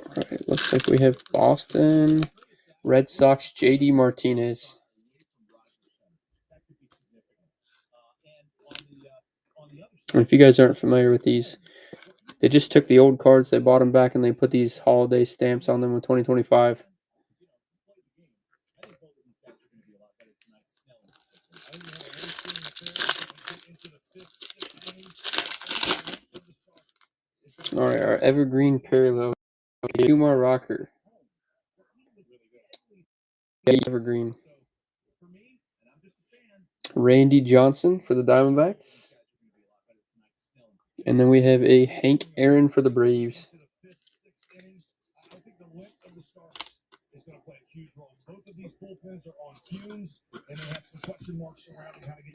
All right, looks like we have Boston Red Sox JD Martinez. And if you guys aren't familiar with these, they just took the old cards, they bought them back, and they put these holiday stamps on them in 2025. All right, our evergreen parallel, Kumar Rocker. Evergreen. Randy Johnson for the Diamondbacks. And then we have a Hank Aaron for the Braves.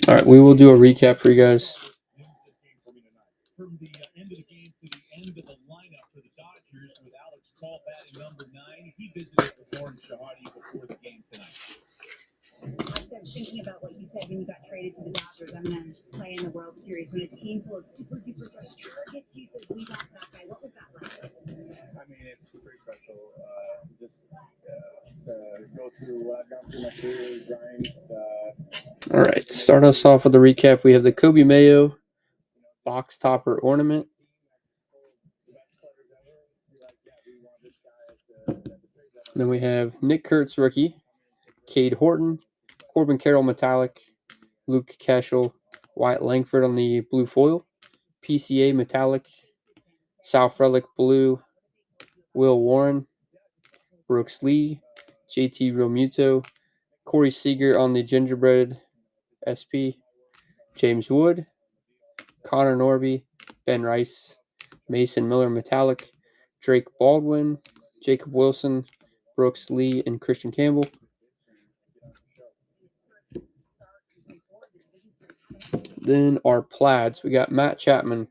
All right, we will do a recap for you guys. From the end of the game to the end of the lineup for the Dodgers with Alex Call batting number 9. He visited with Lauren Shahadi before the game tonight. I was thinking about what you said when you got traded to the Dodgers. I'm going to play in the World Series. When a team full of super duper stars targets you, says, we got that guy. What was that like? I mean, it's pretty special. Just to go through what I've gone through my career, grind. All right, start us off with the recap. We have the Kobe Mayo box topper ornament. Then we have Nick Kurtz rookie, Cade Horton, Corbin Carroll metallic, Luke Cashel, Wyatt Langford on the blue foil, PCA metallic, Sal Frelick blue, Will Warren, Brooks Lee, JT Realmuto, Corey Seager on the Gingerbread SP, James Wood, Connor Norby, Ben Rice, Mason Miller Metallic, Drake Baldwin, Jacob Wilson, Brooks Lee, and Christian Campbell. Then our plaids, we got Matt Chapman,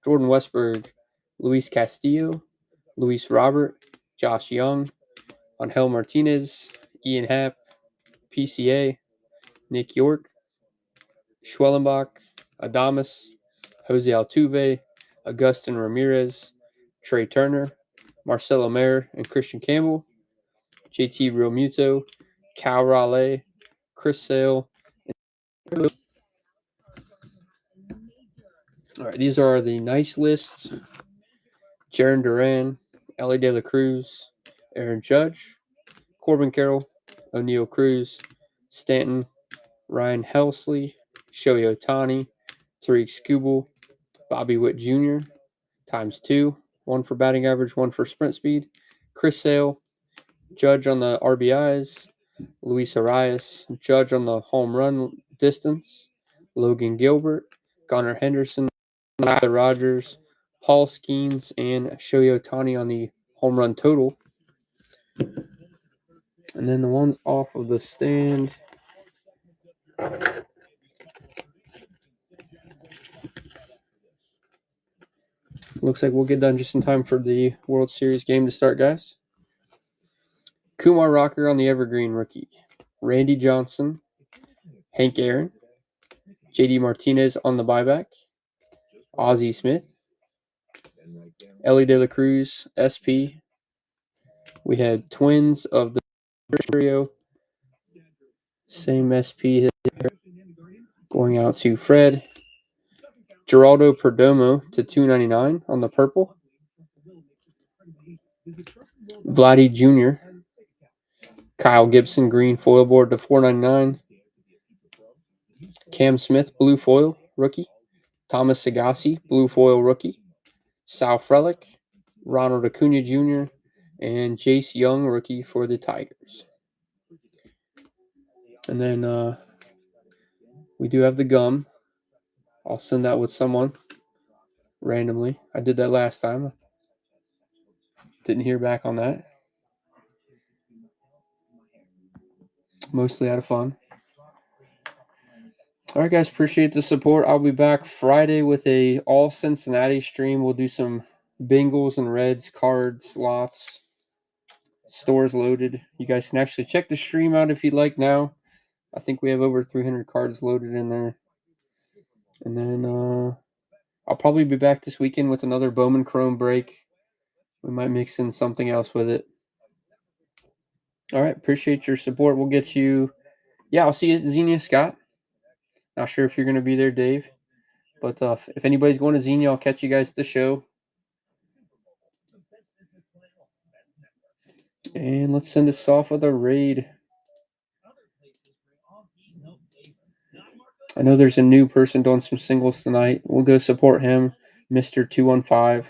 Jordan Westberg, Luis Castillo, Luis Robert, Josh Young, Angel Martinez, Ian Happ, PCA, Nick York, Schwellenbach, Adamas, Jose Altuve, Augustin Ramirez, Trey Turner, Marcelo Mayer, and Christian Campbell, JT Realmuto, Cal Raleigh, Chris Sale. All right, these are the nice lists. Jaron Duran, Ellie De La Cruz, Aaron Judge, Corbin Carroll, O'Neal Cruz, Stanton, Ryan Helsley, Shohei Ohtani, Tariq Skubal, Bobby Witt Jr. ×2, one for batting average, one for sprint speed, Chris Sale, Judge on the RBIs, Luis Arias, Judge on the home run distance, Logan Gilbert, Gunnar Henderson, Arthur Rogers, Paul Skeens, and Shohei Ohtani on the home run total. And then the ones off of the stand. Looks like we'll get done just in time for the World Series game to start, guys. Kumar Rocker on the Evergreen rookie. Randy Johnson, Hank Aaron, JD Martinez on the buyback. Ozzie Smith, Ellie De La Cruz, SP. We had Twins of the trio. Same SP here. Going out to Fred. Geraldo Perdomo /299 on the purple. Vladdy Jr. Kyle Gibson green foil board /499. Cam Smith blue foil rookie. Thomas Agassi blue foil rookie. Sal Frelick, Ronald Acuna Jr., and Jace Young rookie for the Tigers. And then we do have the gum. I'll send that with someone randomly. I did that last time. Didn't hear back on that. Mostly out of fun. All right, guys. Appreciate the support. I'll be back Friday with a all Cincinnati stream. We'll do some Bengals and Reds cards, lots. Stores loaded. You guys can actually check the stream out if you'd like now. I think we have over 300 cards loaded in there. And then I'll probably be back this weekend with another Bowman Chrome break. We might mix in something else with it. All right. Appreciate your support. We'll get you. Yeah, I'll see you at Xenia, Scott. Not sure if you're going to be there, Dave. But if anybody's going to Xenia, I'll catch you guys at the show. And let's send us off with a raid. I know there's a new person doing some singles tonight. We'll go support him, Mr. 215.